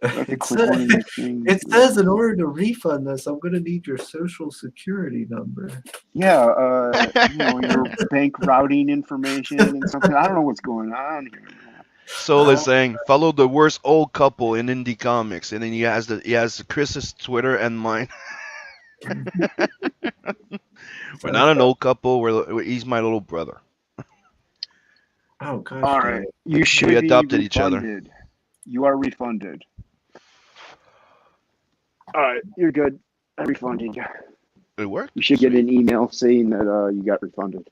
I have to It click one of these things. it says in order to refund this, I'm gonna need your social security number. Yeah, your bank routing information and something. I don't know what's going on here. Soul is saying, follow the worst old couple in indie comics, and then he has Chris's Twitter and mine. We're not an old couple. He's my little brother. Oh gosh. All dang right, it. you should We be adopted each other. refunded. You are refunded. All right, you're good. I refunded you. It worked. You should get an email saying that you got refunded.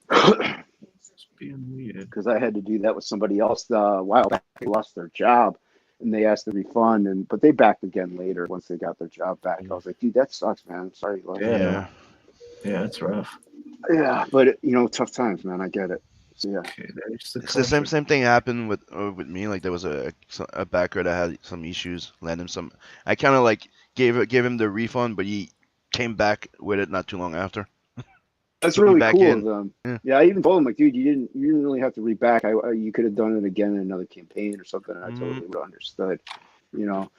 It's being weird. Because I had to do that with somebody else a while back. They lost their job, and they asked to refund, but they backed again later once they got their job back. I was like, dude, that sucks, man. I'm sorry. Yeah. Yeah, it's rough. Yeah, but tough times, man. I get it. So yeah. Okay, there's the It's the country. same thing happened with me. Like there was a backer that had some issues. Lent him some. I kind of like gave him the refund, but he came back with it not too long after. That's Took me really back cool in. of them. Yeah. Yeah, I even told him like, dude, you didn't really have to reback. You could have done it again in another campaign or something. And I totally would have understood. You know,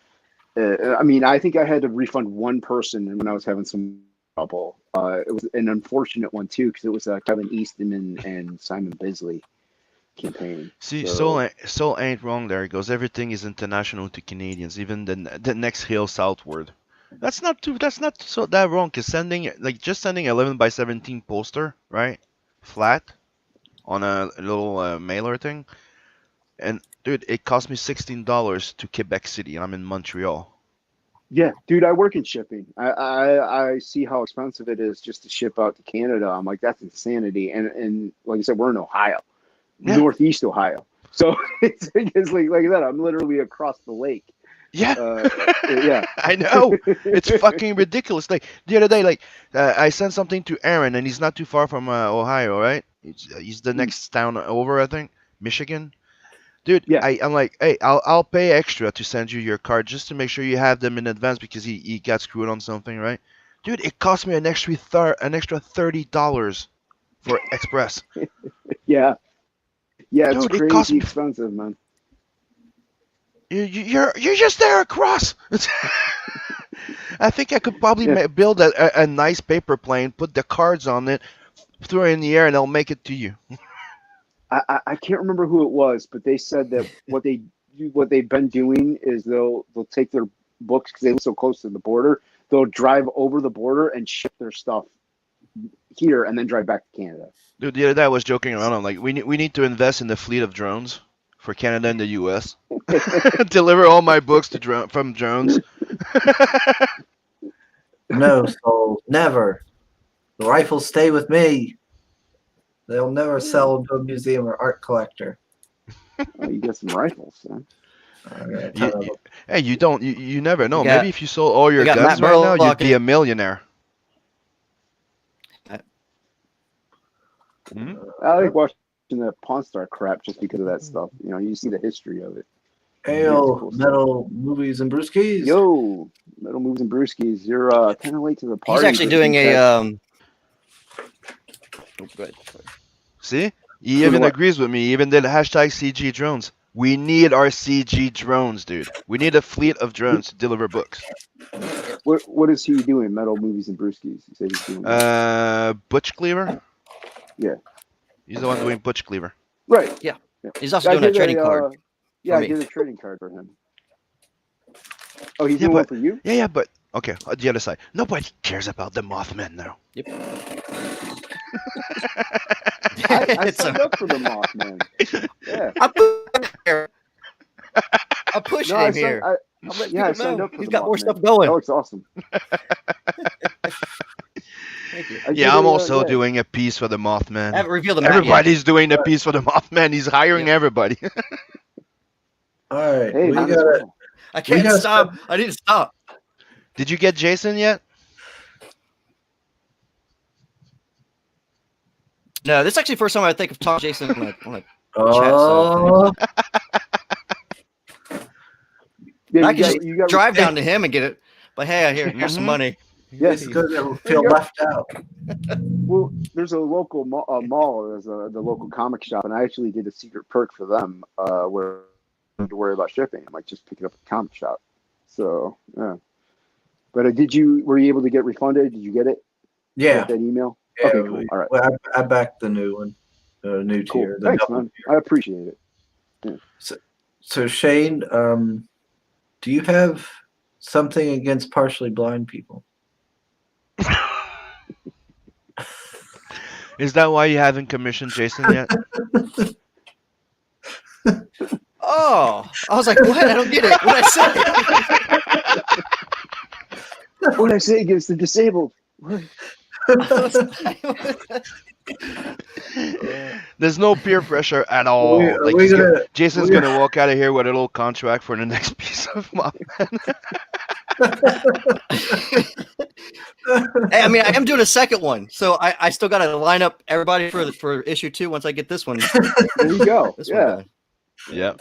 I mean, I think I had to refund one person when I was having some trouble. It was an unfortunate one too because it was Kevin Easton and Simon Bisley campaign. See, So Soul ain't wrong there. He goes, everything is international to Canadians, even the next hill southward. That's not so that wrong. Cause just sending 11 by 17 poster, right, flat, on a little mailer thing, and dude, it cost me $16 to Quebec City, and I'm in Montreal. yeah, dude, I work in shipping. I see how expensive it is just to ship out to Canada. I'm like, that's insanity. And like I said, we're in Ohio, Yeah. Northeast Ohio. So it's like that. I'm literally across the lake. Yeah, Yeah. I know. It's fucking ridiculous. Like the other day, I sent something to Aaron, and he's not too far from Ohio, right? He's the next town over, I think, Michigan. Dude, Yeah. I'm like, hey, I'll pay extra to send you your card just to make sure you have them in advance because he got screwed on something, right? Dude, it cost me an extra $30 for express. Yeah. Yeah, it's Dude, it cost crazy me. expensive, man. You're just there across. I think I could probably Yeah. build a nice paper plane, put the cards on it, throw it in the air, and I'll make it to you. I can't remember who it was, but they said that what they've been doing is they'll take their books because they live so close to the border. They'll drive over the border and ship their stuff here and then drive back to Canada. Dude, the other day I was joking around. I'm like, we need to invest in the fleet of drones for Canada and the U.S. Deliver all my books from drones. No, Soul, never. The rifles stay with me. They'll never sell them to a museum or art collector. Oh, you got some rifles, man. Hey, you never know. got- Maybe if you sold all your we got guns Matt right now, Burlock you'd be a millionaire. I like watching that Pawn Star crap just because of that stuff. You see the history of it. Hail, cool metal movies and brewskis. Yo, Metal Moves and Brewskis, you're kind of late to the party. He's actually but doing you a guys- Oh, good. See? He So even what? agrees with me. He even did hashtag CG drones. We need our CG drones, dude. We need a fleet of drones to deliver books. What is he doing? Metal Movies and Brewskis. You said he's doing. Butch Cleaver? Yeah. He's the one doing Butch Cleaver. Right. He's also doing a trading card. Yeah, I me. did a trading card for him. Oh, he's Yeah, doing one but- for you? Yeah, but okay, the other side. Nobody cares about the Mothman now. Yep. I It's signed a- up for the Mothman. Yeah. I'm pushing No, I him signed, here. I Let signed know. up for He's the got more Mothman. stuff going. That looks awesome. Thank you. I did Yeah, I'm a, also yeah. doing a piece for the Mothman. I haven't revealed the map yet. Everybody's doing a piece for the Mothman. He's hiring everybody. All right, Hey, we might as got it. well. I can't gotta stop. I didn't stop. Did you get Jason yet? No, this is actually the first time I think of talking to Jason on a chat. Oh, Yeah, I you can got, just you got drive down to him and get it. But hey, here's some Mhm. money. Yes. it's good to feel left out. Well, there's a local mall. There's the local comic shop, and I actually did a secret perk for them where I don't have to worry about shipping. I'm like, just pick it up at the comic shop. So, yeah. But were you able to get refunded? Did you get it? Yeah, Get that email? yeah. Okay, cool. All right. Well, I backed the new one, new Cool. tier. The Thanks, double man. I appreciate it. So Shane, do you have something against partially blind people? Is that why you haven't commissioned Jason yet? Oh, I was like, what? I don't get it. What I say? What did I say against the disabled? What? There's no peer pressure at Are all. Like we gonna? Jason's we- gonna walk out of here with a little contract for the next piece of mom. Hey, I mean, I am doing a second one, so I still got to line up everybody for issue 2 once I get this one There you go. this one Yeah. done. Yeah.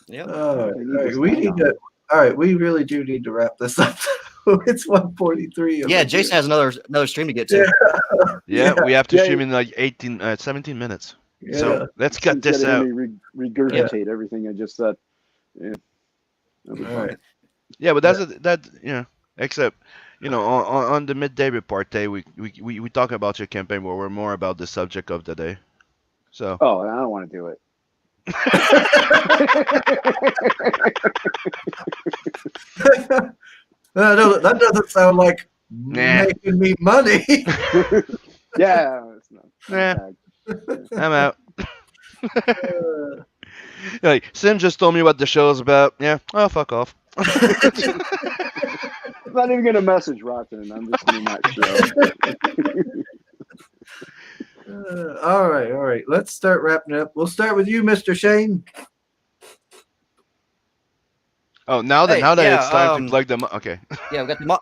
Yep. All They need right, this we going need on. to. All right, we really do need to wrap this up. It's 1:43. Yeah, Jason has another stream to get to. Yeah, we have to Yeah. stream in like 17 minutes. Yeah. So let's cut Just gotta this hear out. me regurgitate everything I just said. Yeah. That'll be All fun. right. Yeah, but that except on the midday report day we talk about your campaign, but we're more about the subject of the day. So Oh, I don't want to do it. No, that doesn't sound like Nah. making me money. Yeah, it's not Nah. bad. I'm out. Like Sim just told me what the show's about. Yeah, oh fuck off. I'm not even gonna message Rotten. I'm just gonna not show. All right. Let's start wrapping it up. We'll start with you, Mr. Shane. Oh, now that Hey, it's time to plug them. Okay. Yeah, we got the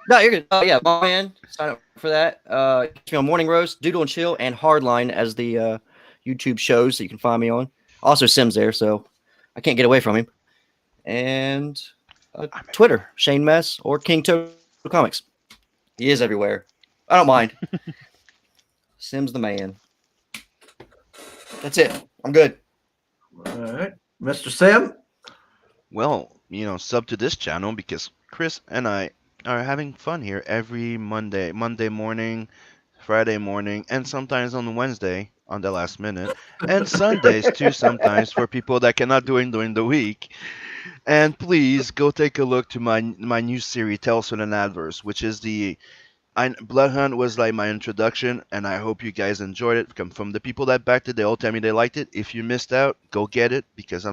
No, you're good. Oh yeah, my man, sign up for that. Catch me on Morning Roast, Doodle and Chill, and Hardline as the YouTube shows that you can find me on. Also, Sim's there, so I can't get away from him. And Twitter, Shane Mess or King Toad Comics. He is everywhere. I don't mind. Sim's the man. That's it. I'm good. All right, Mr. Sam. Well, sub to this channel because Chris and I are having fun here every Monday morning, Friday morning, and sometimes on Wednesday on the last minute, and Sundays too sometimes for people that cannot do it during the week. And please go take a look to my new series, Tales from an Adverse, which is Blood Hunt was like my introduction, and I hope you guys enjoyed it. From the people that backed it, they all tell me they liked it. If you missed out, go get it because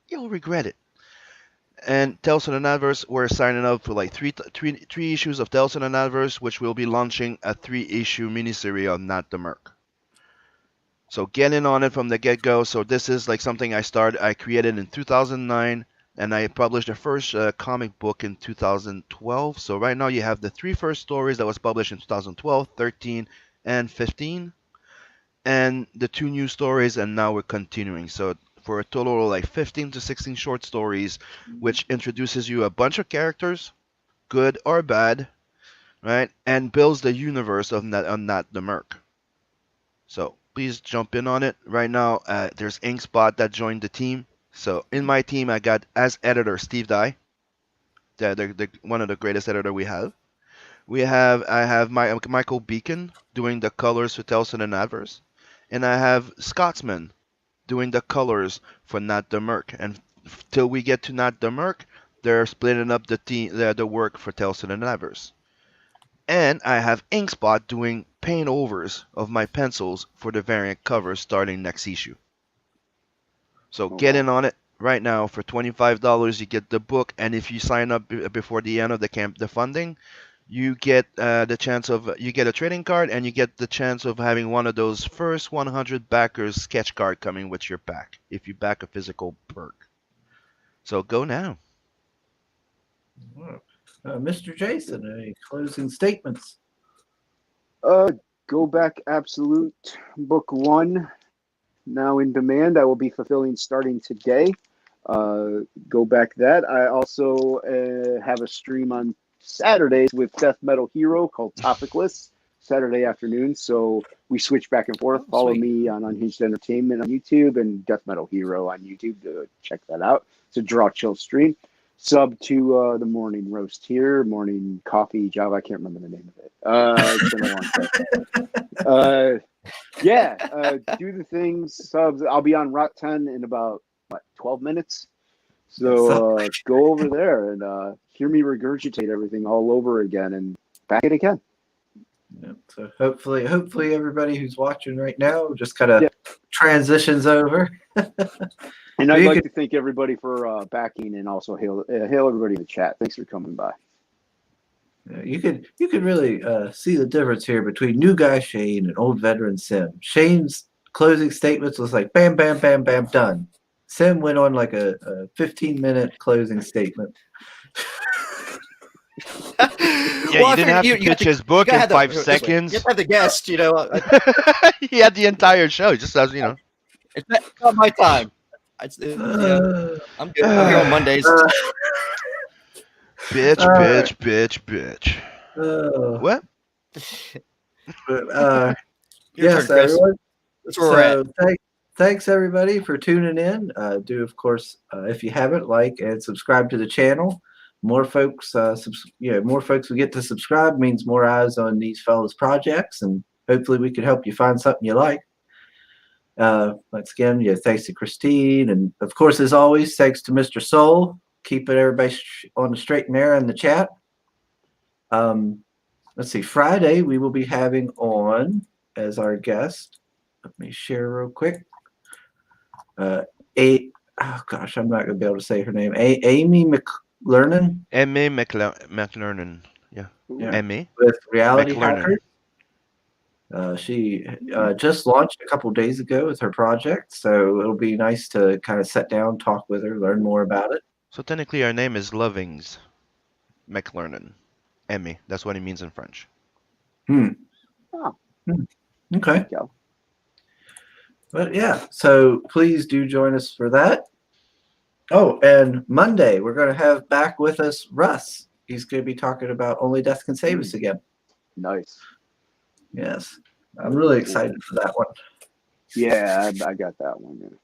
you'll regret it. And Tales from an Adverse, we're signing up for like three issues of Tales from an Adverse, which will be launching a 3-issue miniseries on Not the Merc. So get in on it from the get-go. So this is like something I created in 2009, and I published the first comic book in 2012. So right now you have the 3 first stories that was published in 2012, 13, and 15, and the 2 new stories, and now we're continuing. So for a total of like 15 to 16 short stories, which introduces you a bunch of characters, good or bad, right, and builds the universe of Not the Merc. So please jump in on it. Right now, there's Inkspot that joined the team. So in my team, I got as editor Steve Dye, the one of the greatest editor we have. I have Michael Beacon doing the colors for Tales from an Adverse, and I have Scotsman doing the colors for Not the Merc. And till we get to Not the Merc, they're splitting up the work for Tales from an Adverse. And I have Inkspot doing paint overs of my pencils for the variant covers starting next issue. So get in on it right now. For $25, you get the book, and if you sign up before the end of the funding, you get you get a trading card, and you get the chance of having one of those first 100 backers sketch card coming with your pack if you back a physical perk. So go now. Mr. Jason, any closing statements? Go back Absolute Book 1, now in demand. I will be fulfilling starting today. Go back that. I also have a stream on Saturdays with Death Metal Hero called Topicless, Saturday afternoon. So we switch back and forth. Follow me on Unhinged Entertainment on YouTube and Death Metal Hero on YouTube to check that out. It's a draw chill stream. Sub to the morning roast here, morning coffee, Java. I can't remember the name of it. It's been a long time. Do the things. Subs. I'll be on Route 10 in about 12 minutes. So go over there and hear me regurgitate everything all over again and back it again. Yeah, so hopefully everybody who's watching right now just kind of transitions over. And I'd like to thank everybody for backing and also hail everybody in the chat. Thanks for coming by. You could really see the difference here between new guy Shane and old veteran Sim. Shane's closing statements was like bam, bam, bam, bam, done. Sim went on like a 15-minute closing statement. Yeah, you didn't have to pitch his book in 5 You seconds. have to have the guest, you know. He had the entire show, just as you know. It's not my time. I'm good. I'm here on Mondays. Bitch, All bitch, bitch, bitch. What? But, Your yes, turn, Chris. everyone. That's where we're at. So thanks everybody for tuning in. Do of course, if you haven't, like and subscribe to the channel. More folks, more folks we get to subscribe means more eyes on these fellas' projects, and hopefully we can help you find something you like. Once again, thanks to Christine, and of course, as always, thanks to Mr. Soul, keeping everybody on the straight and narrow in the chat. Let's see, Friday we will be having on as our guest. Let me share real quick. Oh gosh, I'm not gonna be able to say her name. Amy McLernan. Emmy McLernan. Yeah. Yeah. Emmy With Reality McLernan. Hackers. She just launched a couple days ago with her project, so it'll be nice to kind of sit down, talk with her, learn more about it. So technically, our name is Lovings McLernan. Emmy. That's what it means in French. Okay. Yeah. But yeah, so please do join us for that. Oh, and Monday we're going to have back with us Russ. He's going to be talking about Only Death Can Save Us again. Nice. Yes, I'm really excited for that one. Yeah, I got that one. Yeah.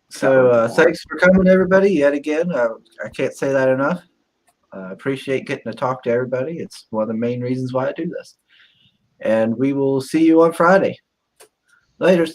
So thanks for coming, everybody, yet again. I can't say that enough. I appreciate getting to talk to everybody. It's one of the main reasons why I do this. And we will see you on Friday. Laters.